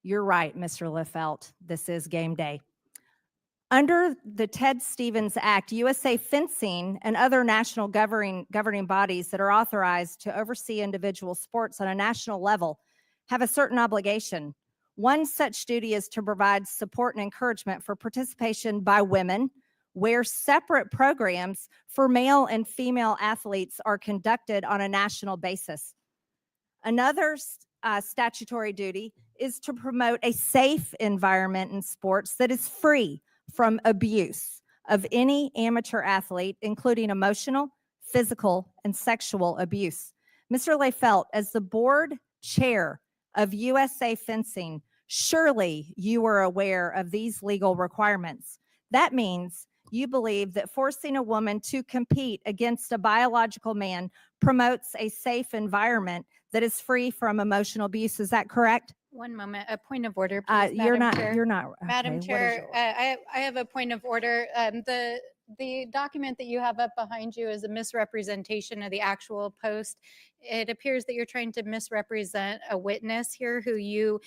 You're right, Mr. Liefeld. This is game day. Under the Ted Stevens Act, USA Fencing and other national governing bodies that are authorized to oversee individual sports on a national level have a certain obligation. One such duty is to provide support and encouragement for participation by women, where separate programs for male and female athletes are conducted on a national basis. Another statutory duty is to promote a safe environment in sports that is free from abuse of any amateur athlete, including emotional, physical, and sexual abuse. Mr. Liefeld, as the board chair of USA Fencing, surely you are aware of these legal requirements. That means you believe that forcing a woman to compete against a biological man promotes a safe environment that is free from emotional abuse. Is that correct? One moment, a point of order, please, You're Madam Chair. not. Madam Okay, Chair, I have a point of order. The document that you have up behind you is a misrepresentation of the actual post. It appears that you're trying to misrepresent a witness here who you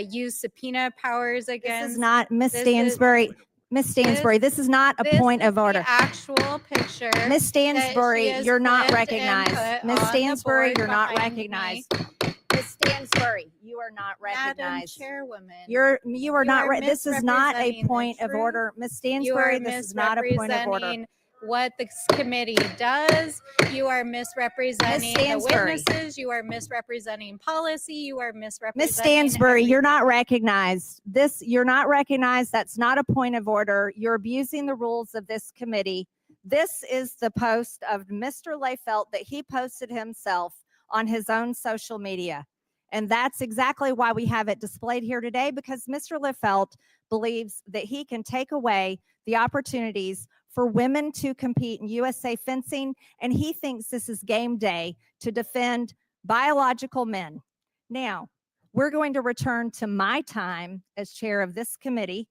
use subpoena powers against. This is not Miss Stansbury. Miss Stansbury, this is not a point of order. The actual picture. Miss Stansbury, you're not recognized. Miss Stansbury, you're not recognized. Miss Stansbury, you are not recognized. Madam Chairwoman, you are not. This is not a point of order, Miss Stansbury. This is not a point of order. What the committee does, you are misrepresenting the witnesses, you are misrepresenting policy, you are misrepresenting. Miss Stansbury, you're not recognized. You're not recognized. That's not a point of order. You're abusing the rules of this committee. This is the post of Mr. Liefeld that he posted himself on his own social media. And that's exactly why we have it displayed here today, because Mr. Liefeld believes that he can take away the opportunities for women to compete in USA Fencing, and he thinks this is game day to defend biological men. Now, we're going to return to my time as chair of this committee.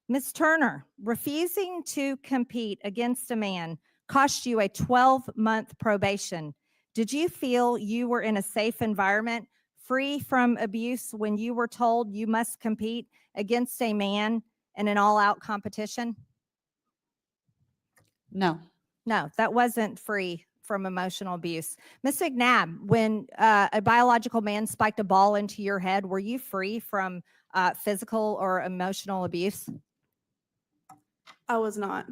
Ms. Turner, refusing to compete against a man cost you a 12-month probation. Did you feel you were in a safe environment, free from abuse, when you were told you must compete against a man in an all-out competition? No. No, that wasn't free from emotional abuse. Ms. McNabb, when a biological man spiked a ball into your head, were you free from physical or emotional abuse? I was not.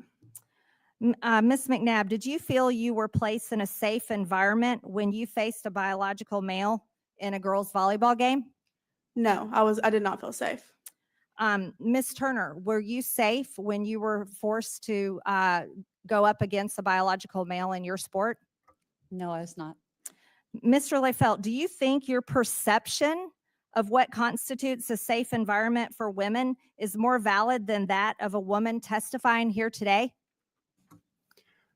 Ms. McNabb, did you feel you were placed in a safe environment when you faced a biological male in a girls' volleyball game? No, I did not feel safe. Ms. Turner, were you safe when you were forced to go up against a biological male in your sport? No, I was not. Mr. Liefeld, do you think your perception of what constitutes a safe environment for women is more valid than that of a woman testifying here today?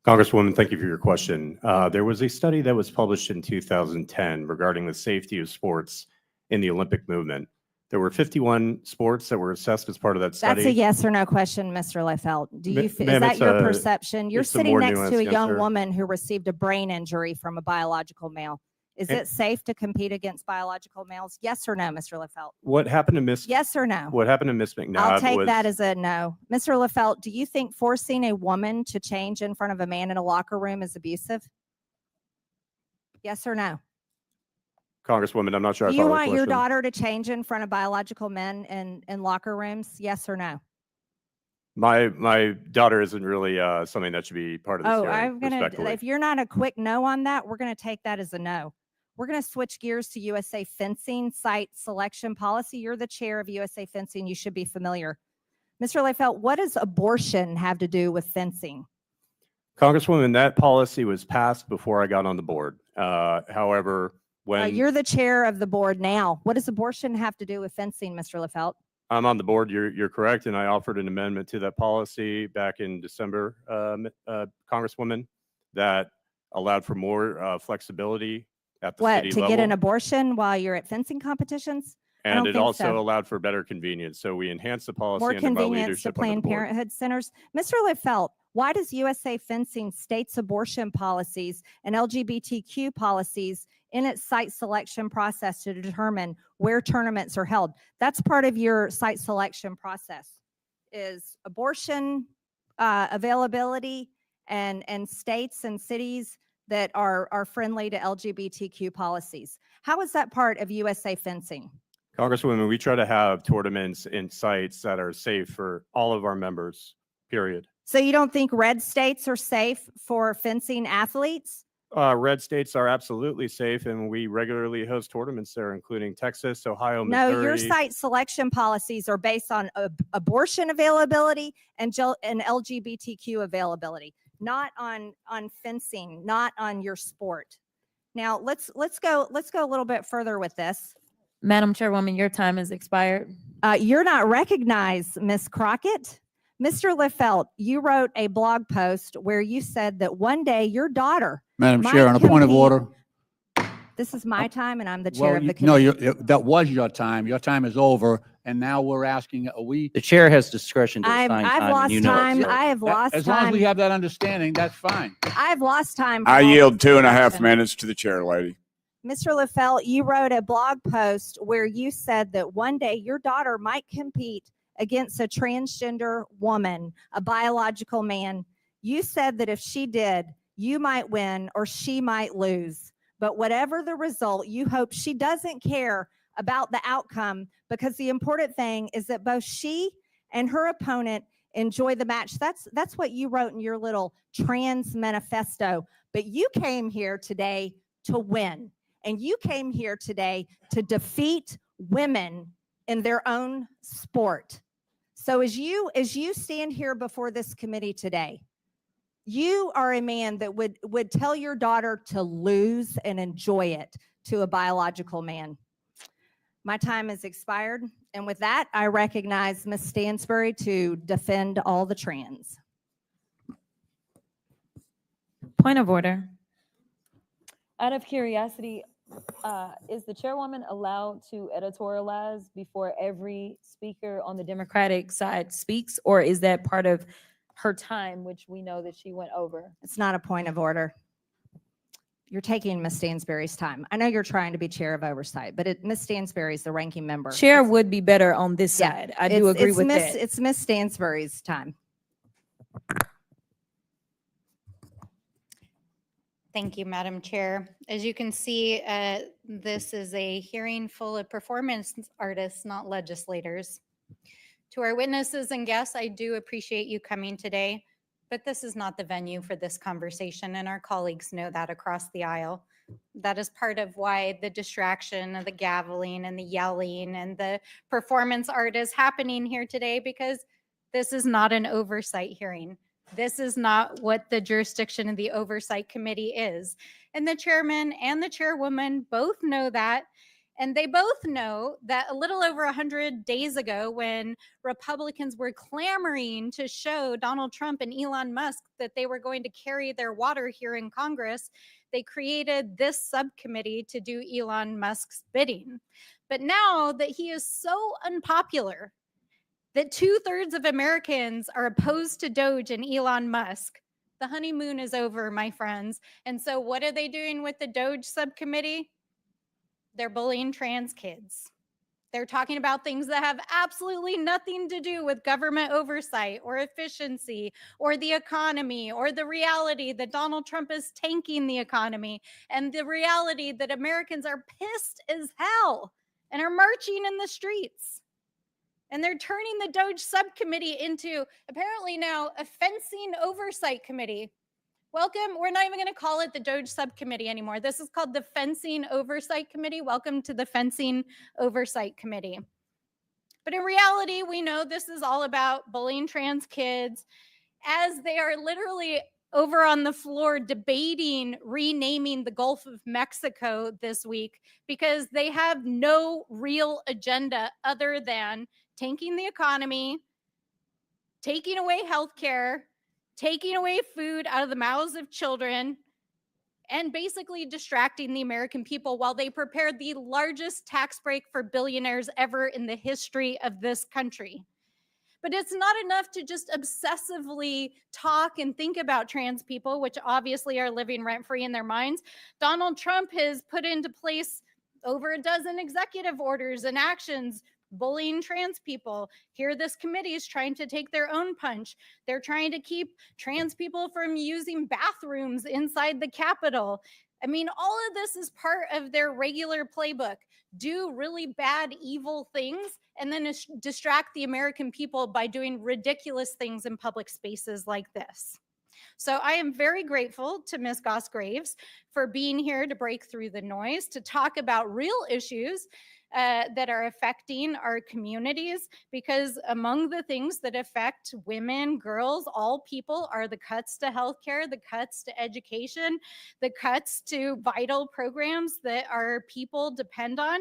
Congresswoman, thank you for your question. There was a study that was published in 2010 regarding the safety of sports in the Olympic movement. There were 51 sports that were assessed as part of that study. That's a yes or no question, Mr. Liefeld. Is that your perception? You're it's a sitting more next to a nuanced young answer. woman who received a brain injury from a biological male. Is it safe to compete against biological males? Yes or no, Mr. Liefeld? What happened to Miss? Yes or no? What happened to Miss McNabb? I'll take that as a no. Mr. Liefeld, do you think forcing a woman to change in front of a man in a locker room is abusive? Yes or no? Congresswoman, I'm not sure. Do you want your daughter to change in front of biological men in locker rooms? Yes or no? My daughter isn't really something that should be part of this hearing. I'm gonna. Respectfully. If you're not a quick no on that, we're gonna take that as a no. We're gonna switch gears to USA Fencing site selection policy. You're the chair of USA Fencing. You should be familiar. Mr. Liefeld, what does abortion have to do with fencing? Congresswoman, that policy was passed before I got on the board. However, when you're the chair of the board now, what does abortion have to do with fencing, Mr. Liefeld? I'm on the board, you're correct, and I offered an amendment to that policy back in December, Congresswoman, that allowed for more flexibility at the city level. To get an abortion while you're at fencing competitions? And it also allowed for better convenience. So we enhanced the policy more under my convenience to leadership on the Planned board. Parenthood centers. Mr. Liefeld, Why does USA Fencing states abortion policies and LGBTQ policies in its site selection process to determine where tournaments are held? That's part of your site selection process, is abortion availability and states and cities that are friendly to LGBTQ policies. How is that part of USA Fencing? Congresswoman, we try to have tournaments in sites that are safe for all of our members, period. So you don't think red states are safe for fencing athletes? Red states are absolutely safe, and we regularly host tournaments there, including Texas, Ohio, No, Missouri. your site selection policies are based on abortion availability and LGBTQ availability, not on fencing, not on your sport. Now let's go a little bit further with this. Madam Chairwoman, your time has expired. You're not recognized, Miss Crockett. Mr. Liffelt, you wrote a blog post where you said that one day your daughter. Madam might Chair, on a point of compete- order. This is my time, and I'm the chair Well, of the no, committee. that was your time. Your time is over, and now we're asking, are we? The chair has discretion to assign I've time, lost and you know it, time. sir. I have lost As long as time. we have that understanding, that's fine. I've lost time. I from all yield this 2.5 discussion. minutes to the chair, lady. Mr. Liffelt, you wrote a blog post where you said that one day your daughter might compete against a transgender woman, a biological man. You said that if she did, you might win or she might lose. But whatever the result, you hope she doesn't care about the outcome, because the important thing is that both she and her opponent enjoy the match. That's what you wrote in your little trans manifesto. But you came here today to win. And you came here today to defeat women in their own sport. So as you stand here before this committee today, you are a man that would tell your daughter to lose and enjoy it to a biological man. My time has expired. And with that, I recognize Ms. Stansbury to defend all the trans. Point of order. Out of curiosity, is the chairwoman allowed to editorialize before every speaker on the Democratic side speaks, or is that part of her time, which we know that she went over? It's not a point of order. You're taking Ms. Stansbury's time. I know you're trying to be chair of oversight, but Ms. Stansbury is the ranking member. Chair It's- would be better on this Yeah, side. I do agree with that. It's Ms. Stansbury's time. Thank you, Madam Chair. As you can see, this is a hearing full of performance artists, not legislators. To our witnesses and guests, I do appreciate you coming today, but this is not the venue for this conversation, and our colleagues know that across the aisle. That is part of why the distraction of the gaveling and the yelling and the performance art is happening here today, because this is not an oversight hearing. This is not what the jurisdiction of the Oversight Committee is. And the chairman and the chairwoman both know that. And they both know that a little over 100 days ago, when Republicans were clamoring to show Donald Trump and Elon Musk that they were going to carry their water here in Congress, they created this subcommittee to do Elon Musk's bidding. But now that he is so unpopular, that 2/3 of Americans are opposed to Doge and Elon Musk, the honeymoon is over, my friends. And so what are they doing with the Doge subcommittee? They're bullying trans kids. They're talking about things that have absolutely nothing to do with government oversight or efficiency or the economy or the reality that Donald Trump is tanking the economy and the reality that Americans are pissed as hell and are marching in the streets. And they're turning the Doge subcommittee into apparently now a fencing oversight committee. Welcome. We're not even going to call it the Doge subcommittee anymore. This is called the Fencing Oversight Committee. Welcome to the Fencing Oversight Committee. But in reality, we know this is all about bullying trans kids, as they are literally over on the floor debating renaming the Gulf of Mexico this week, because they have no real agenda other than tanking the economy, taking away healthcare, taking away food out of the mouths of children, and basically distracting the American people while they prepare the largest tax break for billionaires ever in the history of this country. But it's not enough to just obsessively talk and think about trans people, which obviously are living rent free in their minds. Donald Trump has put into place over a dozen executive orders and actions bullying trans people. Here, this committee is trying to take their own punch. They're trying to keep trans people from using bathrooms inside the Capitol. I mean, all of this is part of their regular playbook. Do really bad, evil things, and then distract the American people by doing ridiculous things in public spaces like this. So I am very grateful to Ms. Goss-Graves for being here to break through the noise, to talk about real issues that are affecting our communities, because among the things that affect women, girls, all people are the cuts to healthcare, the cuts to education, the cuts to vital programs that our people depend on.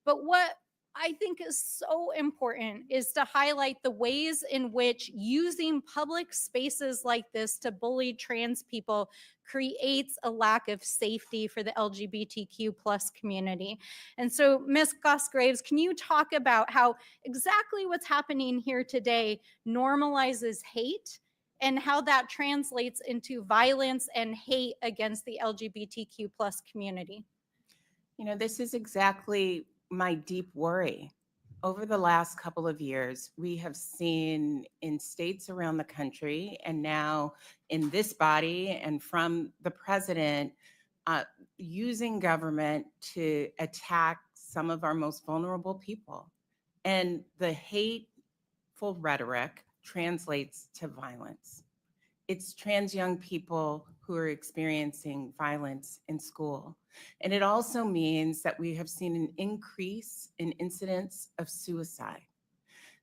But what I think is so important is to highlight the ways in which using public spaces like this to bully trans people creates a lack of safety for the LGBTQ plus community. And so, Ms. Goss-Graves, can you talk about how exactly what's happening here today normalizes hate and how that translates into violence and hate against the LGBTQ plus community? You know, this is exactly my deep worry. Over the last couple of years, we have seen in states around the country and now in this body and from the president using government to attack some of our most vulnerable people. And the hateful rhetoric translates to violence. It's trans young people who are experiencing violence in school. And it also means that we have seen an increase in incidents of suicide.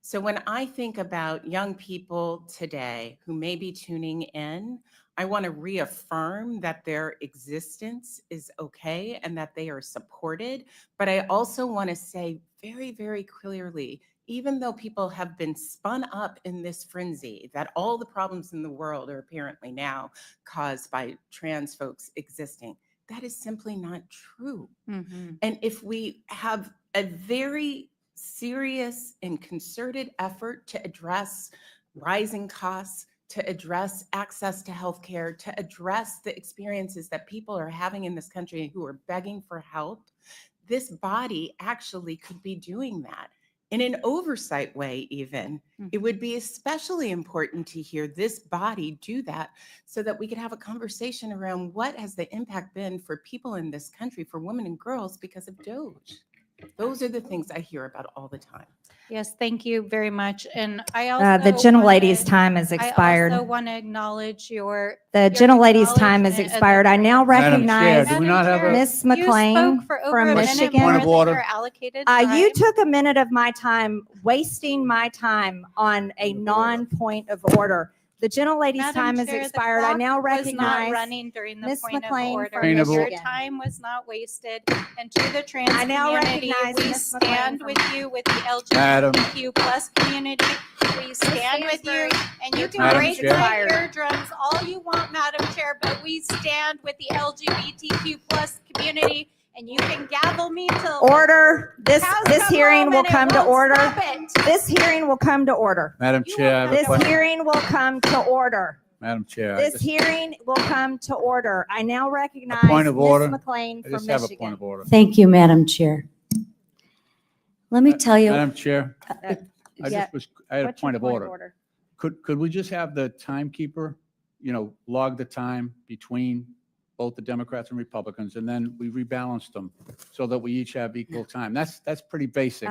So when I think about young people today who may be tuning in, I want to reaffirm that their existence is okay and that they are supported. But I also want to say very, very clearly, even though people have been spun up in this frenzy that all the problems in the world are apparently now caused by trans folks existing, that is simply not true. Mm-hmm. And if we have a very serious and concerted effort to address rising costs, to address access to healthcare, to address the experiences that people are having in this country who are begging for help, this body actually could be doing that. In an oversight way, even, it would be especially important to hear this body do that so that we could have a conversation around what has the impact been for people in this country, for women and girls because of DOGE. Those are the things I hear about all the time. Yes, thank you very much. And I also The gentlelady's time has I expired. also want to acknowledge The gentlelady's time has expired. I now Madam Chair, recognize do we not have a- Miss You McLean spoke for over from a minute Michigan. more Point of than order. your allocated You time. took a minute of my time, wasting my time on a non-point of order. The gentlelady's Madam time has Chair, the expired. I clock now was not recognize running during the Ms. point McLean of order. from Point of Your Michigan. time was not wasted. And to the trans I now community, recognize we Ms. McLean stand from- with you, with the Madam. LGBTQ plus community. We stand with you, and you can Madam break Chair. my eardrums all you want, Madam Chair, but we stand with the LGBTQ plus community, and you can gavel me till Order. This cows come hearing home will and it come to won't order. stop it. This hearing will come to order. Madam You Chair, I have a This question. hearing will come to order. Madam Chair, This hearing will come to order. I now recognize point of order. Ms. McLean I from just have a point Michigan. of order. Thank you, Madam Chair. Let me tell you, Madam Chair, I Yeah. had a What's your point of order. Could we just have the timekeeper, log the time between both the Democrats and Republicans, and then we rebalance them so that we each have equal time? That's pretty basic.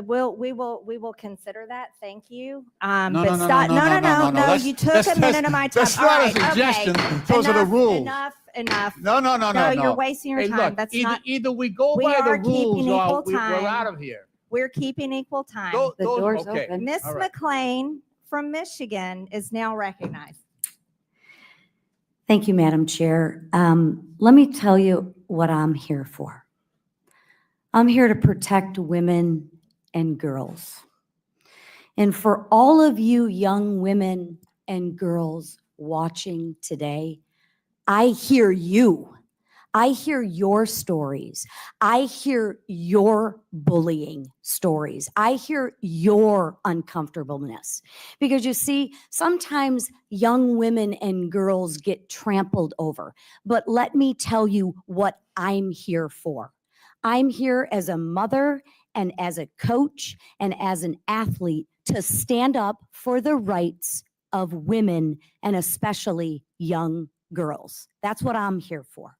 We will consider that. Thank you. No, But no, no, stop. no, no, no, no. That's- You took that's- a minute of my time. that's All not a right, okay. suggestion. Those are the Enough, rules. Enough. No, no, no, no, No, you're wasting your Hey, time. look, That's either, not. either we go We by are the keeping rules equal or we're time. out of here. We're keeping equal time. the door's okay. open. Miss all right. McLean from Michigan is now recognized. thank you, Madam Chair. Let me tell you what I'm here for. I'm here to protect women and girls. And for all of you young women and girls watching today, I hear you. I hear your stories. I hear your bullying stories. I hear your uncomfortableness. Because you see, sometimes young women and girls get trampled over. But let me tell you what I'm here for. I'm here as a mother and as a coach and as an athlete to stand up for the rights of women and especially young girls. That's what I'm here for.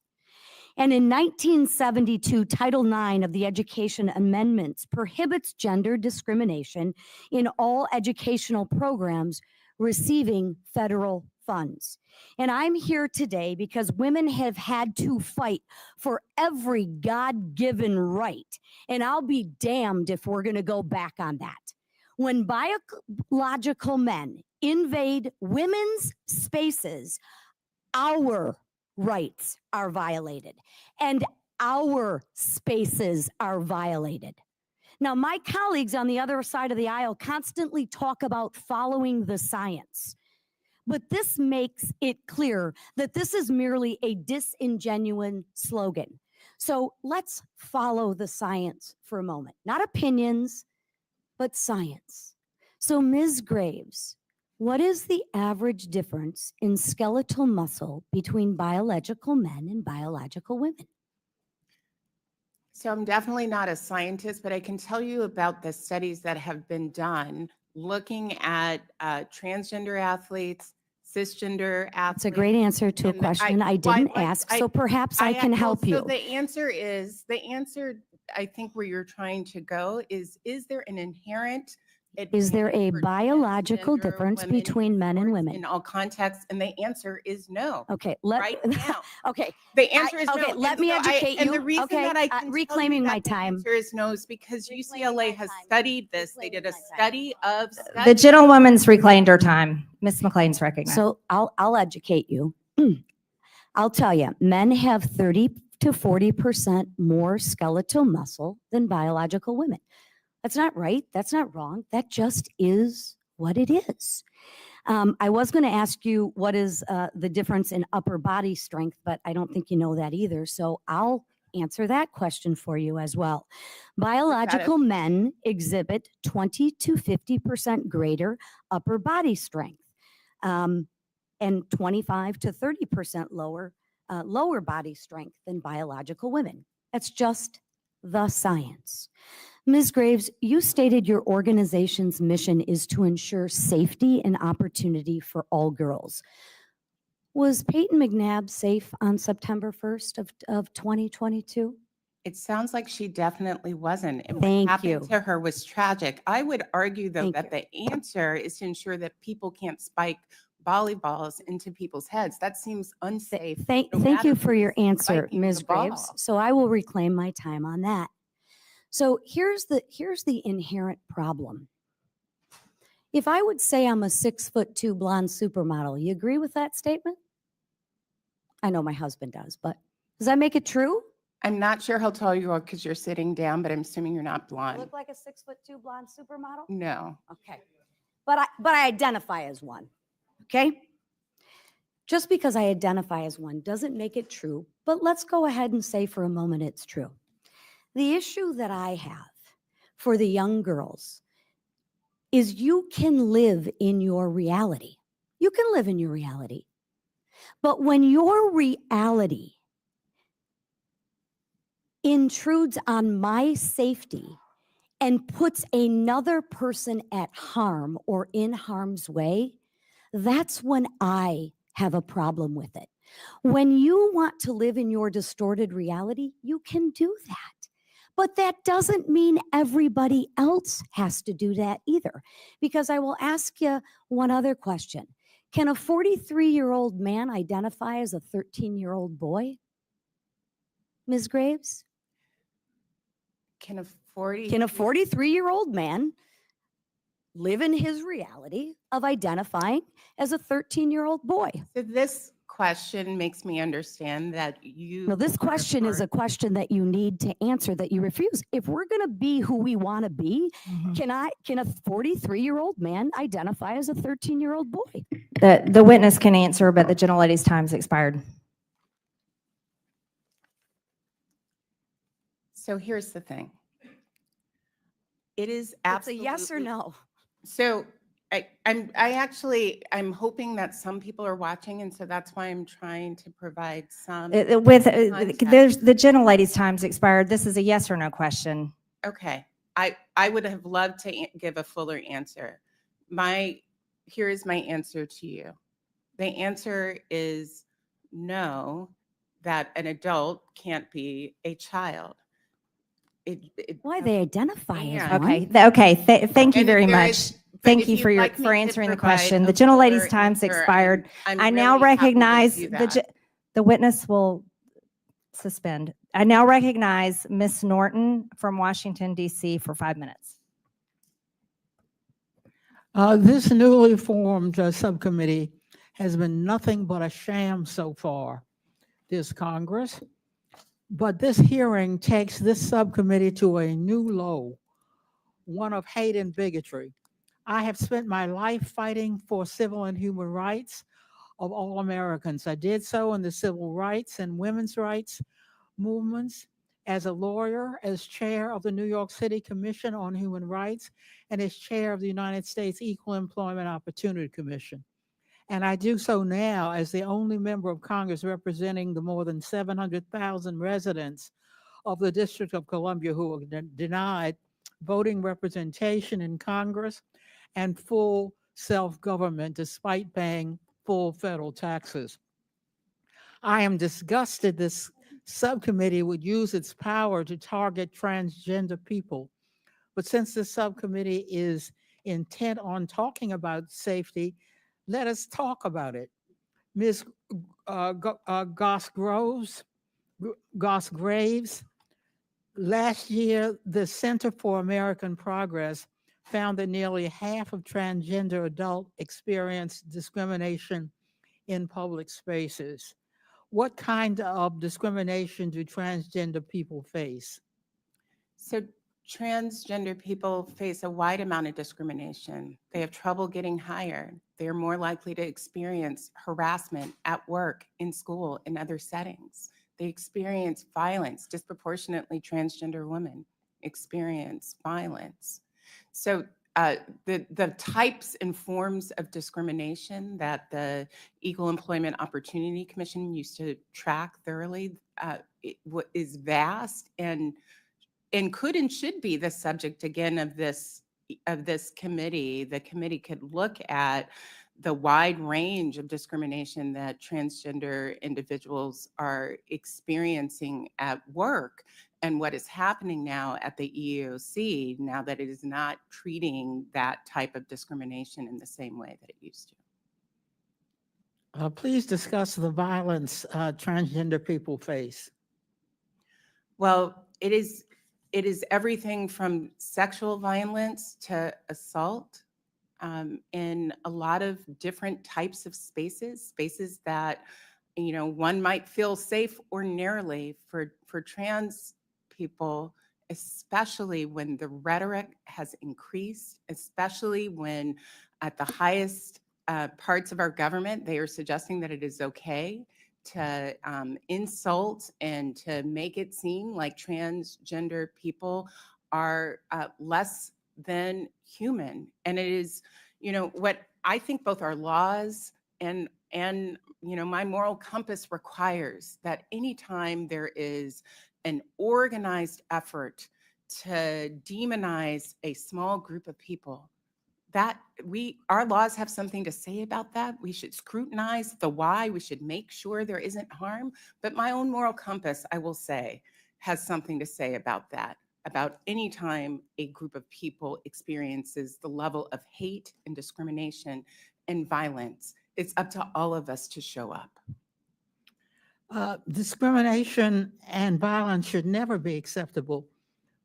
And in 1972, Title IX of the Education Amendments prohibits gender discrimination in all educational programs receiving federal funds. And I'm here today because women have had to fight for every God-given right. And I'll be damned if we're going to go back on that. When biological men invade women's spaces, our rights are violated and our spaces are violated. Now, my colleagues on the other side of the aisle constantly talk about following the science, but this makes it clear that this is merely a disingenuous slogan. So let's follow the science for a moment, not opinions, but science. So Ms. Graves, what is the average difference in skeletal muscle between biological men and biological women? So I'm definitely not a scientist, but I can tell you about the studies that have been done looking at transgender athletes, cisgender athletes. It's a great answer to a question I didn't ask, so perhaps I can help you. So the answer, I think where you're trying to go is there an inherent Is there a advantage for biological transgender difference women in between men and sports women? in all contexts? And the answer is no. Okay, Right now. okay, The answer is no. okay, let And me so educate And you. the reason Okay, that I can tell you reclaiming my that the time. answer is no is because Reclaiming UCLA my has time. studied this. They did a Reclaiming my time. study of The studies. gentlewoman's reclaimed her time. Ms. McLean's recognized. So I'll educate you. I'll tell you, men have 30 to 40% more skeletal muscle than biological women. That's not right. That's not wrong. That just is what it is. I was going to ask you what is the difference in upper body strength, but I don't think you know that either. So I'll answer that question for you as well. Biological men exhibit 20 to 50% greater upper body strength and 25 to 30% lower body strength than biological women. That's just the science. Ms. Graves, you stated your organization's mission is to ensure safety and opportunity for all girls. Was Peyton McNabb safe on September 1st of 2022? It sounds like she definitely wasn't. And Thank what happened you. to her was tragic. I would argue, though, Thank that the answer is to ensure that people can't spike volleyballs into people's heads. That seems unsafe. Thank no matter you for your who's answer, spiking Ms. the ball. Graves. So I will reclaim my time on that. So here's the inherent problem. If I would say I'm a 6'2" blonde supermodel, you agree with that statement? I know my husband does, but does that make it true? I'm not sure how tall you are because you're sitting down, but I'm assuming you're not I blonde. look like a 6'2" blonde supermodel? No. Okay. But I identify as one. Okay? Just because I identify as one doesn't make it true, but let's go ahead and say for a moment it's true. The issue that I have for the young girls is you can live in your reality. You can live in your reality. But when your reality intrudes on my safety and puts another person at harm or in harm's way, that's when I have a problem with it. When you want to live in your distorted reality, you can do that. But that doesn't mean everybody else has to do that either. Because I will ask you one other question. Can a 43-year-old man identify as a 13-year-old boy? Ms. Graves? Can a 40? Can a 43-year-old man live in his reality of identifying as a 13-year-old boy? So this question makes me understand that you. No, this question is a question that you need to answer that you refuse. If we're going to be who we want to be, can a 43-year-old man identify as a 13-year-old boy? The witness can answer, but the gentlelady's time's expired. So here's the thing. It is It's a absolutely. yes or no. So I'm hoping that some people are watching, and so that's why I'm trying to provide some. Context. there's the gentlelady's time's expired. This is a yes or no question. Okay, I would have loved to give a fuller answer. Here is my answer to you. The answer is no, that an adult can't be a child. Why they identify as And- one? Okay. Thank you And if very there much. is- but Thank if you you'd for like me to answering the provide question. a The gentlelady's fuller time's answer, expired. I'm I now really happy to recognize do that. the witness will suspend. I now recognize Ms. Norton from Washington, D.C. for 5 minutes. This newly formed subcommittee has been nothing but a sham so far, this Congress. But this hearing takes this subcommittee to a new low, one of hate and bigotry. I have spent my life fighting for civil and human rights of all Americans. I did so in the civil rights and women's rights movements, as a lawyer, as chair of the New York City Commission on Human Rights, and as chair of the United States Equal Employment Opportunity Commission. And I do so now as the only member of Congress representing the more than 700,000 residents of the District of Columbia who are denied voting representation in Congress and full self-government despite paying full federal taxes. I am disgusted this subcommittee would use its power to target transgender people. But since this subcommittee is intent on talking about safety, let us talk about it. Ms. Goss Graves, last year, the Center for American Progress found that nearly half of transgender adults experience discrimination in public spaces. What kind of discrimination do transgender people face? So transgender people face a wide amount of discrimination. They have trouble getting hired. They're more likely to experience harassment at work, in school, in other settings. They experience violence. Disproportionately, transgender women experience violence. So the types and forms of discrimination that the Equal Employment Opportunity Commission used to track thoroughly is vast and could and should be the subject again of this committee. The committee could look at the wide range of discrimination that transgender individuals are experiencing at work and what is happening now at the EEOC now that it is not treating that type of discrimination in the same way that it used to. Please discuss the violence transgender people face. Well, it is everything from sexual violence to assault in a lot of different types of spaces that, one might feel safe ordinarily for trans people, especially when the rhetoric has increased, especially when at the highest parts of our government, they are suggesting that it is okay to insult and to make it seem like transgender people are less than human. And it is, what I think both our laws and my moral compass requires that anytime there is an organized effort to demonize a small group of people, that our laws have something to say about that. We should scrutinize the why. We should make sure there isn't harm. But my own moral compass, I will say, has something to say about that, about any time a group of people experiences the level of hate and discrimination and violence. It's up to all of us to show up. Discrimination and violence should never be acceptable.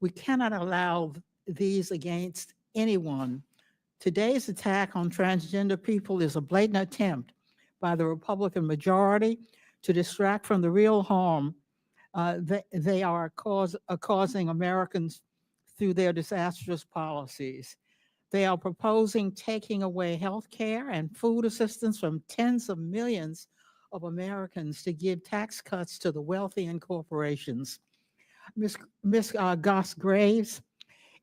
We cannot allow these against anyone. Today's attack on transgender people is a blatant attempt by the Republican majority to distract from the real harm they are causing Americans through their disastrous policies. They are proposing taking away health care and food assistance from tens of millions of Americans to give tax cuts to the wealthy and corporations. Ms. Goss Graves,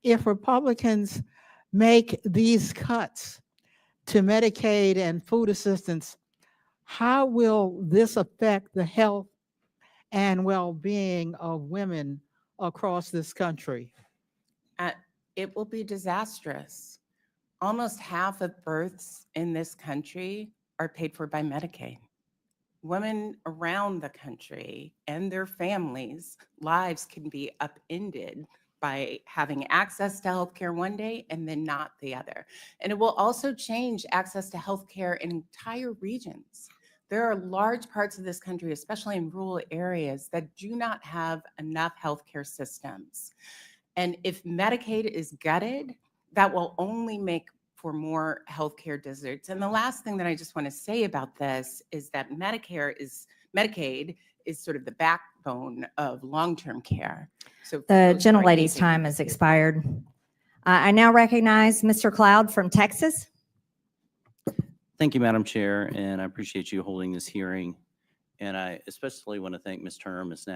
if Republicans make these cuts to Medicaid and food assistance, how will this affect the health and well-being of women across this country? It will be disastrous. Almost half of births in this country are paid for by Medicaid. Women around the country and their families' lives can be upended by having access to healthcare one day and then not the other. And it will also change access to healthcare in entire regions. There are large parts of this country, especially in rural areas, that do not have enough healthcare systems. And if Medicaid is gutted, that will only make for more healthcare deserts. And the last thing that I just want to say about this is that Medicaid is sort of the backbone of long-term care. So The folks who are gentlelady's aging- time has expired. I now recognize Mr. Cloud from Texas. Thank you, Madam Chair, and I appreciate you holding this hearing. And I especially want to thank Ms. Turner, Ms.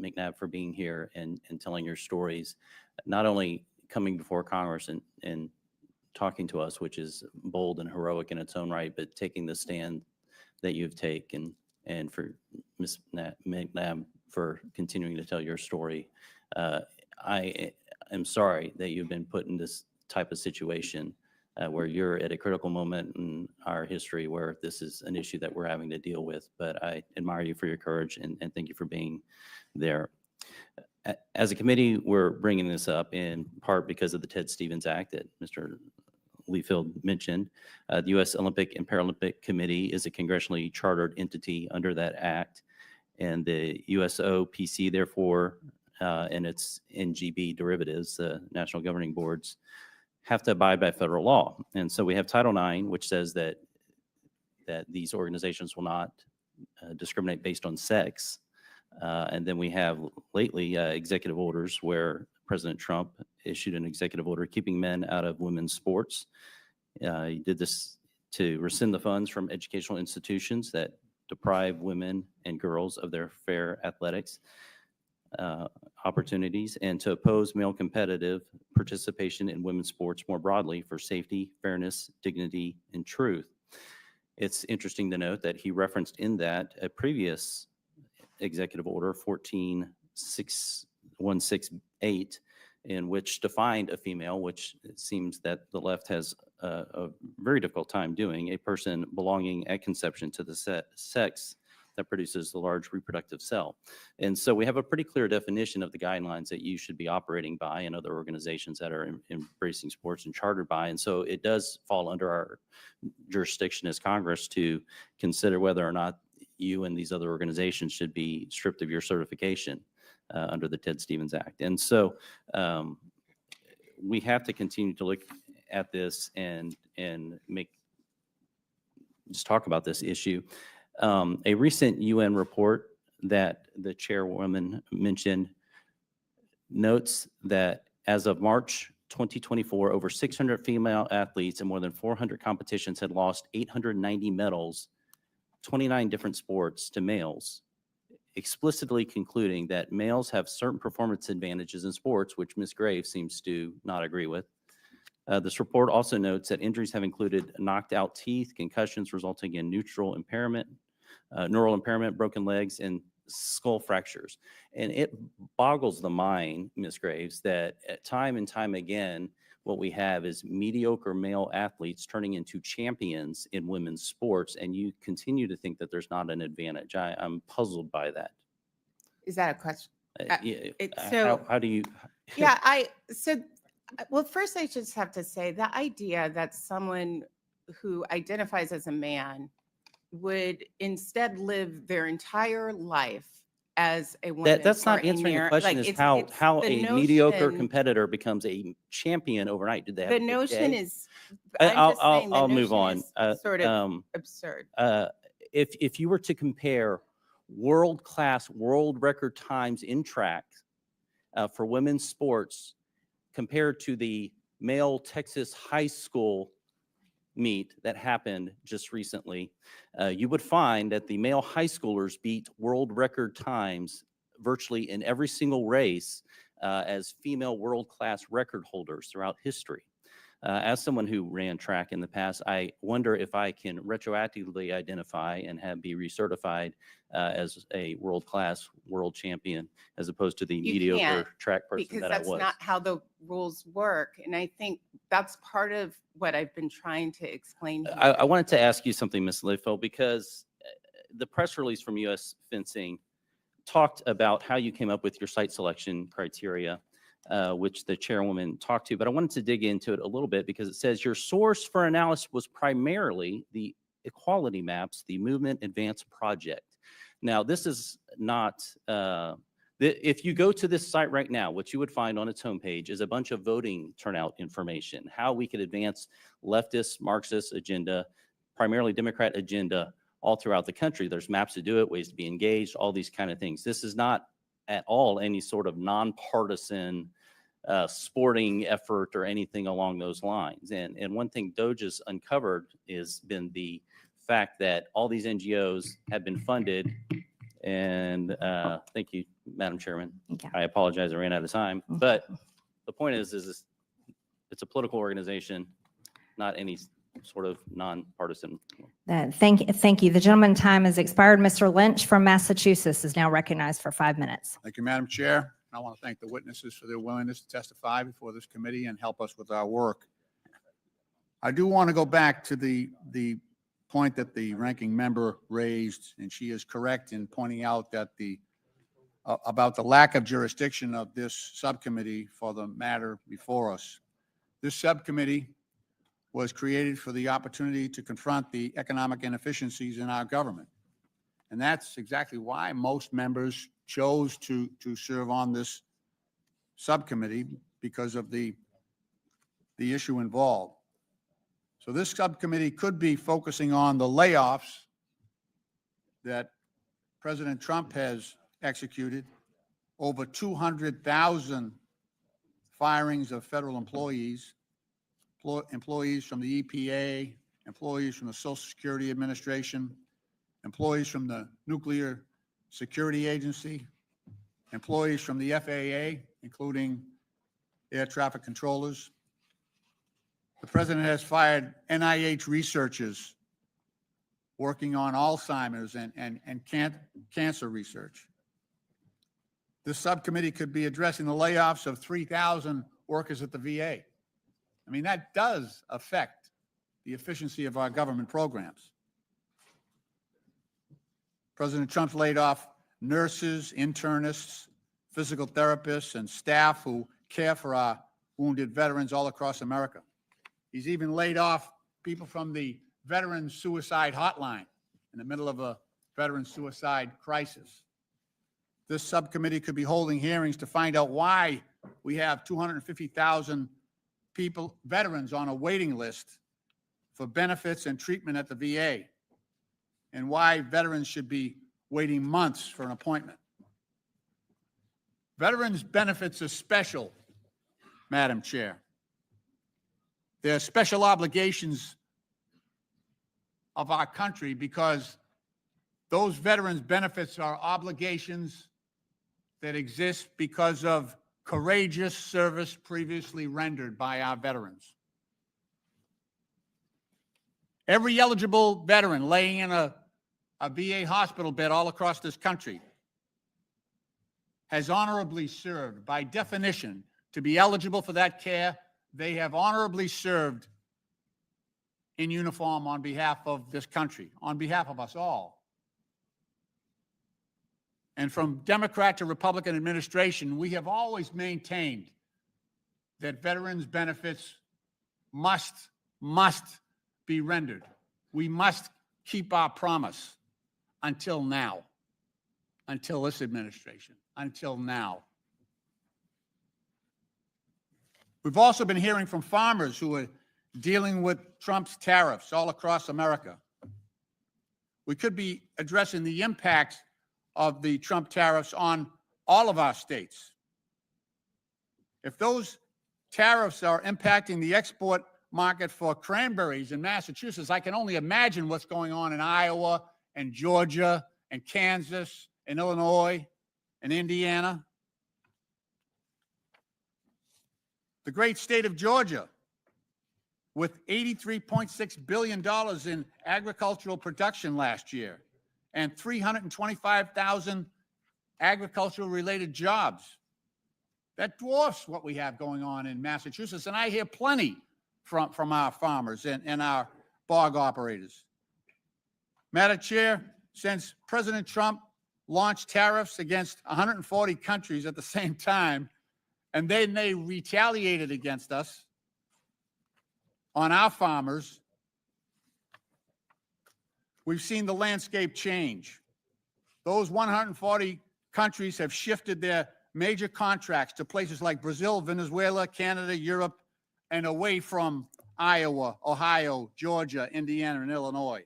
McNabb for being here and telling your stories, not only coming before Congress and talking to us, which is bold and heroic in its own right, but taking the stand that you've taken, and for Ms. McNabb for continuing to tell your story. I am sorry that you've been put in this type of situation where you're at a critical moment in our history where this is an issue that we're having to deal with. But I admire you for your courage and thank you for being there. As a committee, we're bringing this up in part because of the Ted Stevens Act that Mr. Leafield mentioned. The U.S. Olympic and Paralympic Committee is a congressionally chartered entity under that act, and the USOPC, therefore, and its NGB derivatives, the national governing boards, have to abide by federal law. And so we have Title IX, which says that these organizations will not discriminate based on sex. And then we have lately executive orders where President Trump issued an executive order keeping men out of women's sports. He did this to rescind the funds from educational institutions that deprive women and girls of their fair athletics opportunities, and to oppose male competitive participation in women's sports more broadly for safety, fairness, dignity, and truth. It's interesting to note that he referenced in that a previous executive order, 14168, in which defined a female, which it seems that the left has a very difficult time doing, a person belonging at conception to the sex that produces the large reproductive cell. And so we have a pretty clear definition of the guidelines that you should be operating by and other organizations that are embracing sports and chartered by. And so it does fall under our jurisdiction as Congress to consider whether or not you and these other organizations should be stripped of your certification under the Ted Stevens Act. And so we have to continue to look at this and just talk about this issue. A recent UN report that the chairwoman mentioned notes that as of March 2024, over 600 female athletes in more than 400 competitions had lost 890 medals, 29 different sports, to males, explicitly concluding that males have certain performance advantages in sports, which Ms. Graves seems to not agree with. This report also notes that injuries have included knocked out teeth, concussions resulting in neural impairment, broken legs, and skull fractures. And it boggles the mind, Ms. Graves, that time and time again, what we have is mediocre male athletes turning into champions in women's sports, and you continue to think that there's not an advantage. I'm puzzled by that. Is that a question? How do you? Yeah, well, first I just have to say the idea that someone who identifies as a man would instead live their entire life as a woman. That's not for a answering the year. question. Like, Is how the a mediocre notion- competitor becomes a champion overnight. Did they have The a good notion day? is, I'm just saying the I'll move notion on. is sort of absurd. If you were to compare world-class, world record times in track for women's sports compared to the male Texas high school meet that happened just recently, you would find that the male high schoolers beat world record times virtually in every single race as female world-class record holders throughout history. As someone who ran track in the past, I wonder if I can retroactively identify and be recertified as a world-class world champion, as opposed to the You mediocre can't, track person because that I that's was. not how the rules work. And I think that's part of what I've been trying to explain here. I wanted to ask you something, Ms. Littlefield, because the press release from U.S. Fencing talked about how you came up with your site selection criteria, which the chairwoman talked to, but I wanted to dig into it a little bit because it says your source for analysis was primarily the equality maps, the Movement Advance Project. Now, this is not, if you go to this site right now, what you would find on its homepage is a bunch of voting turnout information, how we could advance leftist, Marxist agenda, primarily Democrat agenda all throughout the country. There's maps to do it, ways to be engaged, all these kind of things. This is not at all any sort of nonpartisan sporting effort or anything along those lines. And one thing Doge has uncovered has been the fact that all these NGOs have been funded. And thank you, Madam Chairman. Okay. I apologize, I ran out of time. But the point is it's a political organization, not any sort of nonpartisan. Thank you. The gentleman's time has expired. Mr. Lynch from Massachusetts is now recognized for 5 minutes. Thank you, Madam Chair. I want to thank the witnesses for their willingness to testify before this committee and help us with our work. I do want to go back to the point that the ranking member raised, and she is correct in pointing out that about the lack of jurisdiction of this subcommittee for the matter before us. This subcommittee was created for the opportunity to confront the economic inefficiencies in our government. And that's exactly why most members chose to serve on this subcommittee, because of the issue involved. So this subcommittee could be focusing on the layoffs that President Trump has executed, over 200,000 firings of federal employees from the EPA, employees from the Social Security Administration, employees from the Nuclear Security Agency, employees from the FAA, including air traffic controllers. The president has fired NIH researchers working on Alzheimer's and cancer research. This subcommittee could be addressing the layoffs of 3,000 workers at the VA. I mean, that does affect the efficiency of our government programs. President Trump's laid off nurses, internists, physical therapists, and staff who care for our wounded veterans all across America. He's even laid off people from the Veteran Suicide Hotline in the middle of a veteran suicide crisis. This subcommittee could be holding hearings to find out why we have 250,000 veterans on a waiting list for benefits and treatment at the VA, and why veterans should be waiting months for an appointment. Veterans benefits are special, Madam Chair. They're special obligations of our country because those veterans benefits are obligations that exist because of courageous service previously rendered by our veterans. Every eligible veteran laying in a VA hospital bed all across this country has honorably served. By definition, to be eligible for that care, they have honorably served in uniform on behalf of this country, on behalf of us all. And from Democrat to Republican administration, we have always maintained that veterans' benefits must be rendered. We must keep our promise until now, until this administration, until now. We've also been hearing from farmers who are dealing with Trump's tariffs all across America. We could be addressing the impacts of the Trump tariffs on all of our states. If those tariffs are impacting the export market for cranberries in Massachusetts, I can only imagine what's going on in Iowa and Georgia and Kansas and Illinois and Indiana, the great state of Georgia, with $83.6 billion in agricultural production last year and 325,000 agricultural-related jobs. That dwarfs what we have going on in Massachusetts, and I hear plenty from our farmers and our bog operators. Madam Chair, since President Trump launched tariffs against 140 countries at the same time, and then they retaliated against us on our farmers, we've seen the landscape change. Those 140 countries have shifted their major contracts to places like Brazil, Venezuela, Canada, Europe, and away from Iowa, Ohio, Georgia, Indiana, and Illinois.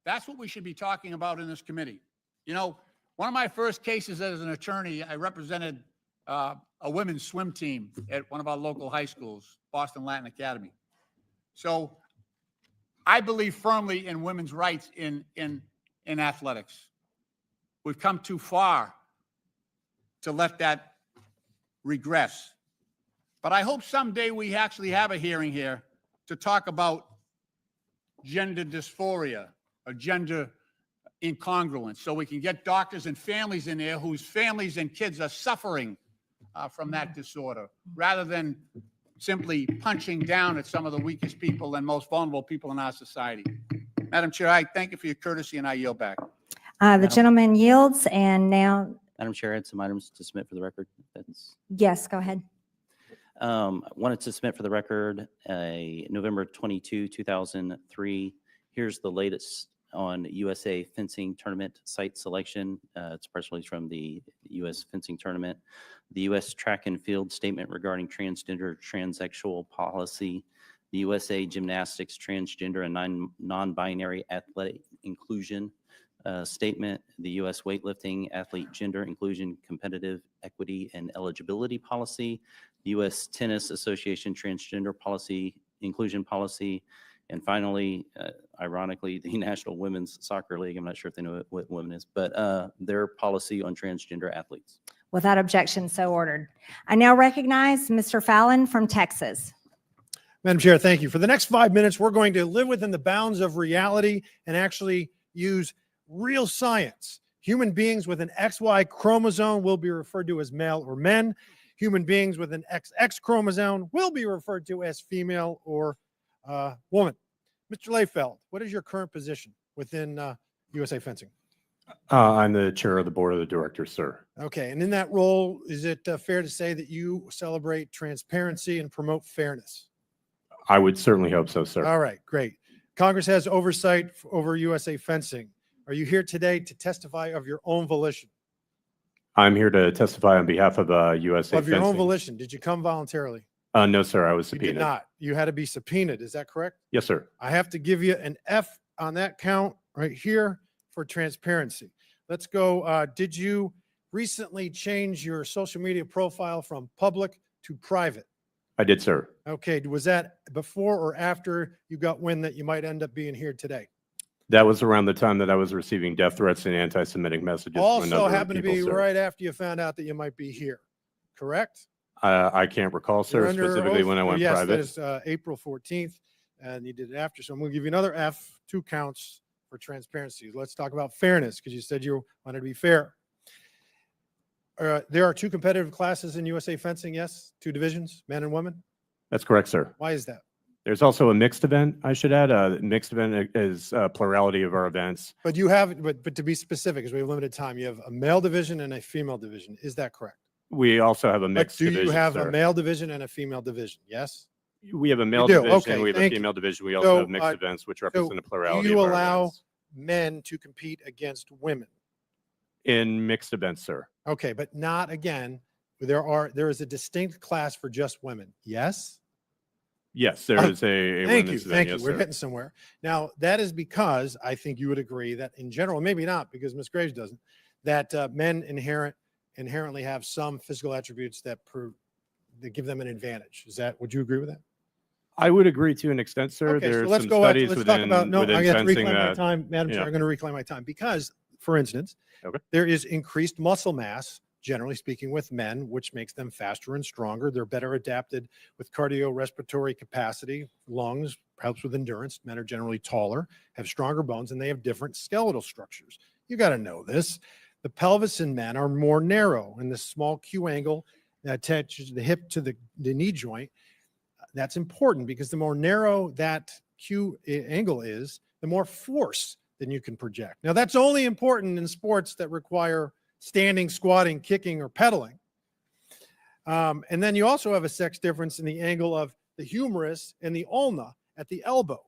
That's what we should be talking about in this committee. You know, one of my first cases as an attorney, I represented a women's swim team at one of our local high schools, Boston Latin Academy. So I believe firmly in women's rights in athletics. We've come too far to let that regress. But I hope someday we actually have a hearing here to talk about gender dysphoria or gender incongruence, so we can get doctors and families in there whose families and kids are suffering from that disorder, rather than simply punching down at some of the weakest people and most vulnerable people in our society. Madam Chair, I thank you for your courtesy, and I yield back. The gentleman yields, and now, Madam Chair, I had some items to submit for the record. yes, go ahead. Wanted to submit for the record November 22, 2003. Here's the latest on USA fencing tournament site selection. It's a press release from the U.S. fencing tournament. The U.S. track and field statement regarding transgender transsexual policy. The USA gymnastics transgender and non-binary athletic inclusion statement. The U.S. weightlifting athlete gender inclusion, competitive equity, and eligibility policy. The U.S. Tennis Association transgender policy, inclusion policy. And finally, ironically, the National Women's Soccer League, I'm not sure if they know what women is, but their policy on transgender athletes. Without objection, so ordered. I now recognize Mr. Fallon from Texas. Madam Chair, thank you. For the next 5 minutes, we're going to live within the bounds of reality and actually use real science. Human beings with an XY chromosome will be referred to as male or men. Human beings with an XX chromosome will be referred to as female or woman. Mr. Layfeld, what is your current position within USA Fencing? I'm the chair of the board of the directors, sir. Okay, and in that role, is it fair to say that you celebrate transparency and promote fairness? I would certainly hope so, sir. All right, great. Congress has oversight over USA Fencing. Are you here today to testify of your own volition? I'm here to testify on behalf of USA Of your own Fencing. volition. Did you come voluntarily? No, sir. I was You subpoenaed. did not. You had to be subpoenaed. Is that correct? Yes, sir. I have to give you an F on that count right here for transparency. Let's go. Did you recently change your social media profile from public to private? I did, sir. Okay. Was that before or after you got wind that you might end up being here today? That was around the time that I was receiving death threats and anti-Semitic messages. from a Also number of happened to be people, sir. right after you found out that you might be here, correct? I can't recall, You're sir, under specifically oath. when I went Yes, private. that is April 14th, and you did it after. So I'm going to give you another F, 2 counts for transparency. Let's talk about fairness, because you said you wanted to be fair. There are 2 competitive classes in USA Fencing, yes? 2 divisions, men and women? That's correct, sir. Why is that? There's also a mixed event, I should add. Mixed event is a plurality of our events. But you have, but to be specific, because we have limited time, you have a male division and a female division. Is that correct? We also have a But mixed do division, you have sir. a male division and a female division? Yes? We have a male do? division, Okay, we have a thank you. female division. We also So, have mixed events, which So represent a do plurality you of our allow events. men to compete against women? In mixed events, sir. Okay, but not again. There is a distinct class for just women. Yes? Yes, there is a Thank you. women's event, Thank you. yes, We're sir. getting somewhere. Now, that is because I think you would agree that in general, maybe not because Ms. Graves doesn't, that men inherently have some physical attributes that give them an advantage. Would you agree with that? I would agree to an extent, sir. Okay, so There's let's some go back. studies Let's talk within, about, no, within I have to fencing reclaim my that, time. Madam Chair, yeah. I'm going to reclaim my time because for instance, Okay. there is increased muscle mass, generally speaking, with men, which makes them faster and stronger. They're better adapted with cardiorespiratory capacity, lungs, helps with endurance. Men are generally taller, have stronger bones, and they have different skeletal structures. You got to know this. The pelvis in men are more narrow, and the small Q angle that attaches the hip to the knee joint. That's important because the more narrow that Q angle is, the more force than you can project. Now, that's only important in sports that require standing, squatting, kicking, or pedaling. And then you also have a sex difference in the angle of the humerus and the ulna at the elbow.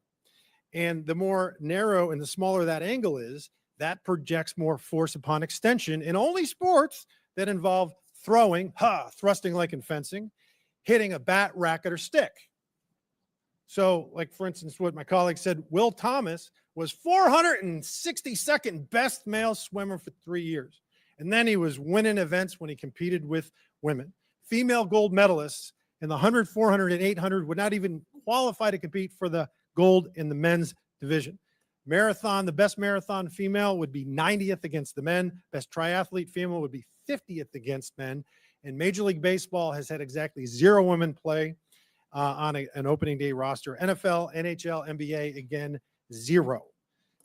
And the more narrow and the smaller that angle is, that projects more force upon extension in only sports that involve throwing, thrusting like in fencing, hitting a bat, racket, or stick. So, like, for instance, what my colleague said, Will Thomas was 462nd best male swimmer for 3 years. And then he was winning events when he competed with women. Female gold medalists in the 100, 400, and 800 would not even qualify to compete for the gold in the men's division. Marathon, the best marathon female would be 90th against the men. Best triathlete female would be 50th against men. And Major League Baseball has had exactly 0 women play on an opening day roster. NFL, NHL, NBA, again, 0.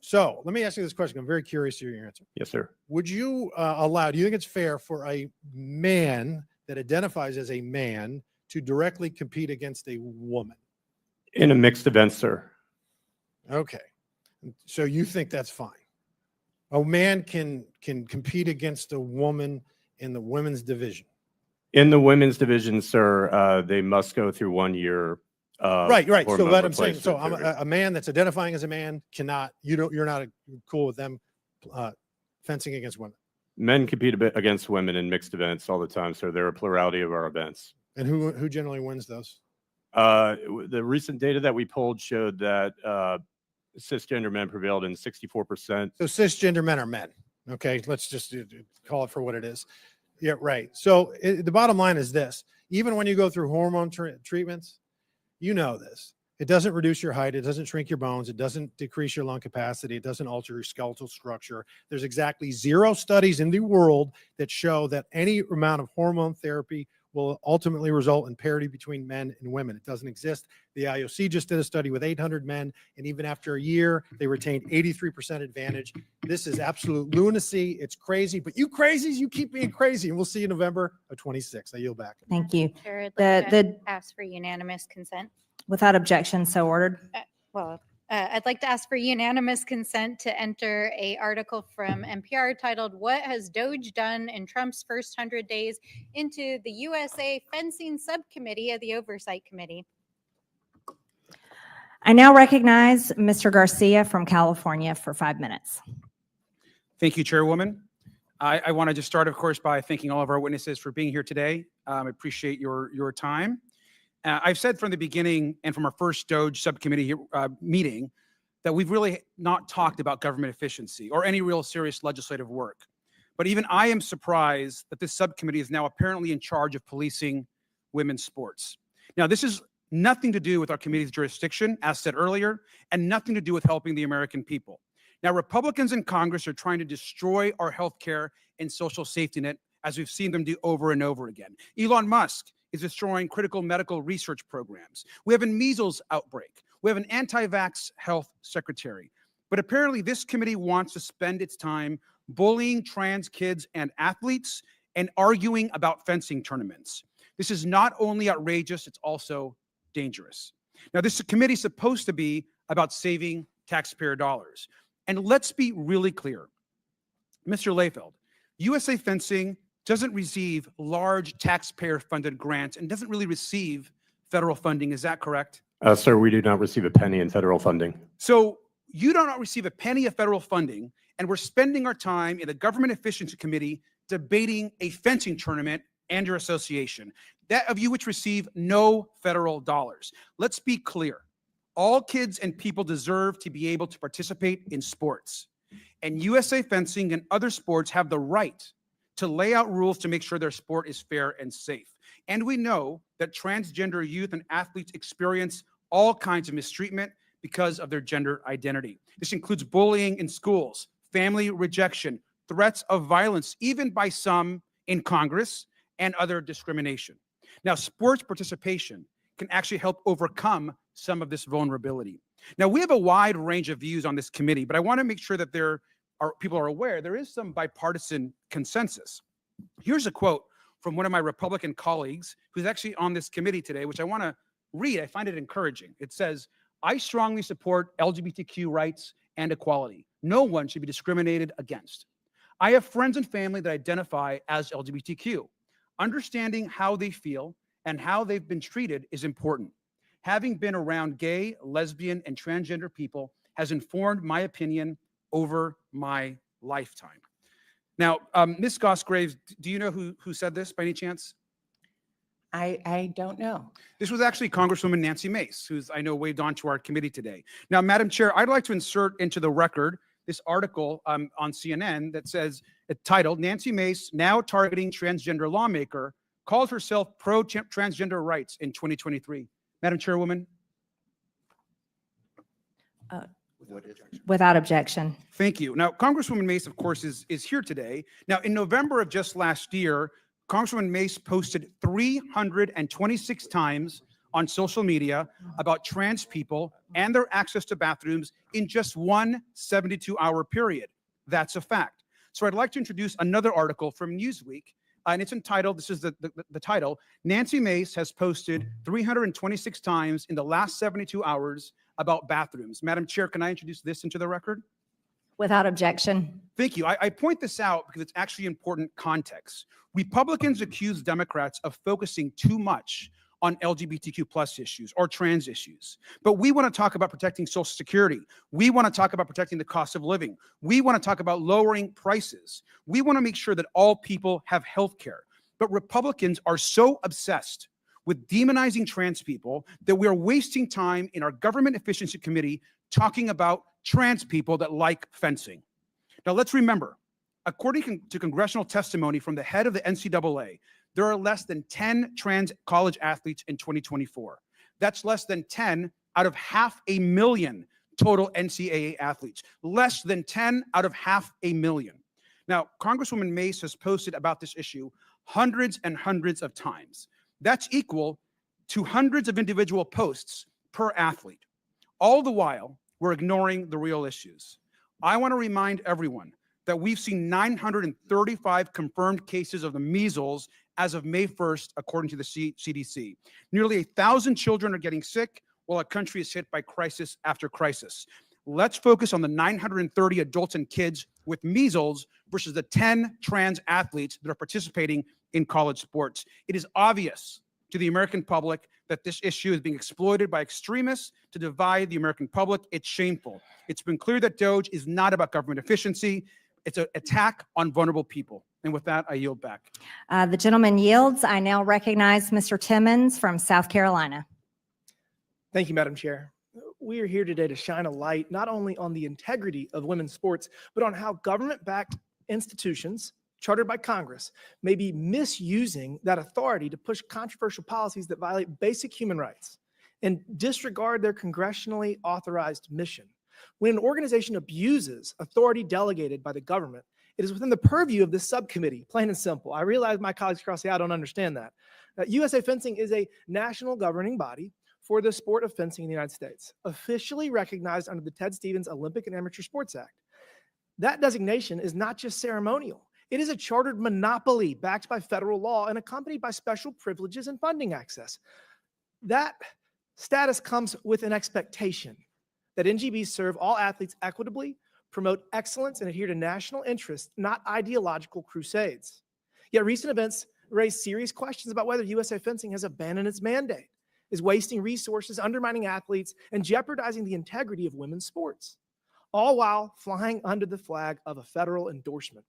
So let me ask you this question. I'm very curious to hear your answer. Yes, sir. Would you do you think it's fair for a man that identifies as a man to directly compete against a woman? In a mixed event, sir. Okay. So you think that's fine? A man can compete against a woman in the women's division? In the women's division, sir, they must go through 1 year. Right. So hormone what I'm saying, so replacement a man that's identifying as a man cannot, you're not cool with them fencing against women. Men compete against women in mixed events all the time, sir. They're a plurality of our events. And who generally wins those? The recent data that we pulled showed that cisgender men prevailed in 64%. So cisgender men are men. Okay, let's just call it for what it is. Yeah, right. So the bottom line is this: even when you go through hormone treatments, you know this. It doesn't reduce your height. It doesn't shrink your bones. It doesn't decrease your lung capacity. It doesn't alter your skeletal structure. There's exactly 0 studies in the world that show that any amount of hormone therapy will ultimately result in parity between men and women. It doesn't exist. The IOC just did a study with 800 men, and even after a year, they retained 83% advantage. This is absolute lunacy. It's crazy, but you crazies, you keep being crazy, and we'll see you November of 26. I yield back. Thank you. Chair, I'd like The, to the, ask for unanimous consent. without objection, so ordered. I'd like to ask for unanimous consent to enter a article from NPR titled "What Has Doge Done in Trump's First 100 Days" into the USA Fencing Subcommittee of the Oversight Committee. I now recognize Mr. Garcia from California for 5 minutes. Thank you, Chairwoman. I want to just start, of course, by thanking all of our witnesses for being here today. I appreciate your time. I've said from the beginning and from our first Doge subcommittee meeting that we've really not talked about government efficiency or any real serious legislative work. But even I am surprised that this subcommittee is now apparently in charge of policing women's sports. Now, this is nothing to do with our committee's jurisdiction, as said earlier, and nothing to do with helping the American people. Now, Republicans in Congress are trying to destroy our health care and social safety net, as we've seen them do over and over again. Elon Musk is destroying critical medical research programs. We have a measles outbreak. We have an anti-vax health secretary. But apparently this committee wants to spend its time bullying trans kids and athletes and arguing about fencing tournaments. This is not only outrageous, it's also dangerous. Now, this committee is supposed to be about saving taxpayer dollars. And let's be really clear. Mr. Layfeld, USA Fencing doesn't receive large taxpayer-funded grants and doesn't really receive federal funding. Is that correct? Sir, we do not receive a penny in federal funding. So you do not receive a penny of federal funding, and we're spending our time in the Government Efficiency Committee debating a fencing tournament and your association, that of you which receive no federal dollars. Let's be clear. All kids and people deserve to be able to participate in sports. And USA Fencing and other sports have the right to lay out rules to make sure their sport is fair and safe. And we know that transgender youth and athletes experience all kinds of mistreatment because of their gender identity. This includes bullying in schools, family rejection, threats of violence, even by some in Congress, and other discrimination. Now, sports participation can actually help overcome some of this vulnerability. Now, we have a wide range of views on this committee, but I want to make sure that people are aware there is some bipartisan consensus. Here's a quote from one of my Republican colleagues who's actually on this committee today, which I want to read. I find it encouraging. It says, "I strongly support LGBTQ rights and equality. No one should be discriminated against. I have friends and family that identify as LGBTQ. Understanding how they feel and how they've been treated is important. Having been around gay, lesbian, and transgender people has informed my opinion over my lifetime." Now, Ms. Gosgraves, do you know who said this by any chance? I don't know. This was actually Congresswoman Nancy Mace, who's I know waved on to our committee today. Now, Madam Chair, I'd like to insert into the record this article on CNN that says, titled, "Nancy Mace, now targeting transgender lawmaker, calls herself pro-transgender rights in 2023. Madam Chairwoman? Without objection. Thank you. Now, Congresswoman Mace, of course, is here today. Now, in November of just last year, Congresswoman Mace posted 326 times on social media about trans people and their access to bathrooms in just one 72-hour period. That's a fact. So I'd like to introduce another article from Newsweek, and it's entitled, this is the title, "Nancy Mace has posted 326 times in the last 72 hours about bathrooms." Madam Chair, can I introduce this into the record? Without objection. Thank you. I point this out because it's actually important context. Republicans accuse Democrats of focusing too much on LGBTQ plus issues or trans issues. But we want to talk about protecting Social Security. We want to talk about protecting the cost of living. We want to talk about lowering prices. We want to make sure that all people have health care. But Republicans are so obsessed with demonizing trans people that we are wasting time in our Government Efficiency Committee talking about trans people that like fencing. Now let's remember, according to congressional testimony from the head of the NCAA, there are less than 10 trans college athletes in 2024. That's less than 10 out of 500,000 total NCAA athletes. Less than 10 out of 500,000. Now, Congresswoman Mace has posted about this issue hundreds and hundreds of times. That's equal to hundreds of individual posts per athlete. All the while, we're ignoring the real issues. I want to remind everyone that we've seen 935 confirmed cases of the measles as of May 1st, according to the CDC. Nearly 1,000 children are getting sick while our country is hit by crisis after crisis. Let's focus on the 930 adults and kids with measles versus the 10 trans athletes that are participating in college sports. It is obvious to the American public that this issue is being exploited by extremists to divide the American public. It's shameful. It's been clear that DOGE is not about government efficiency. It's an attack on vulnerable people. And with that, I yield back. The gentleman yields. I now recognize Mr. Timmons from South Carolina. Thank you, Madam Chair. We are here today to shine a light not only on the integrity of women's sports, but on how government-backed institutions chartered by Congress may be misusing that authority to push controversial policies that violate basic human rights and disregard their congressionally authorized mission. When an organization abuses authority delegated by the government, it is within the purview of this subcommittee, plain and simple. I realize my colleagues across the aisle don't understand that. USA Fencing is a national governing body for the sport of fencing in the United States, officially recognized under the Ted Stevens Olympic and Amateur Sports Act. That designation is not just ceremonial. It is a chartered monopoly backed by federal law and accompanied by special privileges and funding access. That status comes with an expectation that NGBs serve all athletes equitably, promote excellence, and adhere to national interests, not ideological crusades. Yet recent events raise serious questions about whether USA Fencing has abandoned its mandate, is wasting resources, undermining athletes, and jeopardizing the integrity of women's sports, all while flying under the flag of a federal endorsement.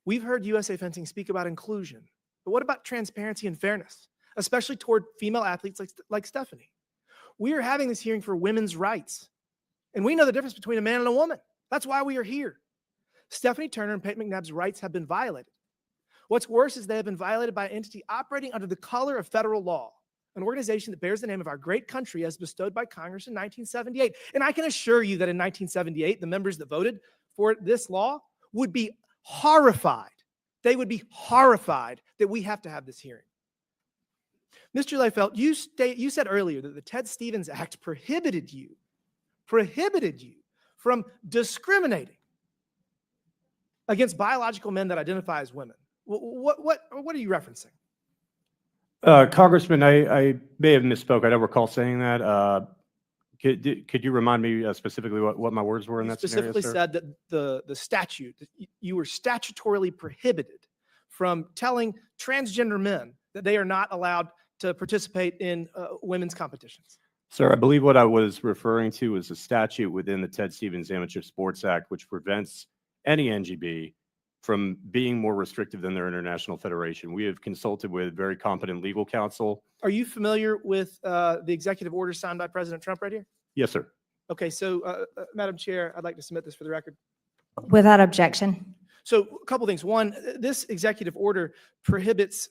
We've heard USA Fencing speak about inclusion, but what about transparency and fairness, especially toward female athletes like Stephanie? We are having this hearing for women's rights, and we know the difference between a man and a woman. That's why we are here. Stephanie Turner and Peyton McNabb's rights have been violated. What's worse is they have been violated by an entity operating under the color of federal law, an organization that bears the name of our great country as bestowed by Congress in 1978. And I can assure you that in 1978, the members that voted for this law would be horrified. They would be horrified that we have to have this hearing. Mr. Leifeld, you said earlier that the Ted Stevens Act prohibited you from discriminating against biological men that identify as women. What are you referencing? Congressman, I may have misspoke. I don't recall saying that. Could you remind me specifically what my words were in You that scenario, specifically sir? said that the statute, that you were statutorily prohibited from telling transgender men that they are not allowed to participate in women's competitions. Sir, I believe what I was referring to was a statute within the Ted Stevens Amateur Sports Act, which prevents any NGB from being more restrictive than their international federation. We have consulted with very competent legal counsel. Are you familiar with the executive order signed by President Trump right here? Yes, sir. Okay, so Madam Chair, I'd like to submit this for the record. Without objection. So a couple things. One, this executive order prohibits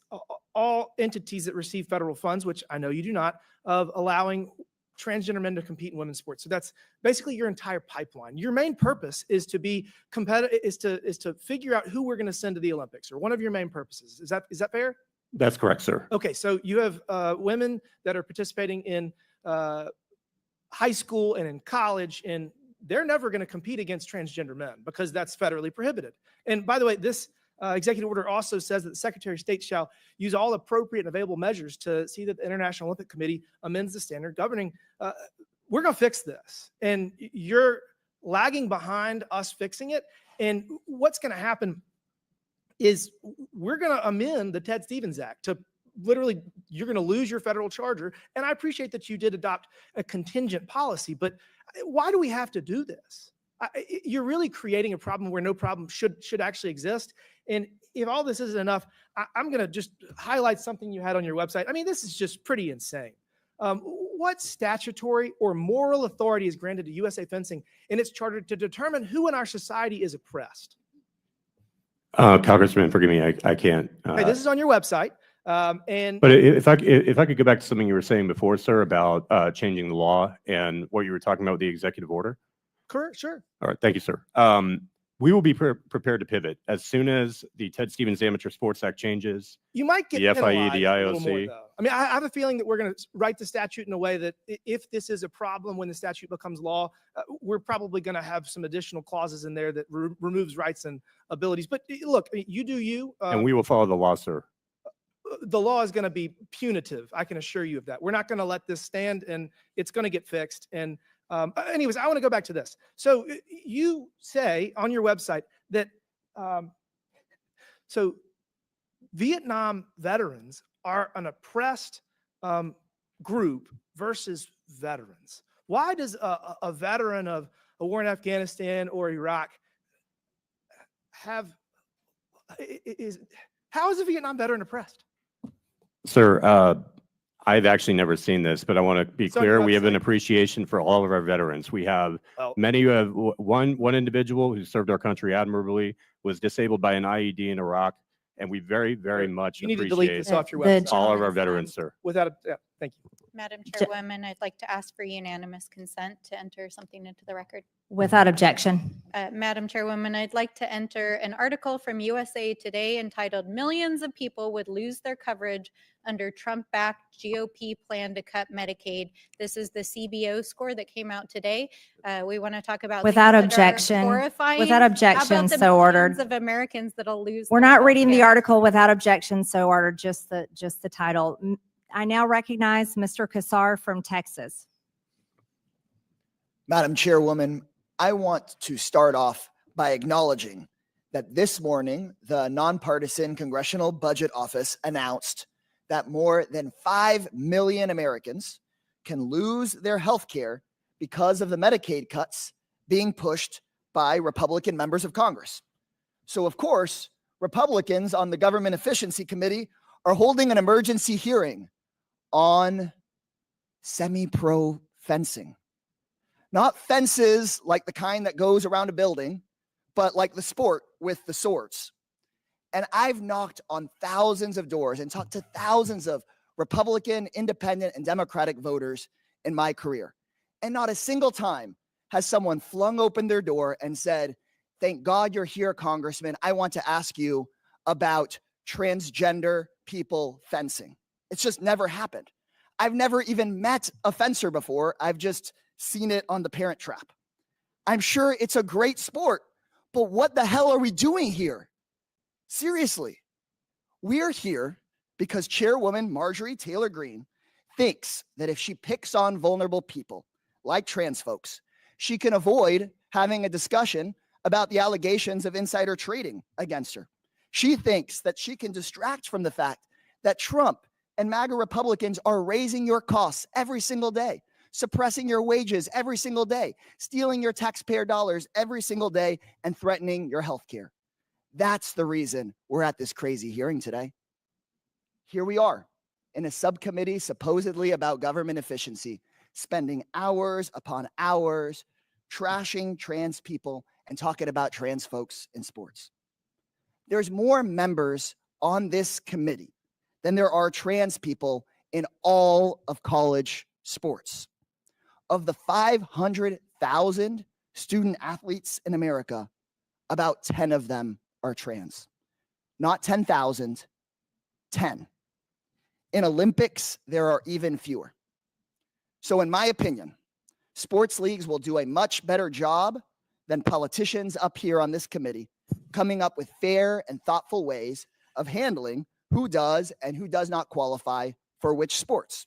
all entities that receive federal funds, which I know you do not, of allowing transgender men to compete in women's sports. So that's basically your entire pipeline. Your main purpose is to be competitive, is to figure out who we're going to send to the Olympics, or one of your main purposes. Is that fair? That's correct, sir. Okay, so you have women that are participating in high school and in college, and they're never going to compete against transgender men because that's federally prohibited. And by the way, this executive order also says that the Secretary of State shall use all appropriate and available measures to see that the International Olympic Committee amends the standard governing. We're going to fix this, and you're lagging behind us fixing it. And what's going to happen is we're going to amend the Ted Stevens Act to literally, you're going to lose your federal charger. And I appreciate that you did adopt a contingent policy, but why do we have to do this? You're really creating a problem where no problem should actually exist. And if all this isn't enough, I'm going to just highlight something you had on your website. I mean, this is just pretty insane. What statutory or moral authority is granted to USA Fencing in its charter to determine who in our society is oppressed? Congressman, forgive me, I can't. Okay, this is on your website. And But if I could go back to something you were saying before, sir, about changing the law and what you were talking about with the executive order. correct, sure. All right, thank you, sir. We will be prepared to pivot as soon as the Ted Stevens Amateur Sports Act changes. You might get The FIE, penalized the a little more, IOC. though. I mean, I have a feeling that we're going to write the statute in a way that if this is a problem when the statute becomes law, we're probably going to have some additional clauses in there that removes rights and abilities. But look, you do you. And we will follow the law, sir. The law is going to be punitive. I can assure you of that. We're not going to let this stand, and it's going to get fixed. And anyways, I want to go back to this. So you say on your website that so Vietnam veterans are an oppressed group versus veterans. Why does a veteran of a war in Afghanistan or Iraq how is a Vietnam veteran oppressed? Sir, I've actually never seen this, but I want to be It's on your clear. We have an website. appreciation for all of our veterans. We have Well, many who have one individual who served our country admirably, was disabled by an IED in Iraq, and we very, very much you need to delete appreciate this off your The- website. all of our veterans, sir. Without a, yeah, thank you. Madam Chairwoman, I'd like to ask for unanimous consent to enter something into the record. Without objection. Madam Chairwoman, I'd like to enter an article from USA Today entitled "Millions of People Would Lose Their Coverage Under Trump-Backed GOP Plan to Cut Medicaid." This is the CBO score that came out today. We want to talk about things Without that are objection. horrifying. Without How objection, about the so ordered. millions of Americans that'll lose. We're their not reading the healthcare? article without objection, so ordered, just the title. I now recognize Mr. Kassar from Texas. Madam Chairwoman, I want to start off by acknowledging that this morning, the Nonpartisan Congressional Budget Office announced that more than 5 million Americans can lose their health care because of the Medicaid cuts being pushed by Republican members of Congress. So, of course, Republicans on the Government Efficiency Committee are holding an emergency hearing on semi-pro fencing. Not fences like the kind that goes around a building, but like the sport with the swords. And I've knocked on thousands of doors and talked to thousands of Republican, Independent, and Democratic voters in my career. And not a single time has someone flung open their door and said, Thank God you're here, Congressman. I want to ask you about transgender people fencing. It's just never happened. I've never even met a fencer before. I've just seen it on The Parent Trap. I'm sure it's a great sport, but what the hell are we doing here? Seriously, we're here because Chairwoman Marjorie Taylor Greene thinks that if she picks on vulnerable people like trans folks, she can avoid having a discussion about the allegations of insider trading against her. She thinks that she can distract from the fact that Trump and MAGA Republicans are raising your costs every single day, suppressing your wages every single day, stealing your taxpayer dollars every single day, and threatening your health care. That's the reason we're at this crazy hearing today. Here we are in a subcommittee supposedly about government efficiency, spending hours upon hours trashing trans people and talking about trans folks in sports. There's more members on this committee than there are trans people in all of college sports. Of the 500,000 student athletes in America, about 10 of them are trans. Not 10,000, 10. In Olympics, there are even fewer. So in my opinion, sports leagues will do a much better job than politicians up here on this committee coming up with fair and thoughtful ways of handling who does and who does not qualify for which sports.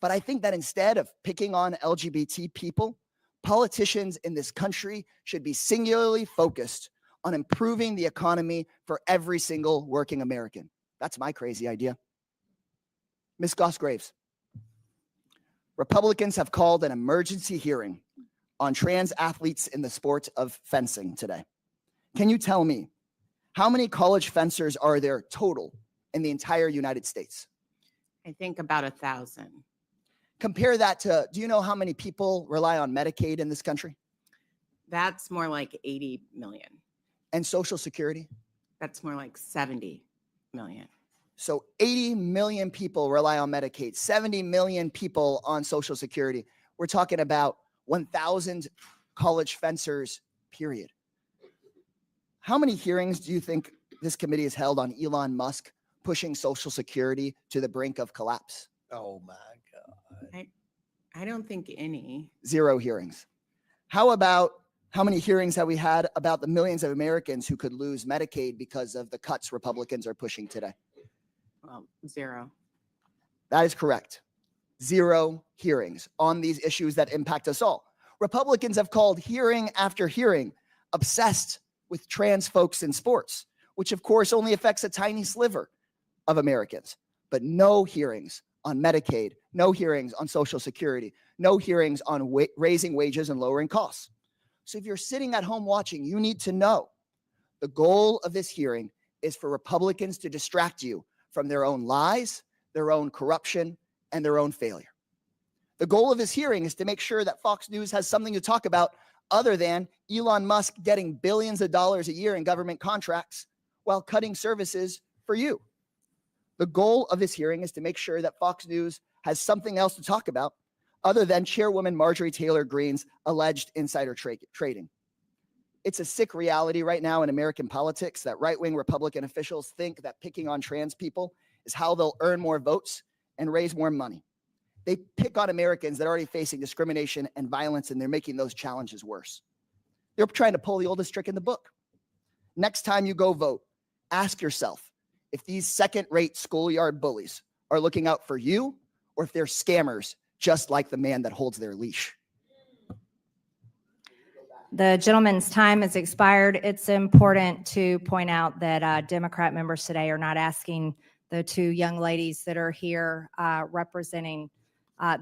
But I think that instead of picking on LGBT people, politicians in this country should be singularly focused on improving the economy for every single working American. That's my crazy idea. Ms. Goss-Graves, Republicans have called an emergency hearing on trans athletes in the sport of fencing today. Can you tell me how many college fencers are there total in the entire United States? I think about 1,000. Compare that to, do you know how many people rely on Medicaid in this country? That's more like 80 million. And Social Security? That's more like 70 million. So 80 million people rely on Medicaid, 70 million people on Social Security. We're talking about 1,000 college fencers, period. How many hearings do you think this committee has held on Elon Musk pushing Social Security to the brink of collapse? Oh my God. I don't think any. 0 hearings. How about how many hearings have we had about the millions of Americans who could lose Medicaid because of the cuts Republicans are pushing today? Well, 0. That is correct. 0 hearings on these issues that impact us all. Republicans have called hearing after hearing obsessed with trans folks in sports, which of course only affects a tiny sliver of Americans, but no hearings on Medicaid, no hearings on Social Security, no hearings on raising wages and lowering costs. So if you're sitting at home watching, you need to know the goal of this hearing is for Republicans to distract you from their own lies, their own corruption, and their own failure. The goal of this hearing is to make sure that Fox News has something to talk about other than Elon Musk getting billions of dollars a year in government contracts while cutting services for you. The goal of this hearing is to make sure that Fox News has something else to talk about other than Chairwoman Marjorie Taylor Greene's alleged insider trading. It's a sick reality right now in American politics that right-wing Republican officials think that picking on trans people is how they'll earn more votes and raise more money. They pick on Americans that are already facing discrimination and violence, and they're making those challenges worse. They're trying to pull the oldest trick in the book. Next time you go vote, ask yourself if these second-rate schoolyard bullies are looking out for you or if they're scammers just like the man that holds their leash. The gentleman's time has expired. It's important to point out that Democrat members today are not asking the 2 young ladies that are here representing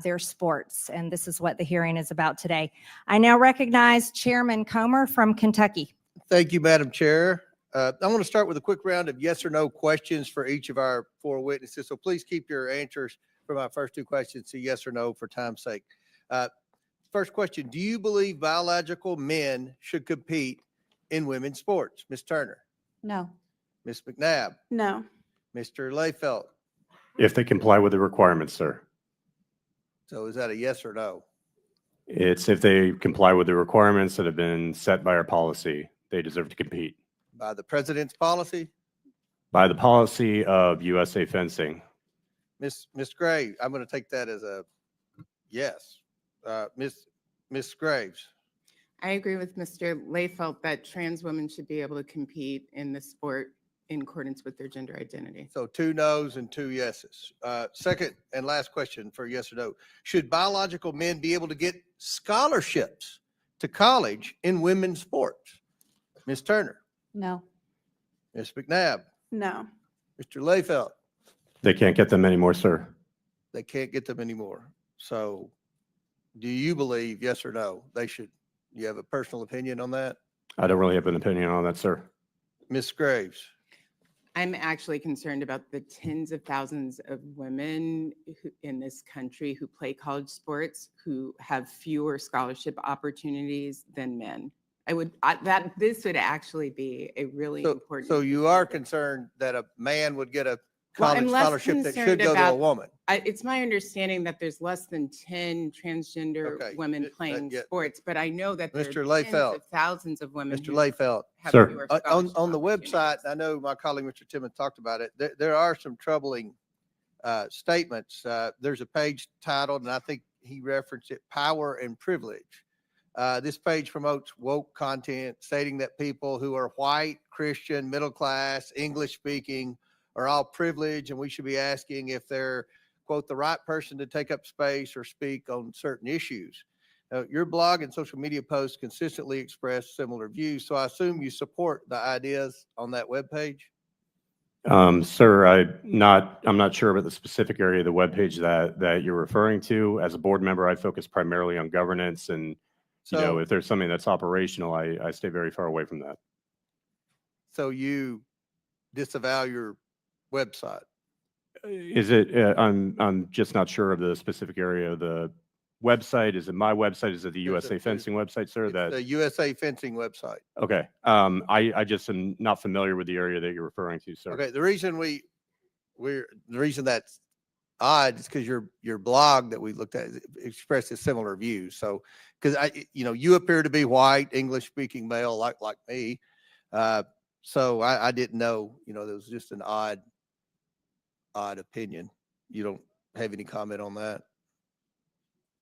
their sports, and this is what the hearing is about today. I now recognize Chairman Comer from Kentucky. Thank you, Madam Chair. I want to start with a quick round of yes or no questions for each of our 4 witnesses. So please keep your answers for my first 2 questions to yes or no for time's sake. First question, do you believe biological men should compete in women's sports? Ms. Turner, No. Ms. McNabb, No. Mr. Layfeld. If they comply with the requirements, sir. So is that a yes or no? It's if they comply with the requirements that have been set by our policy they deserve to compete. By the president's policy? By the policy of USA Fencing. Ms. Graves, I'm going to take that as a yes. Ms. Graves? I agree with Mr. Layfelt that trans women should be able to compete in the sport in accordance with their gender identity. So 2 no's and 2 yeses. Second and last question for yes or no. Should biological men be able to get scholarships to college in women's sports? Ms. Turner? No. Ms. McNabb? No. Mr. Layfelt? They can't get them anymore, sir. They can't get them anymore. So do you believe, yes or no, they should? You have a personal opinion on that? I don't really have an opinion on that, sir. Ms. Graves? I'm actually concerned about the tens of thousands of women in this country who play college sports who have fewer scholarship opportunities than men. This would actually be a really important. So you are concerned that a man would get a Well, I'm college less scholarship that should concerned go to a about- woman? It's my understanding that there's less than 10 transgender Okay, women playing yeah. sports, but I know that there Mr. are tens Layfelt. of thousands of women Mr. who Layfelt? have Sir. fewer On scholarship the website, opportunities. I know my colleague, Mr. Timmons, talked about it. There are some troubling statements. There's a page titled, and I think he referenced it, Power and Privilege. This page promotes woke content stating that people who are white, Christian, middle class, English speaking are all privileged, and we should be asking if they're, quote, the right person to take up space or speak on certain issues. Your blog and social media posts consistently express similar views, so I assume you support the ideas on that webpage? Sir, I'm not sure about the specific area of the webpage that you're referring to. As a board member, I focus primarily on governance, and So, if there's something that's operational, I stay very far away from that. so you disavow your website? Is it? I'm just not sure of the specific area of the website. Is it my website? Is it the There's USA Fencing website, sir? It's the USA Fencing website. Okay. I just am not familiar with the area that you're referring to, sir. Okay, the reason the reason that's odd is because your blog that we looked at expresses similar views. So, because you appear to be white, English speaking male, like me. So I didn't know, there was just an odd opinion. You don't have any comment on that?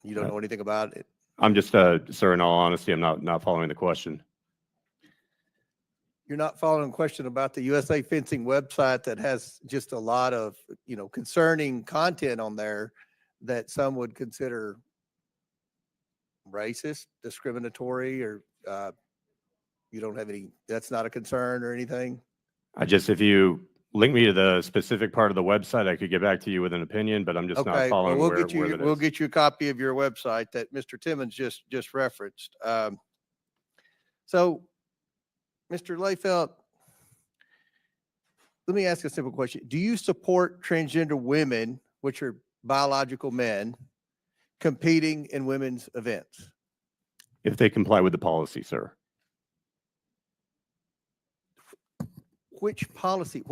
You don't know anything about it? I'm just, sir, in all honesty, I'm not following the question. You're not following a question about the USA Fencing website that has just a lot of, concerning content on there that some would consider racist, discriminatory, or you don't have any, that's not a concern or anything? If you link me to the specific part of the website, I could get back to you with an opinion, but I'm just not Okay, well, following we'll where that we'll is. get you a copy of your website that Mr. Timmons just referenced. So, Mr. Layfelt, let me ask a simple question. Do you support transgender women, which are biological men, competing in women's events? If they comply with the policy, sir. Which policy?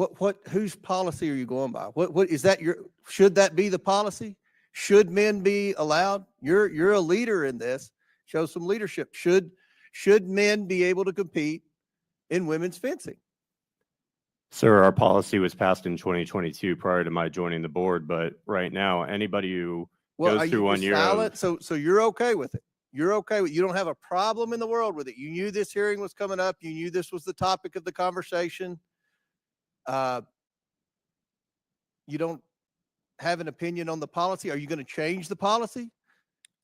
Whose policy are you going by? What is that? Should that be the policy? Should men be allowed? You're a leader in this. Show some leadership. Should men be able to compete in women's fencing? Sir, our policy was passed in 2022 prior to my joining the board, but right now, anybody who Well, goes are through you 1 just year silent? of, So you're okay with it? You're okay with, you don't have a problem in the world with it? You knew this hearing was coming up. You knew this was the topic of the conversation. You don't have an opinion on the policy? Are you going to change the policy?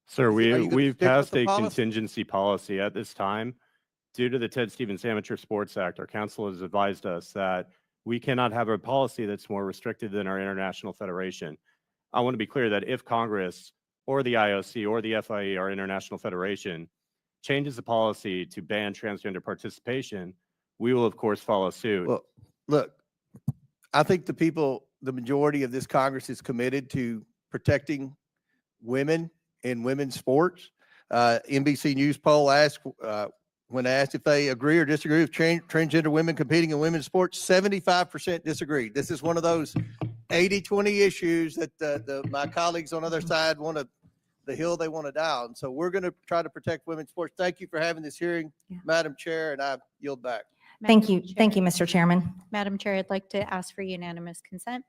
sir, Are you gonna we've stick with passed the a policy? contingency policy at this time. Due to the Ted Stevens Amateur Sports Act, our council has advised us that we cannot have a policy that's more restricted than our international federation. I want to be clear that if Congress or the IOC or the FIE, our international federation, changes the policy to ban transgender participation, we will of course follow suit. Well, look, I think the majority of this Congress is committed to protecting women in women's sports. NBC News poll asked, when asked if they agree or disagree with transgender women competing in women's sports, 75% disagreed. This is one of those 80-20 issues that my colleagues on the other side want to the hill they want to die on. So we're going to try to protect women's sports. Thank you for having this hearing, Yeah. Madam Chair, and I yield back. Thank you. Madam Thank you, Chair- Mr. Chairman. Madam Chair, I'd like to ask for unanimous consent.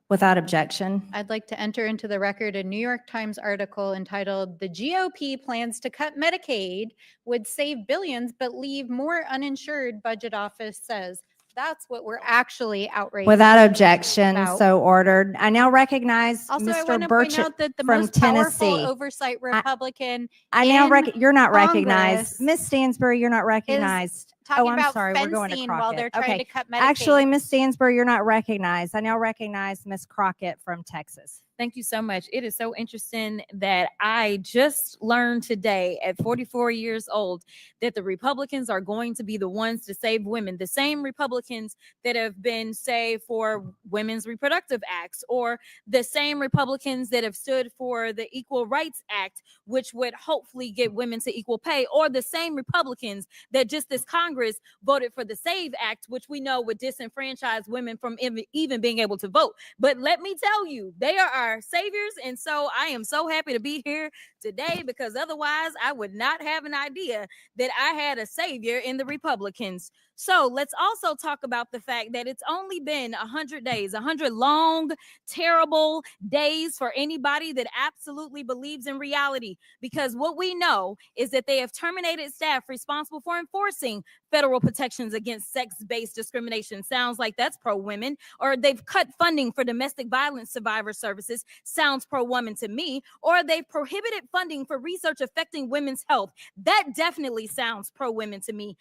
Without objection. I'd like to enter into the record a New York Times article entitled "The GOP Plans to Cut Medicaid Would Save Billions But Leave More Uninsured," budget office says. That's what we're actually outraged Without objection, about. so ordered. I now recognize Also, I Mr. want to point Burchett out that the from most powerful Tennessee. oversight Republican I now in you're not recognized. Congress Miss Stansbury, you're not recognized. talking I'm about sorry, we're going to fencing while they're Crockett. trying Okay. to cut Medicaid. Actually, Miss Stansbury, you're not recognized. I now recognize Miss Crockett from Texas. Thank you so much. It is so interesting that I just learned today at 44 years old that the Republicans are going to be the ones to save women. The same Republicans that have been, say, for women's reproductive acts, or the same Republicans that have stood for the Equal Rights Act, which would hopefully get women to equal pay, or the same Republicans that just this Congress voted for the SAVE Act, which we know would disenfranchise women from even being able to vote. But let me tell you, they are our saviors. And so I am so happy to be here today, because otherwise I would not have an idea that I had a savior in the Republicans. So let's also talk about the fact that it's only been 100 days, 100 long, terrible days for anybody that absolutely believes in reality. Because what we know is that they have terminated staff responsible for enforcing federal protections against sex-based discrimination. Sounds like that's pro-women. Or they've cut funding for domestic violence survivor services. Sounds pro-woman to me. Or they've prohibited funding for research affecting women's health. That definitely sounds pro-women to me.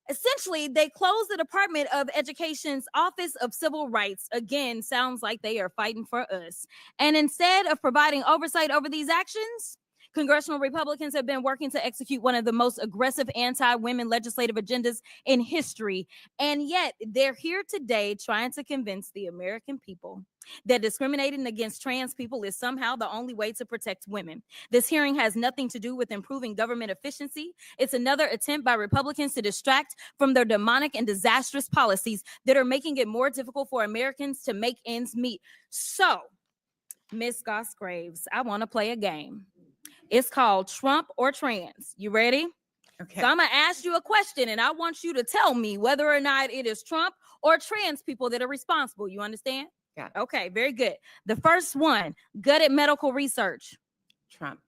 Essentially, they closed the Department of Education's Office of Civil Rights. Again, sounds like they are fighting for us. And instead of providing oversight over these actions, congressional Republicans have been working to execute one of the most aggressive anti-women legislative agendas in history. And yet they're here today trying to convince the American people that discriminating against trans people is somehow the only way to protect women. This hearing has nothing to do with improving government efficiency. It's another attempt by Republicans to distract from their demonic and disastrous policies that are making it more difficult for Americans to make ends meet. So, Ms. Goss Graves, I want to play a game. It's called Trump or Trans. You ready? Okay. So I'm going to ask you a question, and I want you to tell me whether or not it is Trump or trans people that are responsible. You understand? Got it. Okay, very good. The first one, gutted medical research. Trump.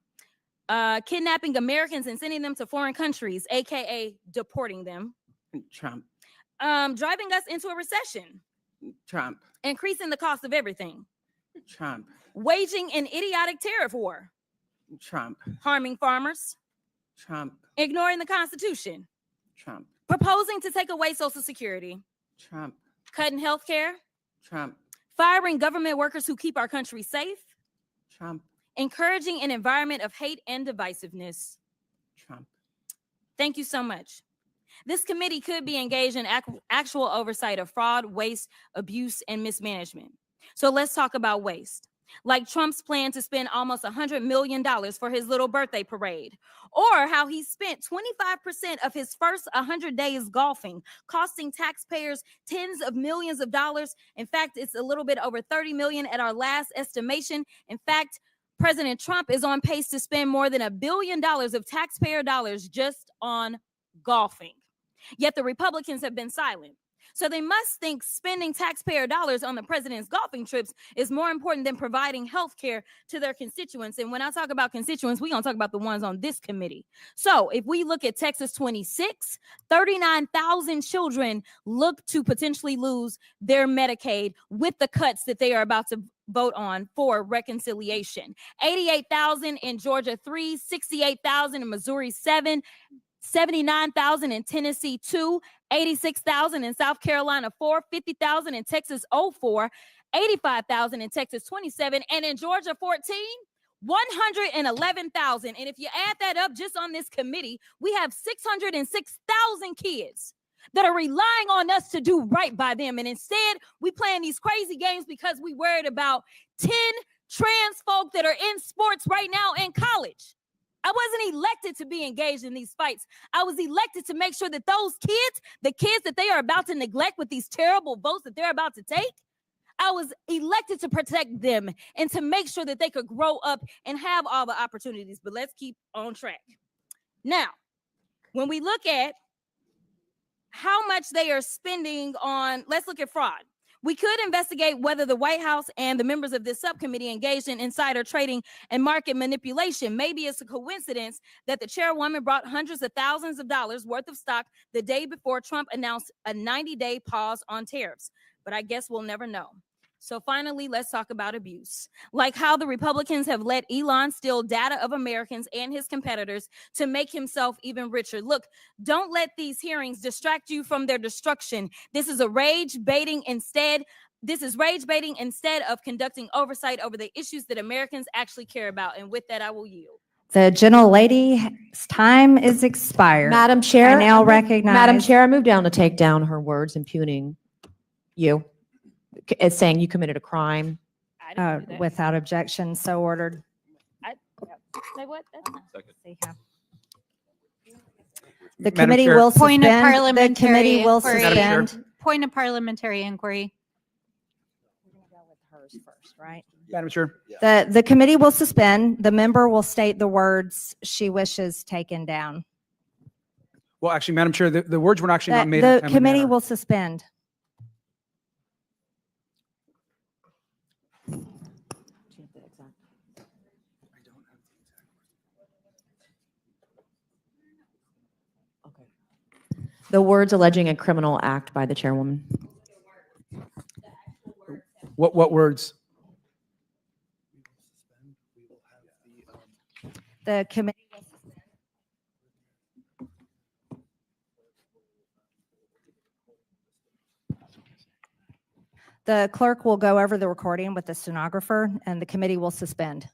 Kidnapping Americans and sending them to foreign countries, aka deporting them. Trump. Driving us into a recession. Trump. Increasing the cost of everything. Trump. Waging an idiotic tariff war. Trump. Harming farmers. Trump. Ignoring the Constitution. Trump. Proposing to take away Social Security. Trump. Cutting health care. Trump. Firing government workers who keep our country safe. Trump. Encouraging an environment of hate and divisiveness. Trump. Thank you so much. This committee could be engaged in actual oversight of fraud, waste, abuse, and mismanagement. So let's talk about waste. Like Trump's plan to spend almost $100 million for his little birthday parade, or how he spent 25% of his first 100 days golfing, costing taxpayers tens of millions of dollars. In fact, it's a little bit over 30 million at our last estimation. In fact, President Trump is on pace to spend more than $1 billion of taxpayer dollars just on golfing. Yet the Republicans have been silent. So they must think spending taxpayer dollars on the president's golfing trips is more important than providing health care to their constituents. And when I talk about constituents, we're going to talk about the ones on this committee. So if we look at Texas 26, 39,000 children look to potentially lose their Medicaid with the cuts that they are about to vote on for reconciliation. 88,000 in Georgia 3, 68,000 in Missouri 7, 79,000 in Tennessee 2, 86,000 in South Carolina 4, 50,000 in Texas 04, 85,000 in Texas 27, and in Georgia 14, 111,000. And if you add that up just on this committee, we have 606,000 kids that are relying on us to do right by them. And instead, we playing these crazy games because we worried about 10 trans folk that are in sports right now in college. I wasn't elected to be engaged in these fights. I was elected to make sure that those kids, the kids that they are about to neglect with these terrible votes that they're about to take, I was elected to protect them and to make sure that they could grow up and have all the opportunities. But let's keep on track. Now, when we look at how much they are spending on, let's look at fraud. We could investigate whether the White House and the members of this subcommittee engaged in insider trading and market manipulation. Maybe it's a coincidence that the chairwoman brought hundreds of thousands of dollars worth of stock the day before Trump announced a 90-day pause on tariffs. But I guess we'll never know. So finally, let's talk about abuse. Like how the Republicans have let Elon steal data of Americans and his competitors to make himself even richer. Look, don't let these hearings distract you from their destruction. This is rage baiting instead of conducting oversight over the issues that Americans actually care about. And with that, I will yield. The gentle lady's time is expired. Madam Chair, I now Madam recognize. Chair, I move down to take down her words impugning you. It's saying you committed a crime. I didn't do that. Without objection, so ordered. Say what? That's not. See how- The Madam committee Chair. will Point of suspend. The parliamentary committee will inquiry. Madam Chair. suspend. Point of parliamentary inquiry. Hers first, right? Madam Chair. The committee will suspend. The member will state the words she wishes taken down. Well, actually, Madam Chair, the words were actually not made. in a The timely committee manner. will suspend. The words alleging a criminal act by the chairwoman. What words? The committee will suspend. The clerk will go over the recording with the stenographer, and the committee will suspend.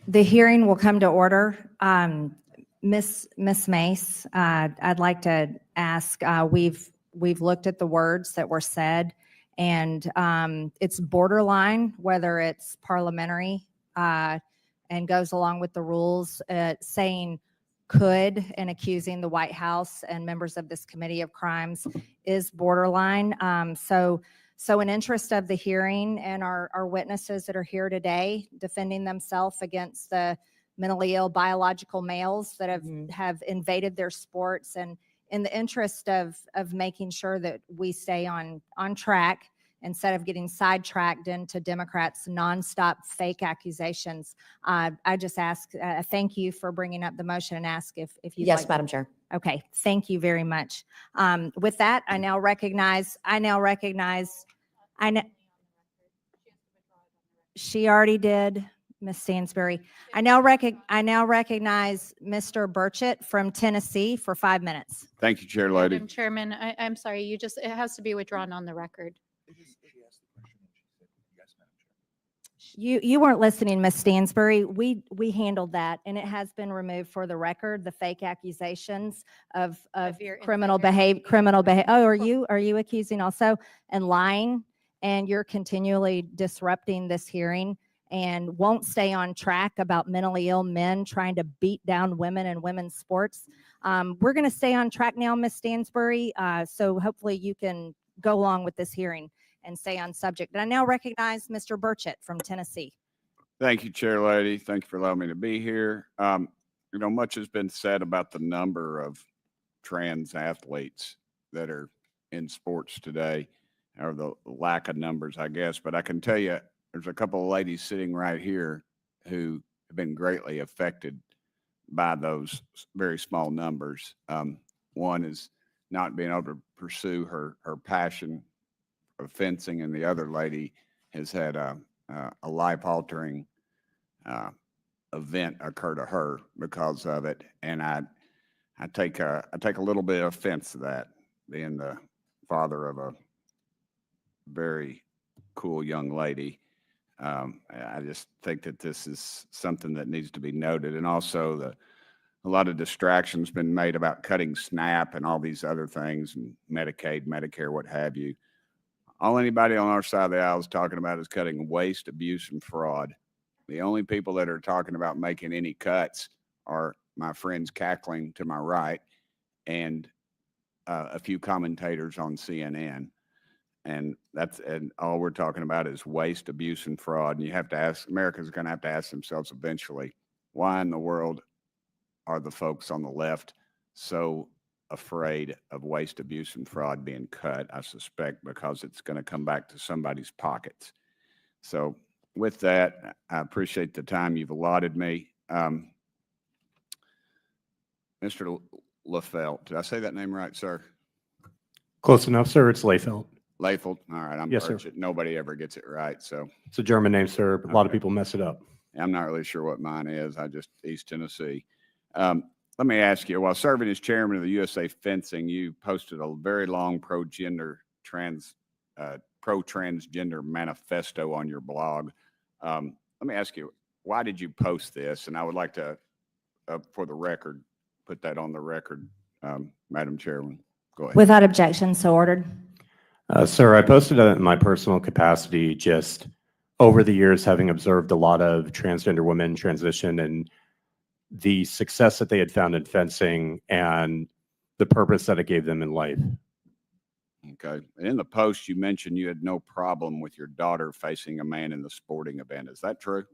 The hearing will come to order. Miss Mace, I'd like to ask, we've looked at the words that were said, and it's borderline whether it's parliamentary and goes along with the rules, saying could and accusing the White House and members of this committee of crimes is borderline. So in interest of the hearing and our witnesses that are here today defending themselves against the mentally ill biological males that have invaded their sports, and in the interest of making sure that we stay on track instead of getting sidetracked into Democrats' nonstop fake accusations, I just ask, thank you for bringing up the motion and ask if you Yes, Madam Chair. Okay, thank you very much. With that, I now recognize, she already did, Ms. Stansberry. I now recognize Mr. Burchett from Tennessee for 5 minutes. Thank you, Chair Lady. Madam Chairman, I'm sorry, it has to be withdrawn on the record. You weren't listening, Ms. Stansberry. We handled that, and it has been removed for the record. The fake accusations of your criminal behavior. Oh, are you accusing also and lying? And you're continually disrupting this hearing and won't stay on track about mentally ill men trying to beat down women in women's sports. We're going to stay on track now, Ms. Stansberry. So hopefully you can go along with this hearing and stay on subject. And I now recognize Mr. Burchett from Tennessee. Thank you, Chair Lady. Thank you for allowing me to be here. Much has been said about the number of trans athletes that are in sports today, or the lack of numbers, I guess. But I can tell you, there's a couple of ladies sitting right here who have been greatly affected by those very small numbers. One is not being able to pursue her passion of fencing, and the other lady has had a life-altering event occur to her because of it. And I take a little bit of offense to that, being the father of a very cool young lady. I just think that this is something that needs to be noted. And also a lot of distractions been made about cutting SNAP and all these other things, and Medicaid, Medicare, what have you. All anybody on our side of the aisle is talking about is cutting waste, abuse, and fraud. The only people that are talking about making any cuts are my friends cackling to my right and a few commentators on CNN. And all we're talking about is waste, abuse, and fraud. And you have to ask, Americans are going to have to ask themselves eventually, why in the world are the folks on the left so afraid of waste, abuse, and fraud being cut? I suspect because it's going to come back to somebody's pockets. So with that, I appreciate the time you've allotted me. Mr. LaFelt, did I say that name right, sir? Close enough, sir. It's Layfeld. Layfeld. All right. I'm Yes, sir. Burchett. Nobody ever gets it right. So It's a German name, sir. A lot of Okay. people mess it up. I'm not really sure what mine is. I just East Tennessee. Let me ask you, while serving as chairman of the USA Fencing, you posted a very long pro-transgender manifesto on your blog. Let me ask you, why did you post this? And I would like to, for the record, put that on the record, Madam Chairman. Go ahead. Without objection, so ordered. Sir, I posted it in my personal capacity, just over the years, having observed a lot of transgender women transition and the success that they had found in fencing and the purpose that it gave them in life. Okay. In the post, you mentioned you had no problem with your daughter facing a man in the sporting event. Is that true?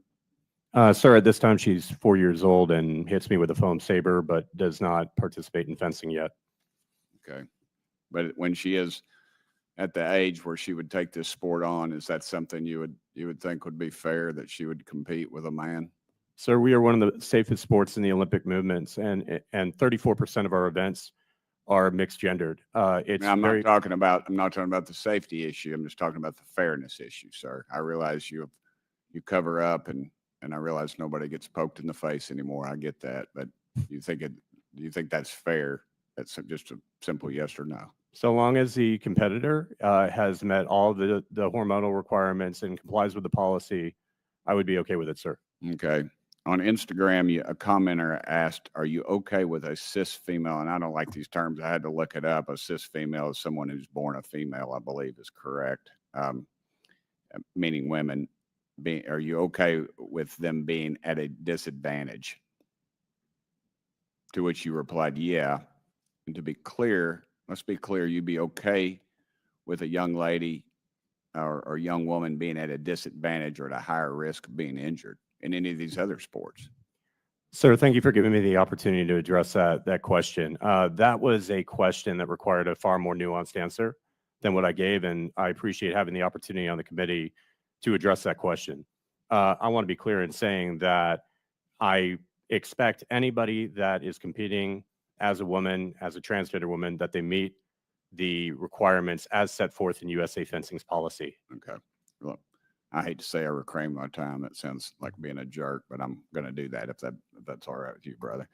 Sir, at this time, she's 4 years old and hits me with a foam saber, but does not participate in fencing yet. Okay. But when she is at the age where she would take this sport on, is that something you would think would be fair, that she would compete with a man? Sir, we are one of the safest sports in the Olympic movements, and 34% of our events are mixed gendered. It's Now, I'm very, not talking about the safety issue. I'm just talking about the fairness issue, sir. I realize you cover up, and I realize nobody gets poked in the face anymore. I get that, but do you think that's fair? That's just a simple yes or no. so long as the competitor has met all the hormonal requirements and complies with the policy, I would be okay with it, sir. Okay. on Instagram, a commenter asked, "Are you okay with a cis female?" And I don't like these terms. I had to look it up. A cis female is someone who's born a female, I believe is correct. Meaning women. Are you okay with them being at a disadvantage? To which you replied, yeah. And to be clear, let's be clear, you'd be okay with a young lady or young woman being at a disadvantage or at a higher risk of being injured in any of these other sports? Sir, thank you for giving me the opportunity to address that question. That was a question that required a far more nuanced answer than what I gave, and I appreciate having the opportunity on the committee to address that question. I want to be clear in saying that I expect anybody that is competing as a woman, as a transgender woman, that they meet the requirements as set forth in USA Fencing's policy. Okay. Look, I hate to say I reclaim my time. That sounds like being a jerk, but I'm going to do that if that's all right with you, brother.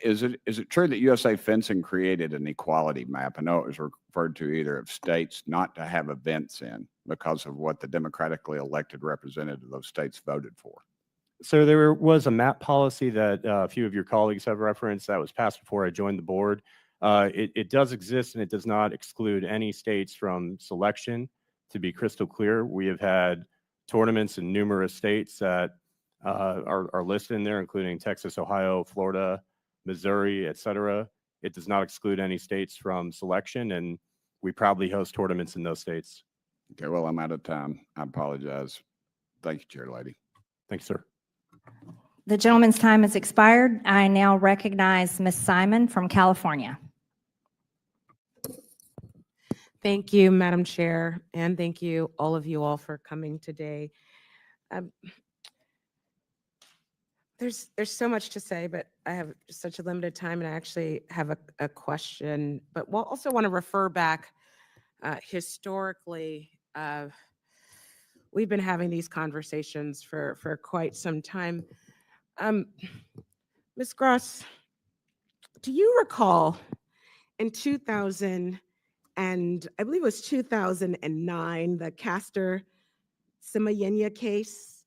Is it true that USA Fencing created an equality map? I know it was referred to either of states not to have events in because of what the democratically elected representative of those states voted for. So there was a map policy that a few of your colleagues have referenced that was passed before I joined the board. It does exist, and it does not exclude any states from selection. To be crystal clear, we have had tournaments in numerous states that are listed in there, including Texas, Ohio, Florida, Missouri, et cetera. It does not exclude any states from selection, and we proudly host tournaments in those states. Okay, well, I'm out of time. I apologize. Thank you, Chair Lady. Thanks, sir. The gentleman's time has expired. I now recognize Ms. Simon from California. Thank you, Madam Chair, and thank you, all of you all, for coming today. There's so much to say, but I have such a limited time, and I actually have a question. But we'll also want to refer back historically. We've been having these conversations for quite some time. Ms. Gross, do you recall in 2000, and I believe it was 2009, the Castor Simayenya case?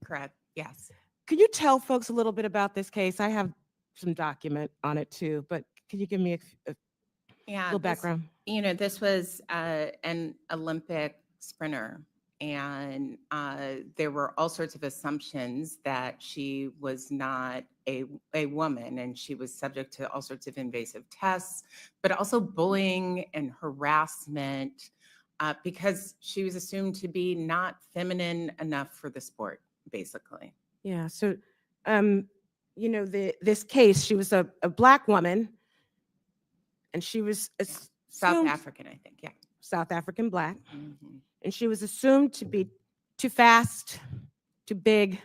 Correct, yes. Could you tell folks a little bit about this case? I have some document on it too, but could you give me a little background? This was an Olympic sprinter, and there were all sorts of assumptions that she was not a woman, and she was subject to all sorts of invasive tests, but also bullying and harassment because she was assumed to be not feminine enough for the sport, basically. Yeah, so, this case, she was a Black woman, and she was South African, I think, yeah. South African Black, Mhm. and she was assumed to be too fast, too big,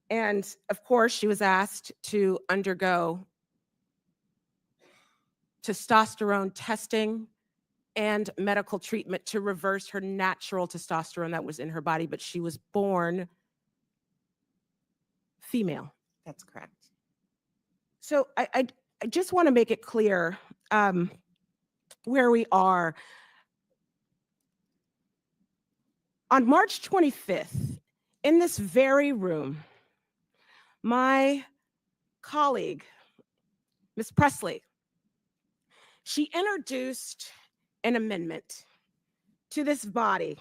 and of course, she was asked to undergo testosterone testing and medical treatment to reverse her natural testosterone that was in her body, but she was born female. That's correct. So I just want to make it clear where we are. On March 25th, in this very room, my colleague, Ms. Presley, she introduced an amendment to this body.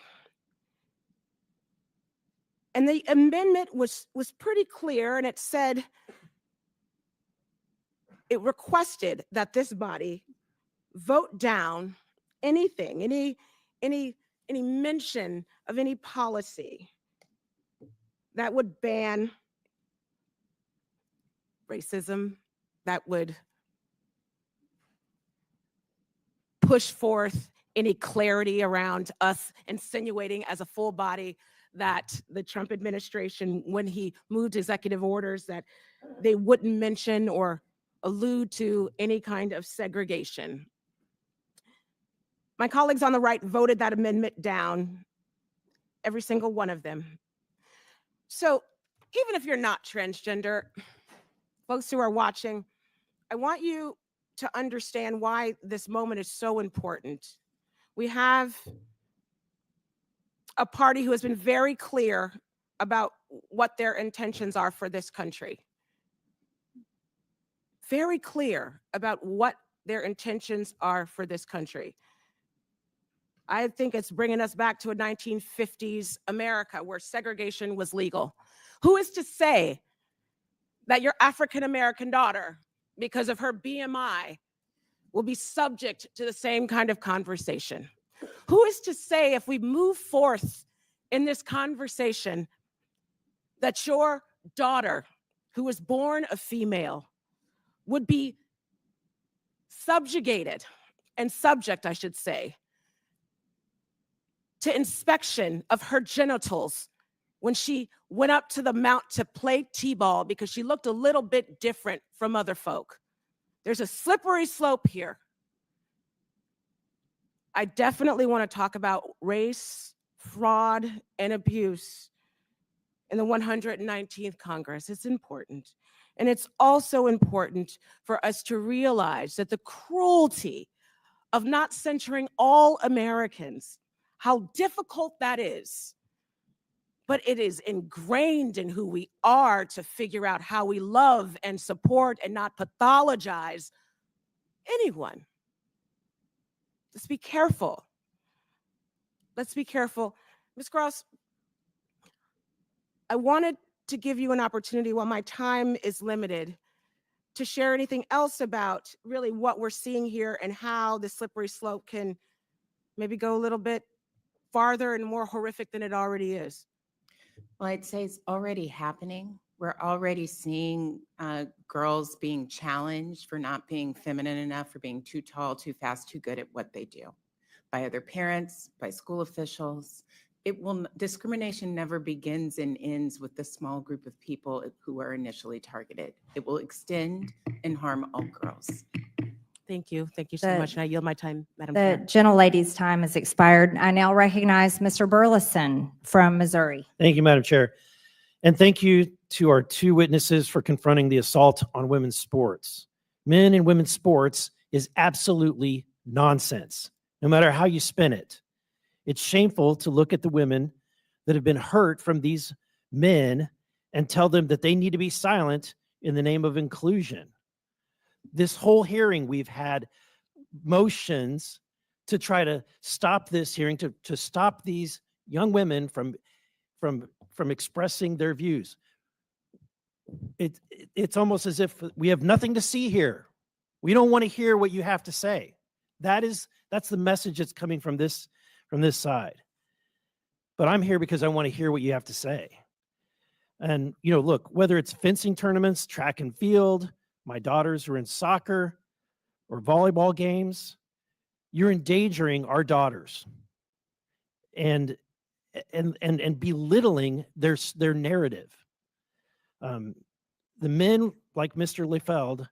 And the amendment was pretty clear, and it said, it requested that this body vote down anything, any mention of any policy that would ban racism, that would push forth any clarity around us insinuating as a full body that the Trump administration, when he moved executive orders, that they wouldn't mention or allude to any kind of segregation. My colleagues on the right voted that amendment down, every single one of them. So even if you're not transgender, folks who are watching, I want you to understand why this moment is so important. We have a party who has been very clear about what their intentions are for this country. Very clear about what their intentions are for this country. I think it's bringing us back to a 1950s America where segregation was legal. Who is to say that your African American daughter, because of her BMI, will be subject to the same kind of conversation? Who is to say, if we move forth in this conversation, that your daughter, who was born a female, would be subjugated and subject, I should say, to inspection of her genitals when she went up to the mount to play t-ball because she looked a little bit different from other folk? There's a slippery slope here. I definitely want to talk about race, fraud, and abuse in the 119th Congress. It's important. And it's also important for us to realize that the cruelty of not centering all Americans, how difficult that is, but it is ingrained in who we are to figure out how we love and support and not pathologize anyone. Let's be careful. Let's be careful. Ms. Gross, I wanted to give you an opportunity while my time is limited to share anything else about really what we're seeing here and how the slippery slope can maybe go a little bit farther and more horrific than it already is. Well, I'd say it's already happening. We're already seeing girls being challenged for not being feminine enough, for being too tall, too fast, too good at what they do, by other parents, by school officials. Discrimination never begins and ends with the small group of people who are initially targeted. It will extend and harm all girls. Thank you. Thank you so The- much. And I yield my time, Madam The Chair. gentlelady's time has expired. I now recognize Mr. Burleson from Missouri. Thank you, Madam Chair. And thank you to our two witnesses for confronting the assault on women's sports. Men and women's sports is absolutely nonsense, no matter how you spin it. It's shameful to look at the women that have been hurt from these men and tell them that they need to be silent in the name of inclusion. This whole hearing, we've had motions to try to stop this hearing, to stop these young women from expressing their views. It's almost as if we have nothing to see here. We don't want to hear what you have to say. That's the message that's coming from this side. But I'm here because I want to hear what you have to say. And, look, whether it's fencing tournaments, track and field, my daughters are in soccer or volleyball games, you're endangering our daughters and belittling their narrative. The men like Mr. Liefeld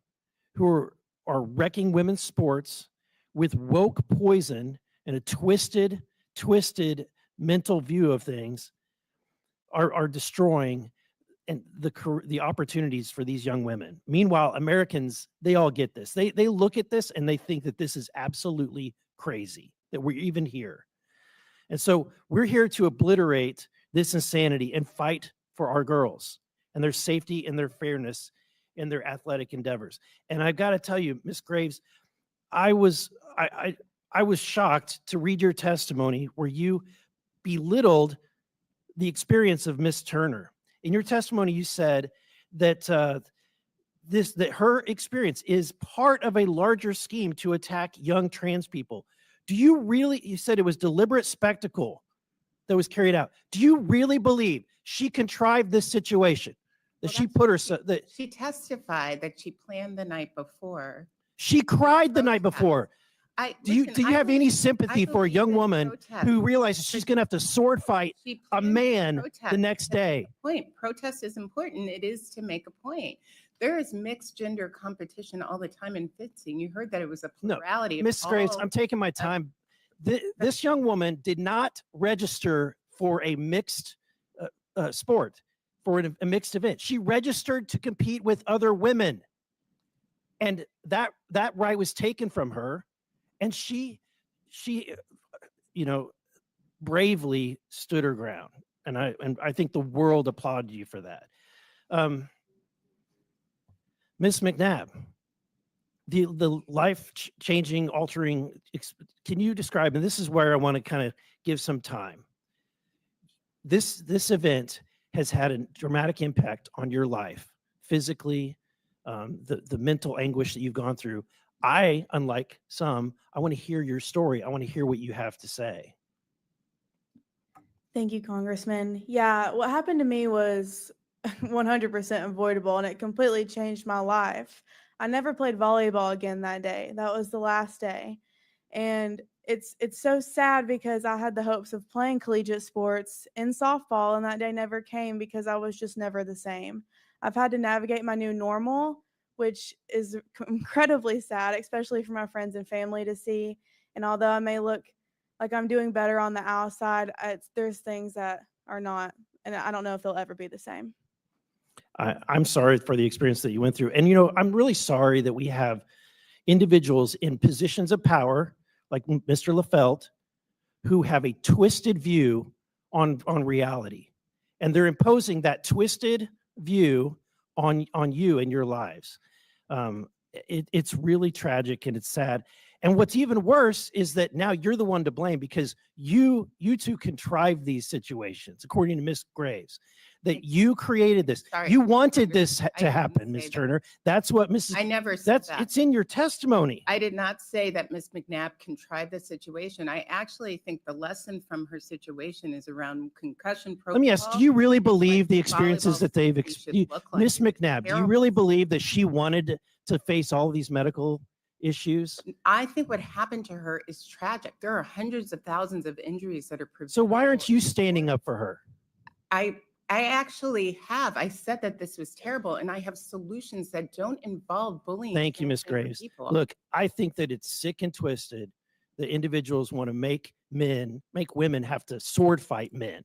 who are wrecking women's sports with woke poison and a twisted mental view of things are destroying and the opportunities for these young women. Meanwhile, Americans, they all get this. They look at this and they think that this is absolutely crazy that we're even here. And so we're here to obliterate this insanity and fight for our girls and their safety and their fairness in their athletic endeavors. And I've got to tell you, Ms. Graves, I was shocked to read your testimony where you belittled the experience of Miss Turner. In your testimony, you said that that her experience is part of a larger scheme to attack young trans people. Do you really? You said it was deliberate spectacle that was carried out. Do you really believe she contrived this situation? That she put herself. That She testified that she planned the night before. she cried the night before. Do you Listen, I have any believe- sympathy I for a believe young in woman protest. who realizes she's going to have to sword fight She a planned man protest. the next day? Point. Protest is important. It is to make a point. There is mixed gender competition all the time in fencing. You heard that it was a No, plurality. of Miss Graves, all- I'm taking my time. This young woman did not register for a mixed sport, for a mixed event. She registered to compete with other women, and that right was taken from her, and she bravely stood her ground. And I think the world applauded you for that. Ms. McNabb, the life-changing, altering, can you describe, and this is where I want to kind of give some time. This event has had a dramatic impact on your life, physically, the mental anguish that you've gone through. Unlike some, I want to hear your story. I want to hear what you have to say. Thank you, Congressman. Yeah, what happened to me was 100% avoidable, and it completely changed my life. I never played volleyball again that day. That was the last day. And it's so sad because I had the hopes of playing collegiate sports in softball, and that day never came because I was just never the same. I've had to navigate my new normal, which is incredibly sad, especially for my friends and family to see. And although I may look like I'm doing better on the outside, there's things that are not, and I don't know if they'll ever be the same. I'm sorry for the experience that you went through. And, I'm really sorry that we have individuals in positions of power, like Mr. Lefelt, who have a twisted view on reality. And they're imposing that twisted view on you and your lives. It's really tragic and it's sad. And what's even worse is that now you're the one to blame because you two contrived these situations, according to Ms. Graves, that you created this. Sorry, You wanted Congress, this I to didn't happen, say Ms. that. Turner. That's what Mrs. I never said that. It's in your testimony. I did not say that Ms. McNabb contrived the situation. I actually think the lesson from her situation is around concussion protocol. Let me ask, do you really believe the volleyball experiences that they've safety should look like. Ms. McNabb, do you Terrible. really believe that she wanted to face all these medical issues? I think what happened to her is tragic. There are hundreds of thousands of injuries that are preventable. So why aren't you standing up for her? I actually have. I said that this was terrible, and I have solutions that don't involve bullying. Thank you, Ms. transgender Graves. people. Look, I think that it's sick and twisted that individuals want to make women have to sword fight men.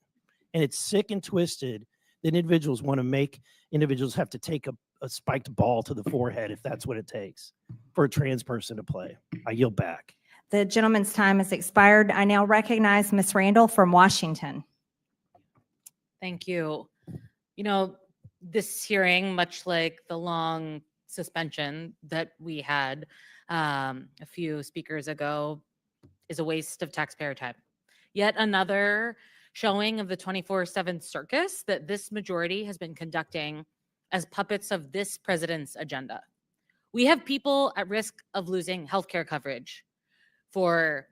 And it's sick and twisted that individuals want to make individuals have to take a spiked ball to the forehead if that's what it takes for a trans person to play. I yield back. The gentleman's time has expired. I now recognize Ms. Randall from Washington. Thank you. This hearing, much like the long suspension that we had a few speakers ago, is a waste of taxpayer time. Yet another showing of the 24/7 circus that this majority has been conducting as puppets of this president's agenda. We have people at risk of losing healthcare coverage for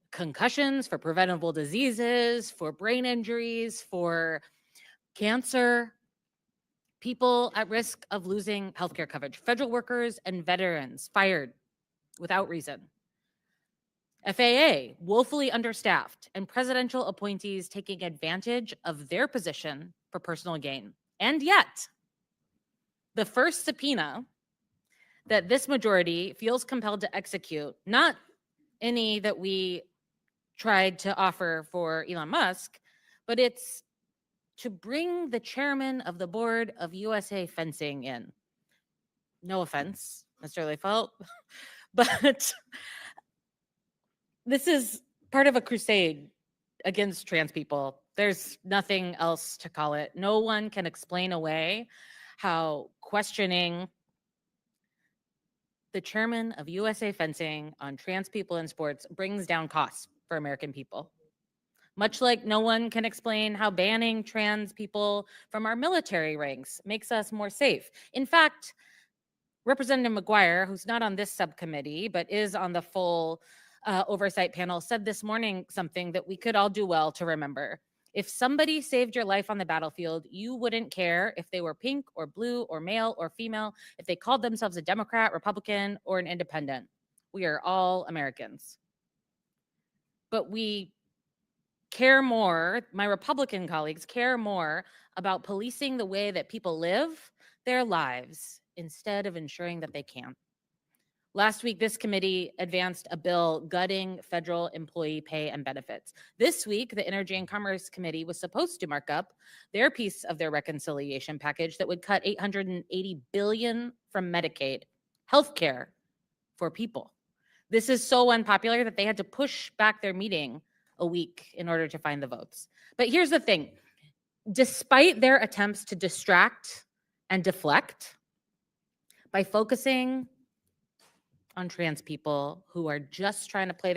concussions, for preventable diseases, for brain injuries, for cancer, people at risk of losing healthcare coverage, federal workers and veterans fired without reason. FAA woefully understaffed and presidential appointees taking advantage of their position for personal gain. And yet, the first subpoena that this majority feels compelled to execute, not any that we tried to offer for Elon Musk, but it's to bring the chairman of the board of USA Fencing in. No offense, Mr. Lefelt, but this is part of a crusade against trans people. There's nothing else to call it. No one can explain away how questioning the chairman of USA Fencing on trans people in sports brings down costs for American people. Much like no one can explain how banning trans people from our military ranks makes us more safe. In fact, Representative McGuire, who's not on this subcommittee, but is on the full oversight panel, said this morning something that we could all do well to remember. If somebody saved your life on the battlefield, you wouldn't care if they were pink or blue or male or female, if they called themselves a Democrat, Republican, or an independent. We are all Americans. But we care more, my Republican colleagues care more about policing the way that people live their lives instead of ensuring that they can. Last week, this committee advanced a bill gutting federal employee pay and benefits. This week, the Energy and Commerce Committee was supposed to mark up their piece of their reconciliation package that would cut $880 billion from Medicaid, healthcare for people. This is so unpopular that they had to push back their meeting a week in order to find the votes. But here's the thing. Despite their attempts to distract and deflect by focusing on trans people who are just trying to play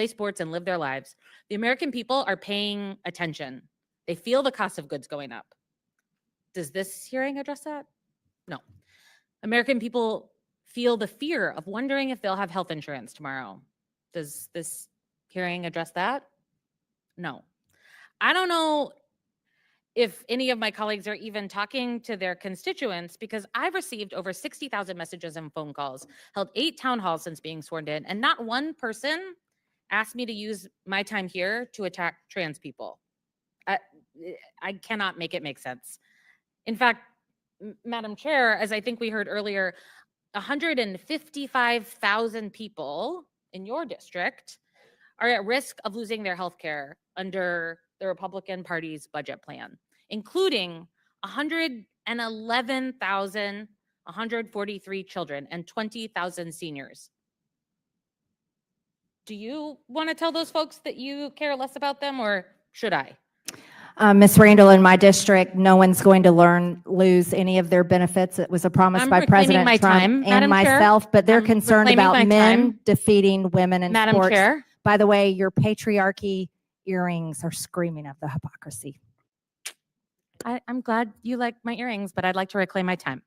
sports and live their lives, the American people are paying attention. They feel the cost of goods going up. Does this hearing address that? No. American people feel the fear of wondering if they'll have health insurance tomorrow. Does this hearing address that? No. I don't know if any of my colleagues are even talking to their constituents, because I've received over 60,000 messages and phone calls, held 8 town halls since being sworn in, and not one person asked me to use my time here to attack trans people. I cannot make it make sense. In fact, Madam Chair, as I think we heard earlier, 155,000 people in your district are at risk of losing their health care under the Republican Party's budget plan, including 111,143 children and 20,000 seniors. Do you want to tell those folks that you care less about them, or should I? Ms. Randall, in my district, no one's going to lose any of their benefits. It was a promise I'm by reclaiming President my Trump time, and Madam Chair. myself, but they're I'm concerned reclaiming about my men time. defeating women in Madam sports. Chair. By the way, your patriarchy earrings are screaming of the hypocrisy. I'm glad you like my earrings, but I'd like to reclaim my time.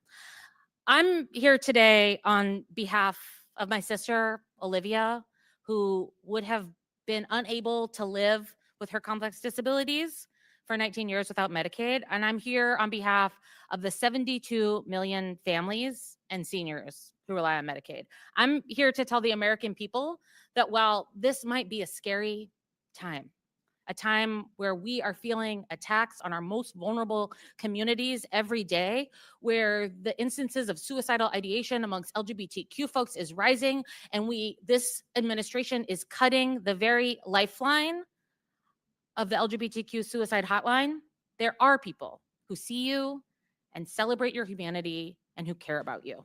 I'm here today on behalf of my sister, Olivia, who would have been unable to live with her complex disabilities for 19 years without Medicaid. And I'm here on behalf of the 72 million families and seniors who rely on Medicaid. I'm here to tell the American people that while this might be a scary time, a time where we are feeling attacks on our most vulnerable communities every day, where the instances of suicidal ideation amongst LGBTQ folks is rising, and this administration is cutting the very lifeline of the LGBTQ suicide hotline, there are people who see you and celebrate your humanity and who care about you.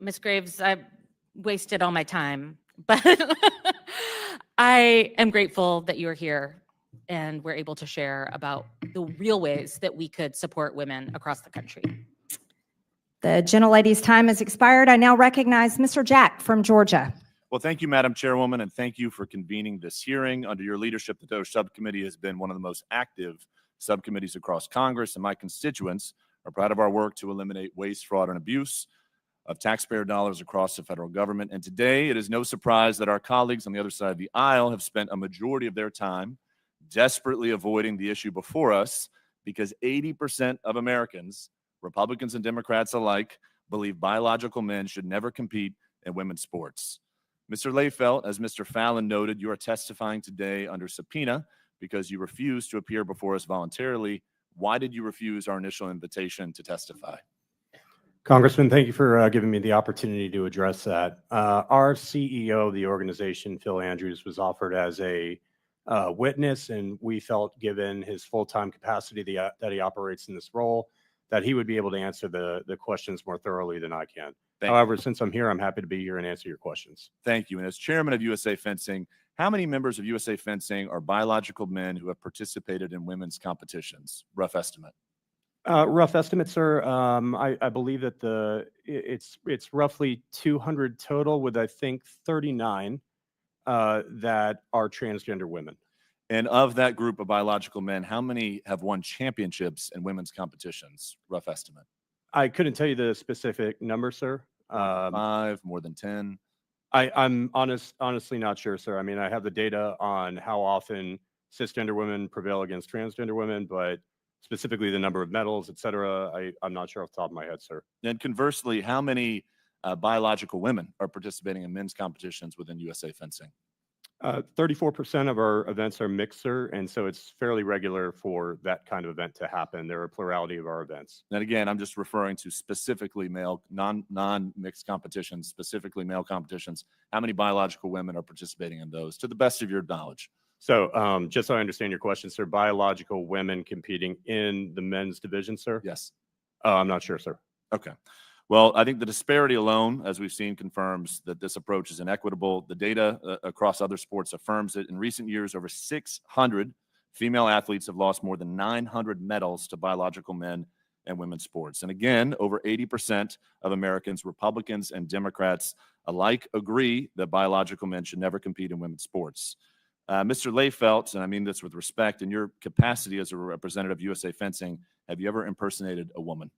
Ms. Graves, I wasted all my time, but I am grateful that you're here and we're able to share about the real ways that we could support women across the country. The gentlelady's time has expired. I now recognize Mr. Jack from Georgia. Well, thank you, Madam Chairwoman, and thank you for convening this hearing. Under your leadership, the DOJ subcommittee has been one of the most active subcommittees across Congress, and my constituents are proud of our work to eliminate waste, fraud, and abuse of taxpayer dollars across the federal government. And today, it is no surprise that our colleagues on the other side of the aisle have spent a majority of their time desperately avoiding the issue before us, because 80% of Americans, Republicans and Democrats alike, believe biological men should never compete in women's sports. Mr. Layfelt, as Mr. Fallon noted, you are testifying today under subpoena because you refused to appear before us voluntarily. Why did you refuse our initial invitation to testify? Congressman, thank you for giving me the opportunity to address that. Our CEO of the organization, Phil Andrews, was offered as a witness, and we felt, given his full-time capacity that he operates in this role, that he would be able to answer the questions more thoroughly than I can. However, since I'm here, I'm happy to be here and answer your questions. Thank you. And as chairman of USA Fencing, how many members of USA Fencing are biological men who have participated in women's competitions? Rough estimate. Rough estimate, sir. I believe that it's roughly 200 total, with I think 39 that are transgender women. And of that group of biological men, how many have won championships in women's competitions? Rough estimate. I couldn't tell you the specific number, sir. 5, more than 10. I'm honestly not sure, sir. I mean, I have the data on how often cisgender women prevail against transgender women, but specifically the number of medals, et cetera, I'm not sure off the top of my head, sir. And conversely, how many biological women are participating in men's competitions within USA Fencing? 34% of our events are mixed, sir, and so it's fairly regular for that kind of event to happen. There are a plurality of our events. And again, I'm just referring to specifically male, non-mixed competitions, specifically male competitions. How many biological women are participating in those, to the best of your knowledge? So just so I understand your question, sir, biological women competing in the men's division, sir? Yes. I'm not sure, sir. Okay. Well, I think the disparity alone, as we've seen, confirms that this approach is inequitable. The data across other sports affirms it. In recent years, over 600 female athletes have lost more than 900 medals to biological men and women's sports. And again, over 80% of Americans, Republicans and Democrats alike, agree that biological men should never compete in women's sports. Mr. Layfelt, and I mean this with respect, in your capacity as a representative of USA Fencing, have you ever impersonated a woman?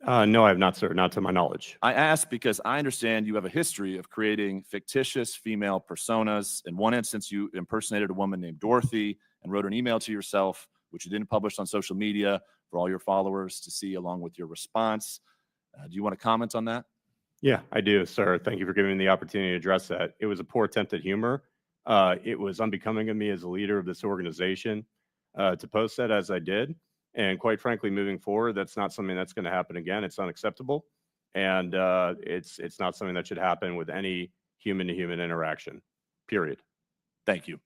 No, I have not, sir, not to my knowledge. I ask because I understand you have a history of creating fictitious female personas. In one instance, you impersonated a woman named Dorothy and wrote an email to yourself, which you didn't publish on social media for all your followers to see along with your response. Do you want to comment on that? Yeah, I do, sir. Thank you for giving me the opportunity to address that. It was a poor attempt at humor. It was unbecoming of me as a leader of this organization to post that as I did. And quite frankly, moving forward, that's not something that's going to happen again. It's unacceptable. And it's not something that should happen with any human-to-human interaction, period. Thank you.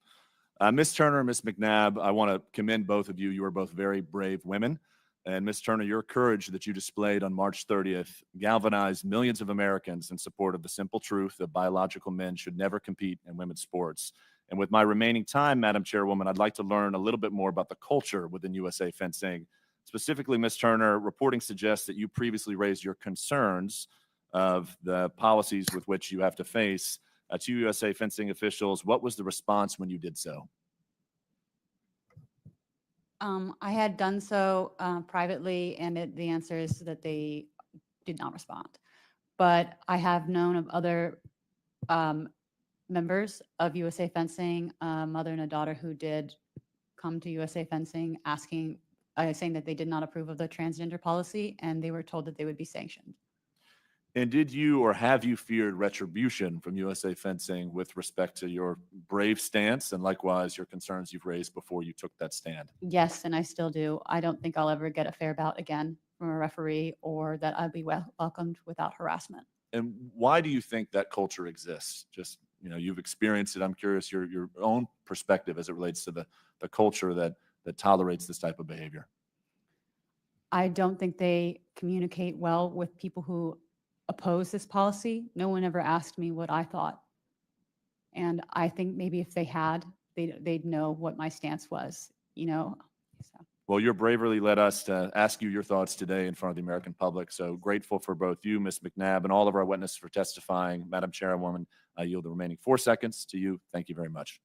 Ms. Turner, Ms. McNabb, I want to commend both of you. You are both very brave women. And Ms. Turner, your courage that you displayed on March 30th galvanized millions of Americans in support of the simple truth that biological men should never compete in women's sports. And with my remaining time, Madam Chairwoman, I'd like to learn a little bit more about the culture within USA Fencing. Specifically, Ms. Turner, reporting suggests that you previously raised your concerns of the policies with which you have to face to USA Fencing officials. What was the response when you did so? I had done so privately, and the answer is that they did not respond. But I have known of other members of USA Fencing, a mother and a daughter, who did come to USA Fencing asking, saying that they did not approve of the transgender policy, and they were told that they would be sanctioned. And did you or have you feared retribution from USA Fencing with respect to your brave stance and likewise your concerns you've raised before you took that stand? Yes, and I still do. I don't think I'll ever get a fair bout again from a referee, or that I'll be welcomed without harassment. And why do you think that culture exists? Just, you know, you've experienced it. I'm curious your own perspective as it relates to the culture that tolerates this type of behavior. I don't think they communicate well with people who oppose this policy. No one ever asked me what I thought. And I think maybe if they had, they'd know what my stance was, you know. So. Well, your bravery led us to ask you your thoughts today in front of the American public. So grateful for both you, Ms. McNabb, and all of our witnesses for testifying. Madam Chairwoman, I yield the remaining 4 seconds to you. Thank you very much.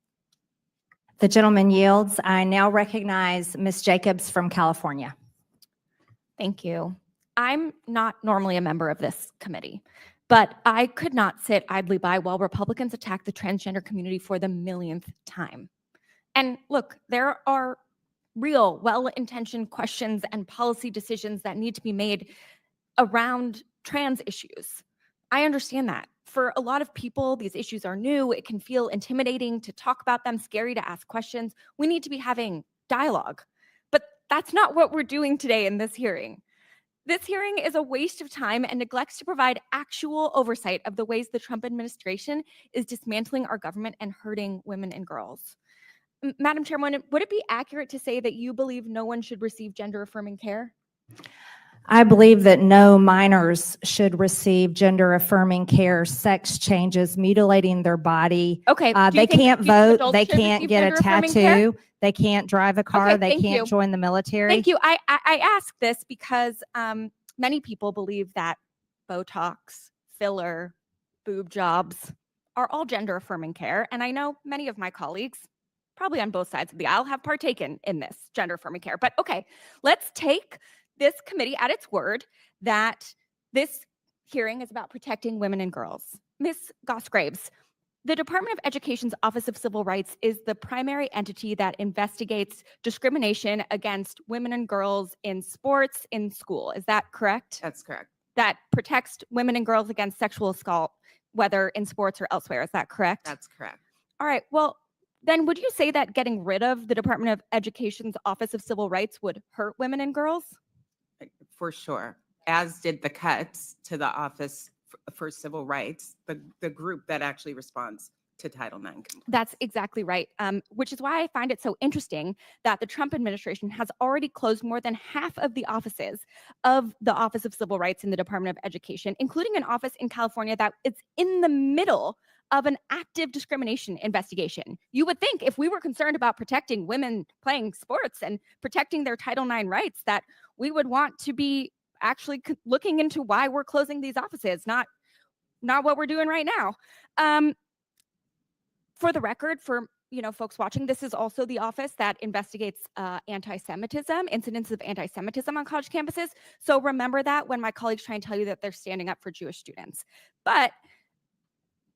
The gentleman yields. I now recognize Ms. Jacobs from California. Thank you. I'm not normally a member of this committee, but I could not sit idly by while Republicans attack the transgender community for the millionth time. And look, there are real, well-intentioned questions and policy decisions that need to be made around trans issues. I understand that. For a lot of people, these issues are new. It can feel intimidating to talk about them, scary to ask questions. We need to be having dialogue. But that's not what we're doing today in this hearing. This hearing is a waste of time and neglects to provide actual oversight of the ways the Trump administration is dismantling our government and hurting women and girls. Madam Chairwoman, would it be accurate to say that you believe no one should receive gender-affirming care? I believe that no minors should receive gender-affirming care, sex changes, mutilating their body. Okay. They can't vote. adults They should can't receive get a gender-affirming care? tattoo. They can't drive a car. Okay, They thank can't you. join the military. Thank you. I ask this because many people believe that Botox, filler, boob jobs are all gender-affirming care. And I know many of my colleagues, probably on both sides of the aisle, have partaken in this gender-affirming care. But okay, let's take this committee at its word that this hearing is about protecting women and girls. Ms. Goss-Graves, the Department of Education's Office of Civil Rights is the primary entity that investigates discrimination against women and girls in sports, in school. Is that correct? That's correct. That protects women and girls against sexual assault, whether in sports or elsewhere. Is that correct? That's correct. All right. Well, then would you say that getting rid of the Department of Education's Office of Civil Rights would hurt women and girls? For sure, as did the cuts to the Office for Civil Rights, the group that actually responds to Title IX compliance. That's exactly right. Which is why I find it so interesting that the Trump administration has already closed more than half of the offices of the Office of Civil Rights in the Department of Education, including an office in California that is in the middle of an active discrimination investigation. You would think if we were concerned about protecting women playing sports and protecting their Title IX rights, that we would want to be actually looking into why we're closing these offices, not what we're doing right now. For the record, for folks watching, this is also the office that investigates anti-Semitism, incidents of anti-Semitism on college campuses. So remember that when my colleagues try and tell you that they're standing up for Jewish students. But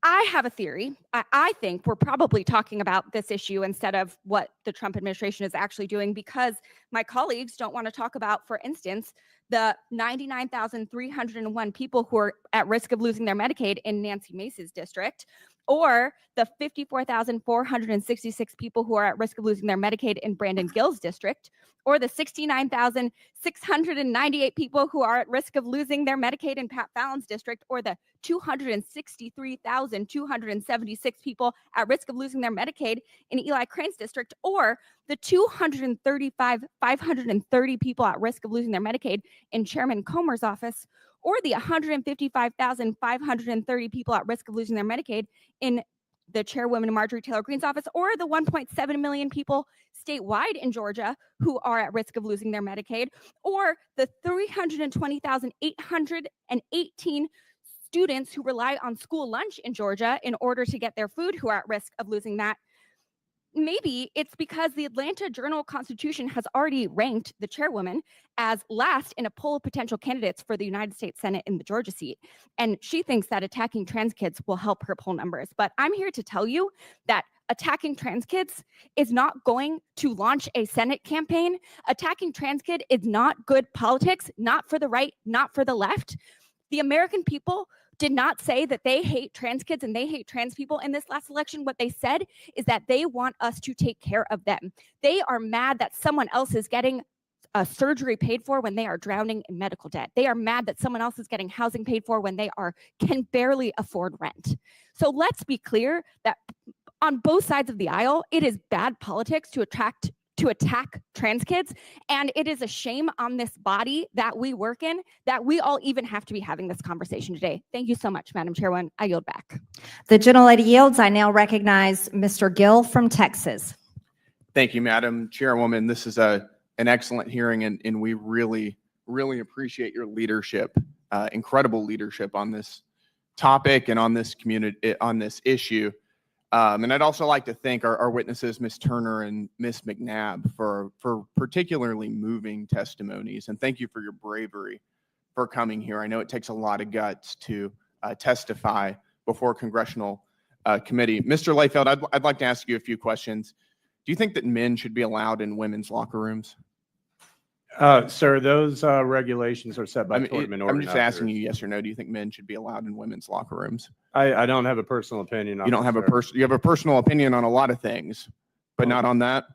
I have a theory. I think we're probably talking about this issue instead of what the Trump administration is actually doing, because my colleagues don't want to talk about, for instance, the 99,301 people who are at risk of losing their Medicaid in Nancy Mace's district, or the 54,466 people who are at risk of losing their Medicaid in Brandon Gill's district, or the 69,698 people who are at risk of losing their Medicaid in Pat Fallon's district, or the 263,276 people at risk of losing their Medicaid in Eli Crane's district, or the 235,530 people at risk of losing their Medicaid in Chairman Comer's office, or the 155,530 people at risk of losing their Medicaid in the Chairwoman Marjorie Taylor Greene's office, or the 1.7 million people statewide in Georgia who are at risk of losing their Medicaid, or the 320,818 students who rely on school lunch in Georgia in order to get their food who are at risk of losing that. Maybe it's because the Atlanta Journal-Constitution has already ranked the chairwoman as last in a poll of potential candidates for the United States Senate in the Georgia seat. And she thinks that attacking trans kids will help her poll numbers. But I'm here to tell you that attacking trans kids is not going to launch a Senate campaign. Attacking trans kid is not good politics, not for the right, not for the left. The American people did not say that they hate trans kids and they hate trans people in this last election. What they said is that they want us to take care of them. They are mad that someone else is getting a surgery paid for when they are drowning in medical debt. They are mad that someone else is getting housing paid for when they can barely afford rent. So let's be clear that on both sides of the aisle, it is bad politics to attack trans kids. And it is a shame on this body that we work in that we all even have to be having this conversation today. Thank you so much, Madam Chairwoman. I yield back. The gentlelady yields. I now recognize Mr. Gill from Texas. Thank you, Madam Chairwoman. This is an excellent hearing, and we really, really appreciate your leadership, incredible leadership on this topic and on this issue. And I'd also like to thank our witnesses, Ms. Turner and Ms. McNabb, for particularly moving testimonies. And thank you for your bravery for coming here. I know it takes a lot of guts to testify before a congressional committee. Mr. Layfield, I'd like to ask you a few questions. Do you think that men should be allowed in women's locker rooms? Sir, those regulations are set by tournament I'm just organizers. asking you yes or no. Do you think men should be allowed in women's locker rooms? I don't have a personal opinion on You don't have you have a personal opinion on a lot of things, but not on that?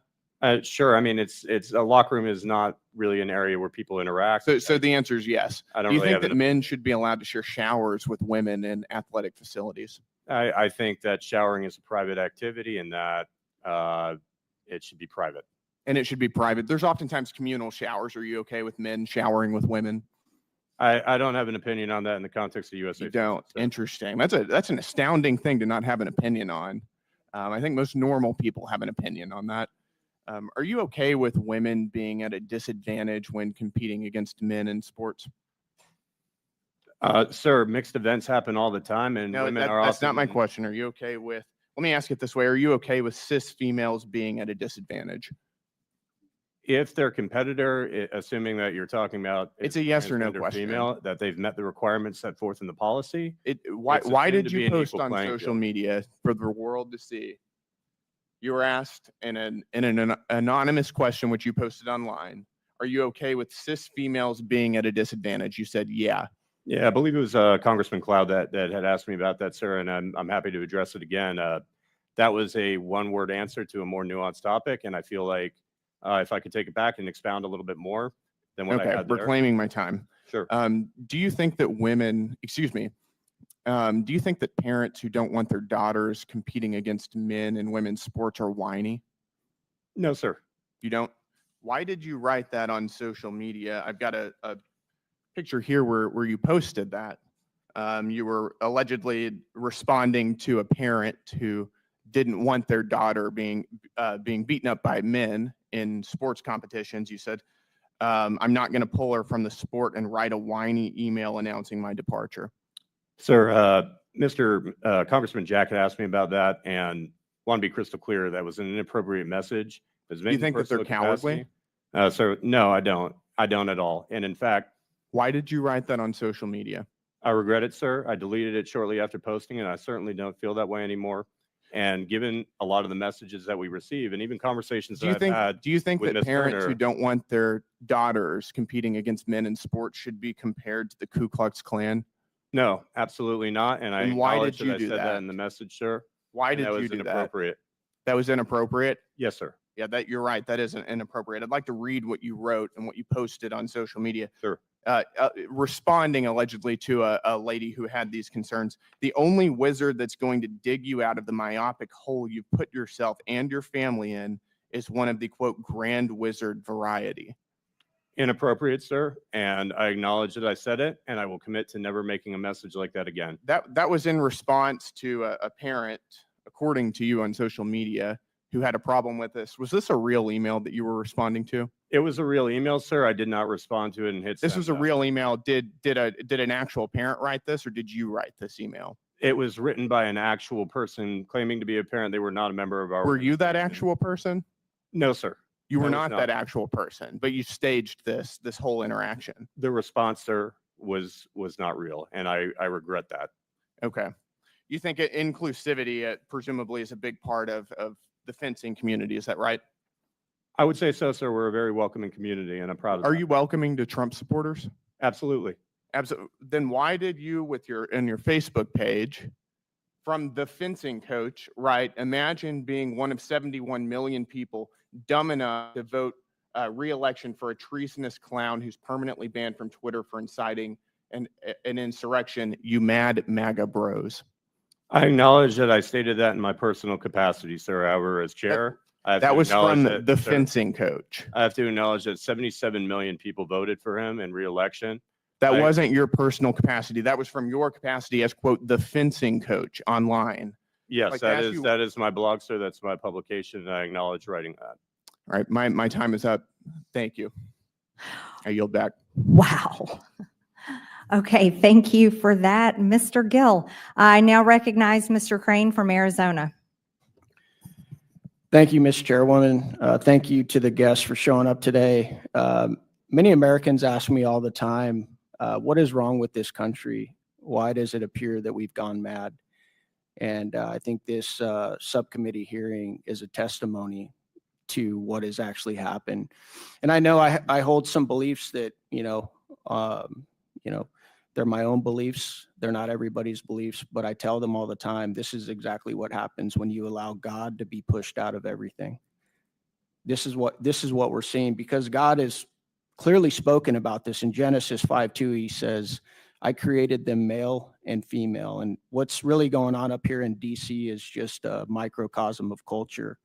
Sure. I mean, it's a locker room is not really an area where people interact. So the answer is yes. I don't Do you really think have that men should be allowed to share showers with women in athletic facilities? I think that showering is a private activity and that it should be private. And it should be private. There's oftentimes communal showers. Are you okay with men showering with women? I don't have an opinion on that in the context of USA. You don't. Interesting. That's an astounding thing to not have an opinion on. I think most normal people have an opinion on that. Are you okay with women being at a disadvantage when competing against men in sports? Sir, mixed events happen all the time, and No, women are that's often. not my question. Are you okay with? Let me ask it this way: are you okay with cis females being at a disadvantage? If their competitor, assuming that you're talking about, It's a yes or no transgender question. female, that they've met the requirements set forth in the policy. Why it's why assumed did to be you an post equal on playing social field. media for the world to see? You were asked in an anonymous question, which you posted online. Are you okay with cis females being at a disadvantage? You said, yeah. Yeah, I believe it was Congressman Cloud that had asked me about that, sir, and I'm happy to address it again. That was a one-word answer to a more nuanced topic, and I feel like if I could take it back and expound a little bit more than what I Okay, had there. reclaiming my time. Sure. Do you think that women, excuse me, Do you think that parents who don't want their daughters competing against men and women's sports are whiny? No, sir. You don't? Why did you write that on social media? I've got a picture here where you posted that. You were allegedly responding to a parent who didn't want their daughter being beaten up by men in sports competitions. You said, I'm not going to pull her from the sport and write a whiny email announcing my departure. Sir, Mr. Congressman Jack had asked me about that and want to be crystal clear that was an inappropriate message. Do you think that they're cowardly? So no, I don't. I don't at all. And in fact, why did you write that on social media? I regret it, sir. I deleted it shortly after posting it. I certainly don't feel that way anymore. And given a lot of the messages that we receive and even conversations that I've had, do you think with that Ms. parents who Turner- don't want their daughters competing against men in sports should be compared to the Ku Klux Klan? No, absolutely not. And I And why acknowledge did you that I do said that that? in the message, sir. Why And did that you was do that? inappropriate. That was inappropriate? Yes, sir. Yeah, that you're right. That isn't inappropriate. I'd like to read what you wrote and what you posted on social media. Sure. Responding allegedly to a lady who had these concerns. The only wizard that's going to dig you out of the myopic hole you put yourself and your family in is one of the quote grand wizard variety. Inappropriate, sir. And I acknowledge that I said it, and I will commit to never making a message like that again. That was in response to a parent, according to you on social media, who had a problem with this. Was this a real email that you were responding to? It was a real email, sir. I did not respond to it and hit This send was a back. real email. Did an actual parent write this, or did you write this email? It was written by an actual person claiming to be a parent. They were not a member of our. Were you that organization. actual person? No, sir. You were I was not that actual person, but you staged this whole interaction. The response, sir, was not real, and I regret that. Okay. You think inclusivity presumably is a big part of the fencing community. Is that right? I would say so, sir. We're a very welcoming community, and I'm proud of Are that. you welcoming to Trump supporters? Absolutely. Absolutely. Then why did you, in your Facebook page, from the fencing coach, write, imagine being one of 71 million people dumb enough to vote re-election for a treasonous clown who's permanently banned from Twitter for inciting an insurrection, you mad MAGA bros? I acknowledge that I stated that in my personal capacity, sir. However, as chair, I have That to was from acknowledge the sir, fencing coach. I have to acknowledge that 77 million people voted for him in re-election. That wasn't your personal capacity. That was from your capacity as, quote, the fencing coach online. Yes, Like, that as is you- that is my blog, sir. That's my publication, and I acknowledge writing that. All right, my time is up. Thank you. I yield back. Wow. Okay, thank you for that, Mr. Gill. I now recognize Mr. Crane from Arizona. Thank you, Ms. Chairwoman. Thank you to the guests for showing up today. Many Americans ask me all the time, what is wrong with this country? Why does it appear that we've gone mad? And I think this subcommittee hearing is a testimony to what has actually happened. And I know I hold some beliefs that, they're my own beliefs. They're not everybody's beliefs, but I tell them all the time, this is exactly what happens when you allow God to be pushed out of everything. This is what we're seeing, because God has clearly spoken about this in Genesis 5:2. He says, I created them male and female. And what's really going on up here in DC is just a microcosm of culture.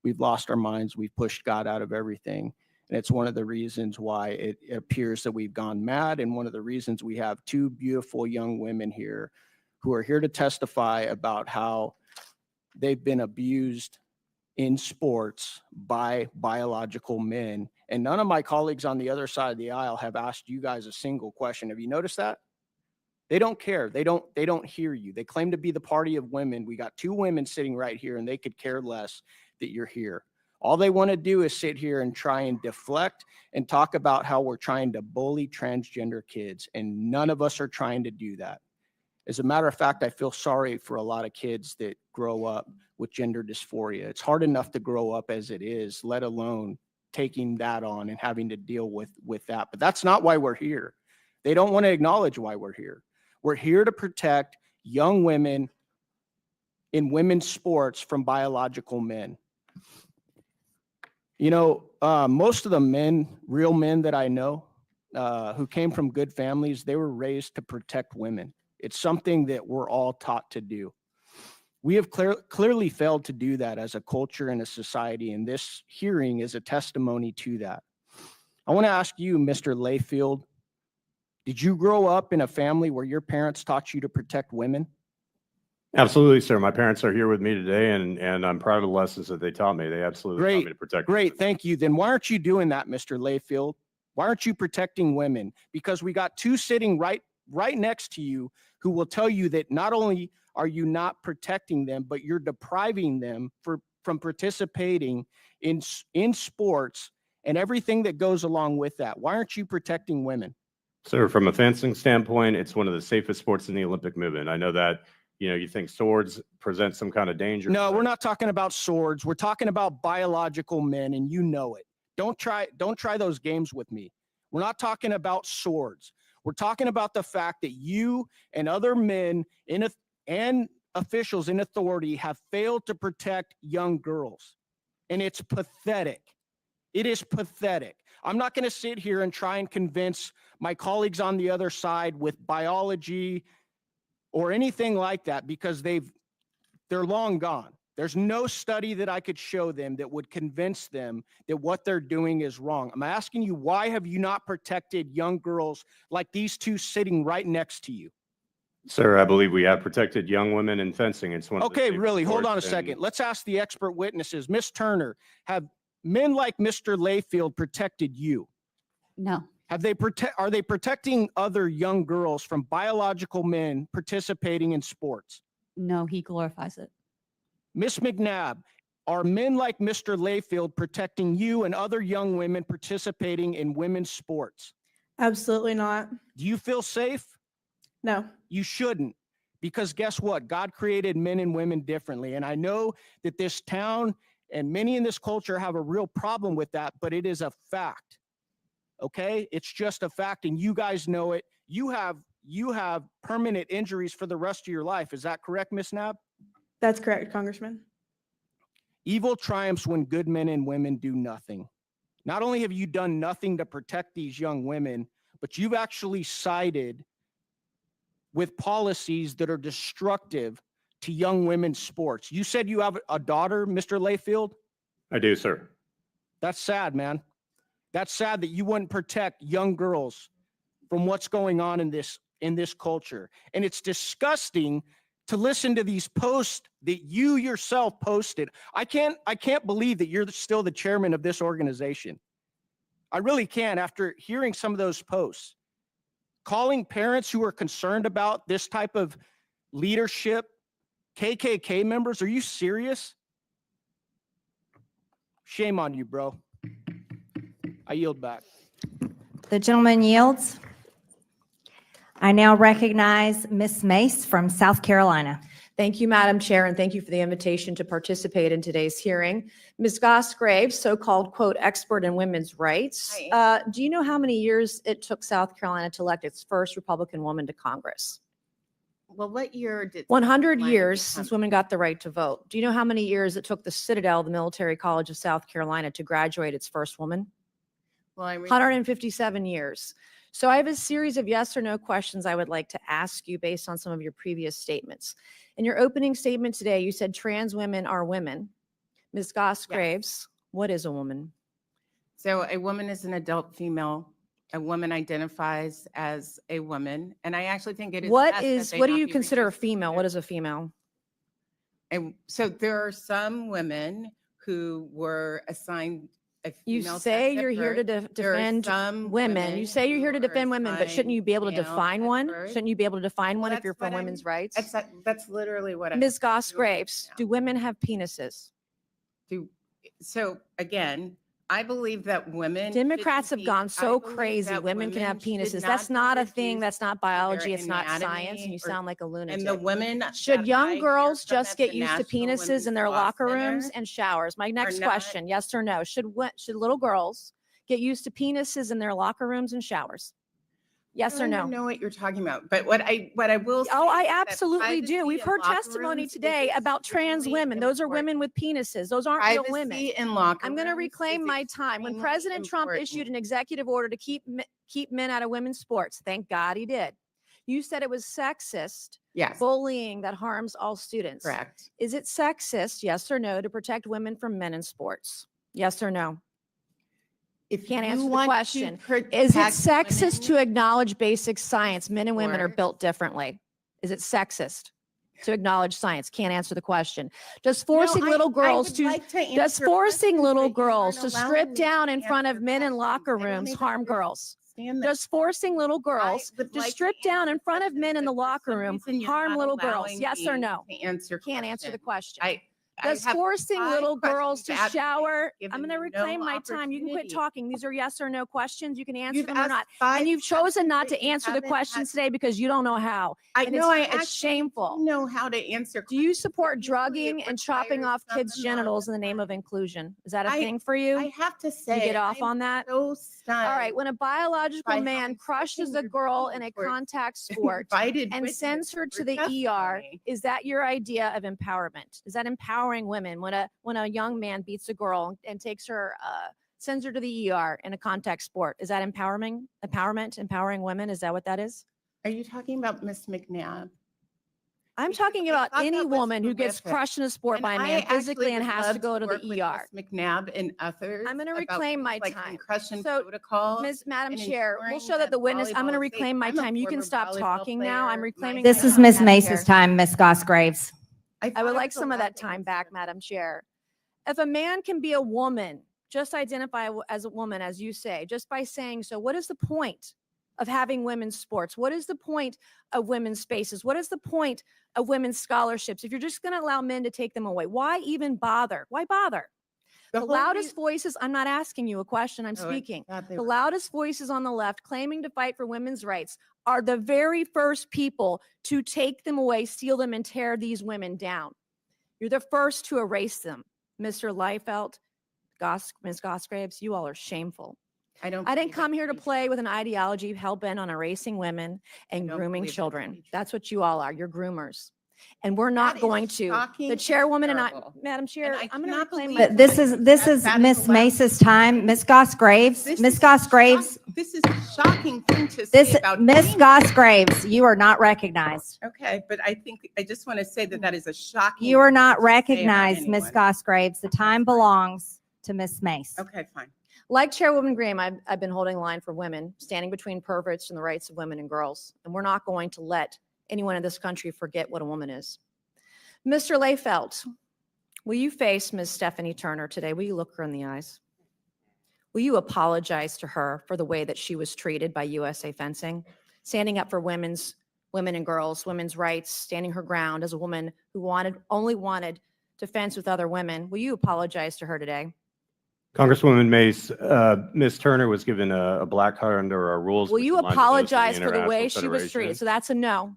We've lost our minds. We've pushed God out of everything. And it's one of the reasons why it appears that we've gone mad. And one of the reasons we have two beautiful young women here who are here to testify about how they've been abused in sports by biological men. And none of my colleagues on the other side of the aisle have asked you guys a single question. Have you noticed that? They don't care. They don't hear you. They claim to be the party of women. We got two women sitting right here, and they could care less that you're here. All they want to do is sit here and try and deflect and talk about how we're trying to bully transgender kids, and none of us are trying to do that. As a matter of fact, I feel sorry for a lot of kids that grow up with gender dysphoria. It's hard enough to grow up as it is, let alone taking that on and having to deal with that. But that's not why we're here. They don't want to acknowledge why we're here. We're here to protect young women in women's sports from biological men. Most of the men, real men that I know, who came from good families, they were raised to protect women. It's something that we're all taught to do. We have clearly failed to do that as a culture and a society, and this hearing is a testimony to that. I want to ask you, Mr. Layfield, did you grow up in a family where your parents taught you to protect women? Absolutely, sir. My parents are here with me today, and I'm proud of the lessons that they taught me. They absolutely taught me to protect. Great, thank you. Then why aren't you doing that, Mr. Layfield? Why aren't you protecting women? Because we got two sitting right next to you who will tell you that not only are you not protecting them, but you're depriving them from participating in sports and everything that goes along with that. Why aren't you protecting women? Sir, from a fencing standpoint, it's one of the safest sports in the Olympic movement. I know that, you think swords present some kind of danger. No, we're not talking about swords. We're talking about biological men, and you know it. Don't try those games with me. We're not talking about swords. We're talking about the fact that you and other men and officials in authority have failed to protect young girls. And it's pathetic. It is pathetic. I'm not going to sit here and try and convince my colleagues on the other side with biology or anything like that, because they're long gone. There's no study that I could show them that would convince them that what they're doing is wrong. I'm asking you, why have you not protected young girls like these two sitting right next to you? Sir, I believe we have protected young women in fencing. It's one of the Okay, safest really, hold sports, on a and second. Let's ask the expert witnesses. Ms. Turner, have men like Mr. Layfield protected you? No. Are they protecting other young girls from biological men participating in sports? No, he glorifies it. Ms. McNabb, are men like Mr. Layfield protecting you and other young women participating in women's sports? Absolutely not. Do you feel safe? No. You shouldn't, because guess what? God created men and women differently. And I know that this town and many in this culture have a real problem with that, but it is a fact. Okay? It's just a fact, and you guys know it. You have permanent injuries for the rest of your life. Is that correct, Ms. Knapp? That's correct, Congressman. Evil triumphs when good men and women do nothing. Not only have you done nothing to protect these young women, but you've actually sided with policies that are destructive to young women's sports. You said you have a daughter, Mr. Layfield? I do, sir. That's sad, man. That's sad that you wouldn't protect young girls from what's going on in this culture. And it's disgusting to listen to these posts that you yourself posted. I can't believe that you're still the chairman of this organization. I really can't, after hearing some of those posts. Calling parents who are concerned about this type of leadership KKK members. Are you serious? Shame on you, bro. I yield back. The gentleman yields. I now recognize Ms. Mace from South Carolina. Thank you, Madam Chair, and thank you for the invitation to participate in today's hearing. Ms. Goss-Graves, so-called, quote, expert in women's rights. Do you know how many years it took South Carolina to elect its first Republican woman to Congress? Well, what year did? 100 South years Carolina since women got the right to vote. Do you know how many years it took the Citadel, the military college of South Carolina, to graduate its first woman? Well, 157 years. So I have a series of yes or no questions I would like to ask you based on some of your previous statements. In your opening statement today, you said trans women are women. Ms. Goss-Graves, what is a woman? So a woman is an adult female. A woman identifies as a woman, and I actually think it is. What best that is, they what do not you be consider a reduced to female? gender. What is a female? And so there are some women who were assigned a You female say sex at you're here to birth. There are defend some women. You say you're here to who are defend women, but shouldn't you be able to assigned male define at one? birth. Shouldn't you be able to define one Well, if you're that's for what I'm- women's rights? That's literally what I'm. Ms. Goss-Graves, do women have penises? So again, I believe that women. Democrats have shouldn't gone be- so I believe crazy. that Women can have should penises. That's be not a thing. reduced That's not to their biology. It's not science. anatomy And you or- sound like a lunatic. And the women. Should that I young hear girls from just at get the used to National penises Women's in their Law locker rooms Center and showers? My next not- question, yes or no? Should little girls get used to penises in their locker rooms and showers? Yes or I no? don't know what you're talking about, but what I will. Oh, say I is that absolutely do. privacy We've in heard locker testimony rooms today is about trans extremely women. Those are important. women with penises. Those aren't real women. Privacy in locker I'm going to rooms reclaim is my time. When extremely President Trump issued important. an executive order to keep men out of women's sports, thank God he did. You said it was sexist. Yes. Bullying that harms all students. Correct. Is it sexist, yes or no, to protect women from men in sports? Yes or no? If Can't you answer the want to question. Is it protect sexist to women acknowledge basic science? Men and women are sports- built differently. Is it sexist to acknowledge science? Can't answer the question. Does No, forcing little girls would to like to does answer forcing questions, little but you aren't girls to allowing strip me down to in front of answer men in questions. locker I don't rooms even harm girls? understand that. Does forcing little girls would to like to strip down in answer front of questions, men in but the for locker some room reason you're harm not little girls? allowing Yes or me no? to answer Can't answer the questions. question. I Does have forcing 5 little girls to questions at me. shower? You've I'm given going to me reclaim no my time. You can quit opportunity. talking. These are yes or no questions. You can answer You've them or asked not. 5 And you've chosen questions, not but to you answer the haven't questions had- today because you don't know how. I And know I it's actually shameful. do know how to answer. Do you questions, but support usually it drugging and chopping requires off kids' some amount genitals of in the name of time. inclusion? Is that a I- thing for you? I have to You say, get off I'm on that? so stunned. All right. When a biological by how man crushes insulting a you're girl being in a towards contact sport invited and witness sends her for to the ER, testimony. is that your idea of empowerment? Is that empowering women when a young man beats a girl and takes her, sends her to the ER in a contact sport? Is that empowering? Empowering women? Is that what that is? Are you talking about Miss McNabb? I'm Because talking I about thought any that was woman who gets horrific. crushed in a sport And by a I man actually physically and would has love to go to work the with ER. Miss McNabb and others. I'm going to about reclaim things my like time. concussion So, protocols. Madam and Chair, we'll ensuring show that the witness, I'm going to volleyball is safe. reclaim my I'm a time. You can former stop volleyball talking now. I'm player reclaiming my This is time, Ms. Madam Mace's Chair. time, Ms. Gosgraves. I thought would I like was some of allowed that to time answer. back, Madam Chair. If a man can be a woman, just identify as a woman, as you say, just by saying so, what is the point of having women's sports? What is the point of women's spaces? What is the point of women's scholarships? If you're just going to allow men to take them away, why even bother? Why bother? The whole loudest voices, I'm not asking you a question, I'm Oh, I speaking. thought they The were- loudest voices on the left claiming to fight for women's rights are the very first people to take them away, steal them, and tear these women down. You're the first to erase them. Mr. Leifeld, Ms. Gosgraves, you all are shameful. I don't. I didn't believe come that here to to be play with an ideology hell-bent on erasing women and don't grooming believe that to children. be true. That's what you all are. You're groomers. And we're not is going to. shocking The and chairwoman and I, terrible. Madam Chair, I I'm going to cannot reclaim believe my that This time. is this is that is Ms. allowed. Mace's time. Ms. Gosgraves. This Ms. is Gosgraves. This is a shocking thing to This say about Ms. any- Gosgraves. You are not recognized. Okay, but I think I just want to say that that is a shocking. You are thing not to say about recognized, Ms. anyone. Gosgraves. The time belongs to Ms. Mace. Okay, fine. Like Chairwoman Graham, I've been holding the line for women, standing between perverts and the rights of women and girls. And we're not going to let anyone in this country forget what a woman is. Mr. Leifeld, will you face Ms. Stephanie Turner today? Will you look her in the eyes? Will you apologize to her for the way that she was treated by USA Fencing, standing up for women and girls, women's rights, standing her ground as a woman who only wanted to fence with other women? Will you apologize to her today? Congresswoman Mace, Ms. Turner was given a black card under our rules. Will which you aligns with those of the apologize for the way International she was treated? Federation. So that's a no.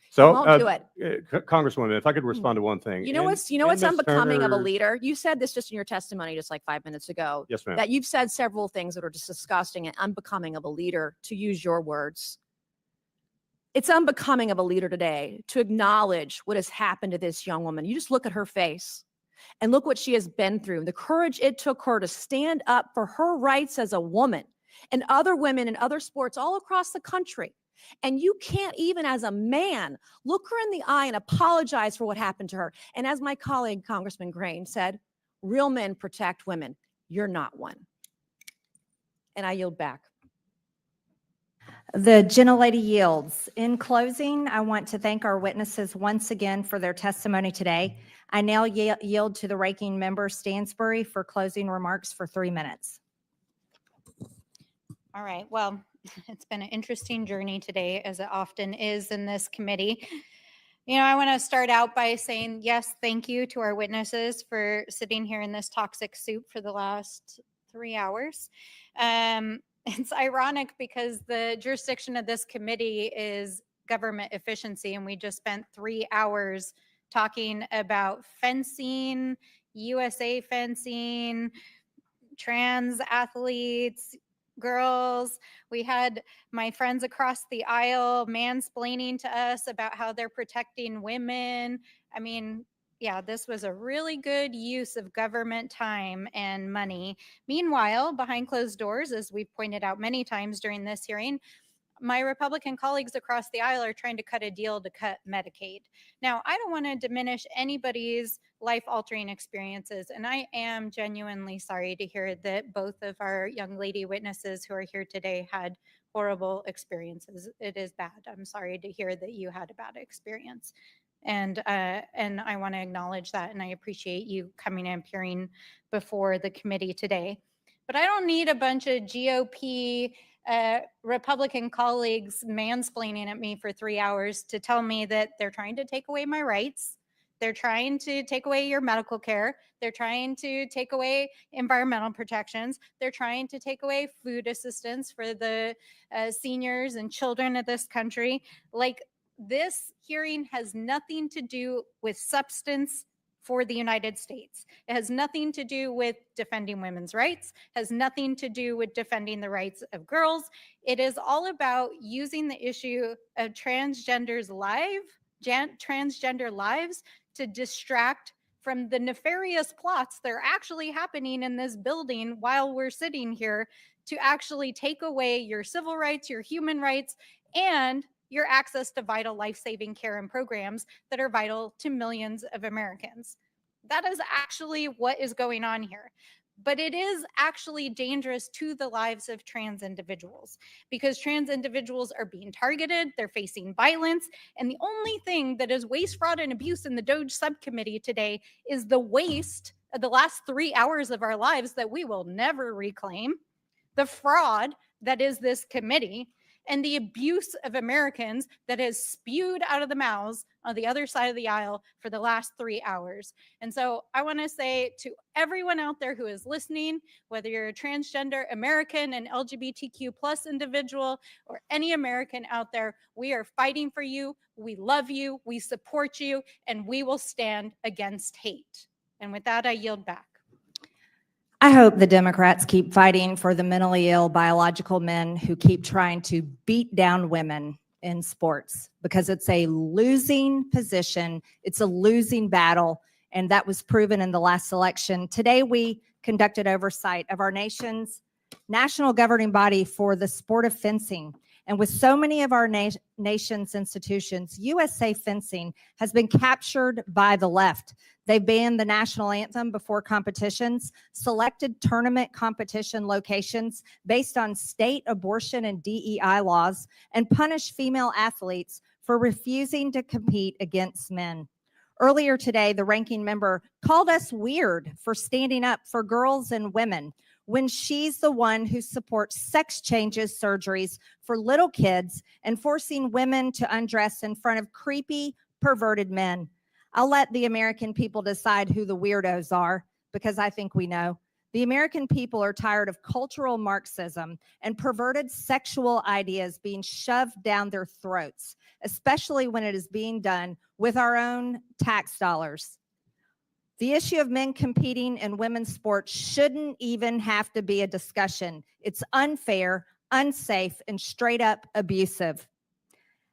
So, won't do it. Congresswoman, if I could respond to one thing. You know what's In what's Ms. unbecoming of a Turner's- leader? You said this just in your testimony just like 5 minutes ago. Yes, ma'am. That you've said several things that are just disgusting and unbecoming of a leader, to use your words. It's unbecoming of a leader today to acknowledge what has happened to this young woman. You just look at her face and look what she has been through. The courage it took her to stand up for her rights as a woman and other women in other sports all across the country. And you can't even as a man look her in the eye and apologize for what happened to her. And as my colleague, Congressman Grain, said, real men protect women. You're not one. And I yield back. The gentlelady yields. In closing, I want to thank our witnesses once again for their testimony today. I now yield to the ranking member Stansbury for closing remarks for 3 minutes. All right. Well, it's been an interesting journey today, as it often is in this committee. You know, I want to start out by saying, yes, thank you to our witnesses for sitting here in this toxic soup for the last 3 hours. It's ironic because the jurisdiction of this committee is government efficiency, and we just spent 3 hours talking about fencing, USA fencing, trans athletes, girls. We had my friends across the aisle mansplaining to us about how they're protecting women. I mean, yeah, this was a really good use of government time and money. Meanwhile, behind closed doors, as we've pointed out many times during this hearing, My Republican colleagues across the aisle are trying to cut a deal to cut Medicaid. Now, I don't want to diminish anybody's life-altering experiences, and I am genuinely sorry to hear that both of our young lady witnesses who are here today had horrible experiences. It is bad. I'm sorry to hear that you had a bad experience. And I want to acknowledge that, and I appreciate you coming and appearing before the committee today. But I don't need a bunch of GOP Republican colleagues mansplaining at me for 3 hours to tell me that they're trying to take away my rights. They're trying to take away your medical care. They're trying to take away environmental protections. They're trying to take away food assistance for the seniors and children of this country. Like, this hearing has nothing to do with substance for the United States. It has nothing to do with defending women's rights, has nothing to do with defending the rights of girls. It is all about using the issue of transgender lives to distract from the nefarious plots that are actually happening in this building while we're sitting here, to actually take away your civil rights, your human rights, and your access to vital life-saving care and programs that are vital to millions of Americans. That is actually what is going on here. But it is actually dangerous to the lives of trans individuals, because trans individuals are being targeted, they're facing violence, and the only thing that is waste, fraud, and abuse in the DOJ subcommittee today is the waste of the last 3 hours of our lives that we will never reclaim, the fraud that is this committee, and the abuse of Americans that has spewed out of the mouths on the other side of the aisle for the last 3 hours. And so I want to say to everyone out there who is listening, whether you're a transgender American, an LGBTQ plus individual, or any American out there, we are fighting for you. We love you. We support you, and we will stand against hate. And with that, I yield back. I hope the Democrats keep fighting for the mentally ill biological men who keep trying to beat down women in sports, because it's a losing position. It's a losing battle. And that was proven in the last election. Today, we conducted oversight of our nation's national governing body for the sport of fencing. And with so many of our nation's institutions, USA Fencing has been captured by the left. They banned the national anthem before competitions, selected tournament competition locations based on state abortion and DEI laws, and punished female athletes for refusing to compete against men. Earlier today, the ranking member called us weird for standing up for girls and women, when she's the one who supports sex changes surgeries for little kids and forcing women to undress in front of creepy, perverted men. I'll let the American people decide who the weirdos are, because I think we know. The American people are tired of cultural Marxism and perverted sexual ideas being shoved down their throats, especially when it is being done with our own tax dollars. The issue of men competing in women's sports shouldn't even have to be a discussion. It's unfair, unsafe, and straight up abusive.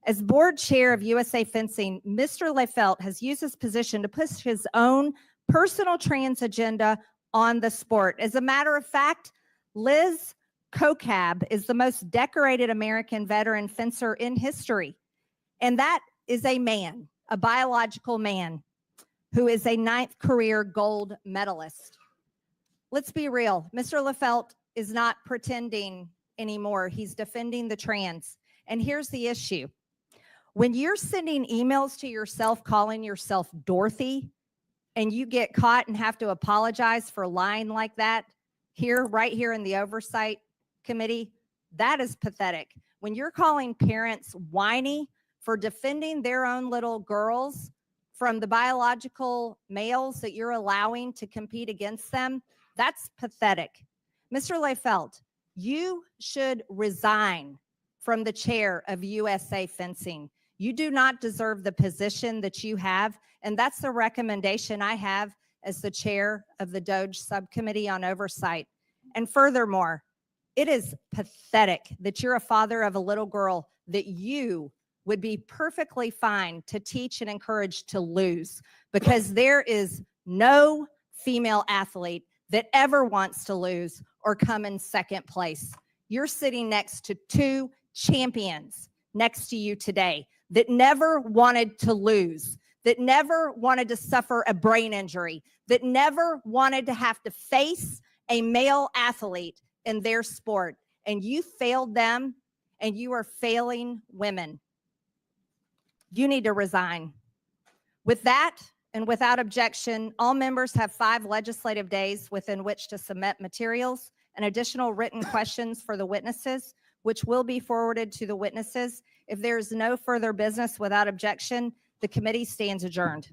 As board chair of USA Fencing, Mr. Lefelt has used his position to push his own personal trans agenda on the sport. As a matter of fact, Liz Kokab is the most decorated American veteran fencer in history. And that is a man, a biological man, who is a 9th career gold medalist. Let's be real. Mr. Lefelt is not pretending anymore. He's defending the trans. And here's the issue. When you're sending emails to yourself, calling yourself Dorothy, and you get caught and have to apologize for lying like that right here in the Oversight Committee, that is pathetic. When you're calling parents whiny for defending their own little girls from the biological males that you're allowing to compete against them, that's pathetic. Mr. Lefelt, you should resign from the chair of USA Fencing. You do not deserve the position that you have, and that's the recommendation I have as the chair of the DOJ Subcommittee on Oversight. And furthermore, it is pathetic that you're a father of a little girl that you would be perfectly fine to teach and encourage to lose, because there is no female athlete that ever wants to lose or come in second place. You're sitting next to 2 champions next to you today that never wanted to lose, that never wanted to suffer a brain injury, that never wanted to have to face a male athlete in their sport. And you failed them, and you are failing women. You need to resign. With that, and without objection, all members have 5 legislative days within which to submit materials and additional written questions for the witnesses, which will be forwarded to the witnesses. If there is no further business without objection, the committee stands adjourned.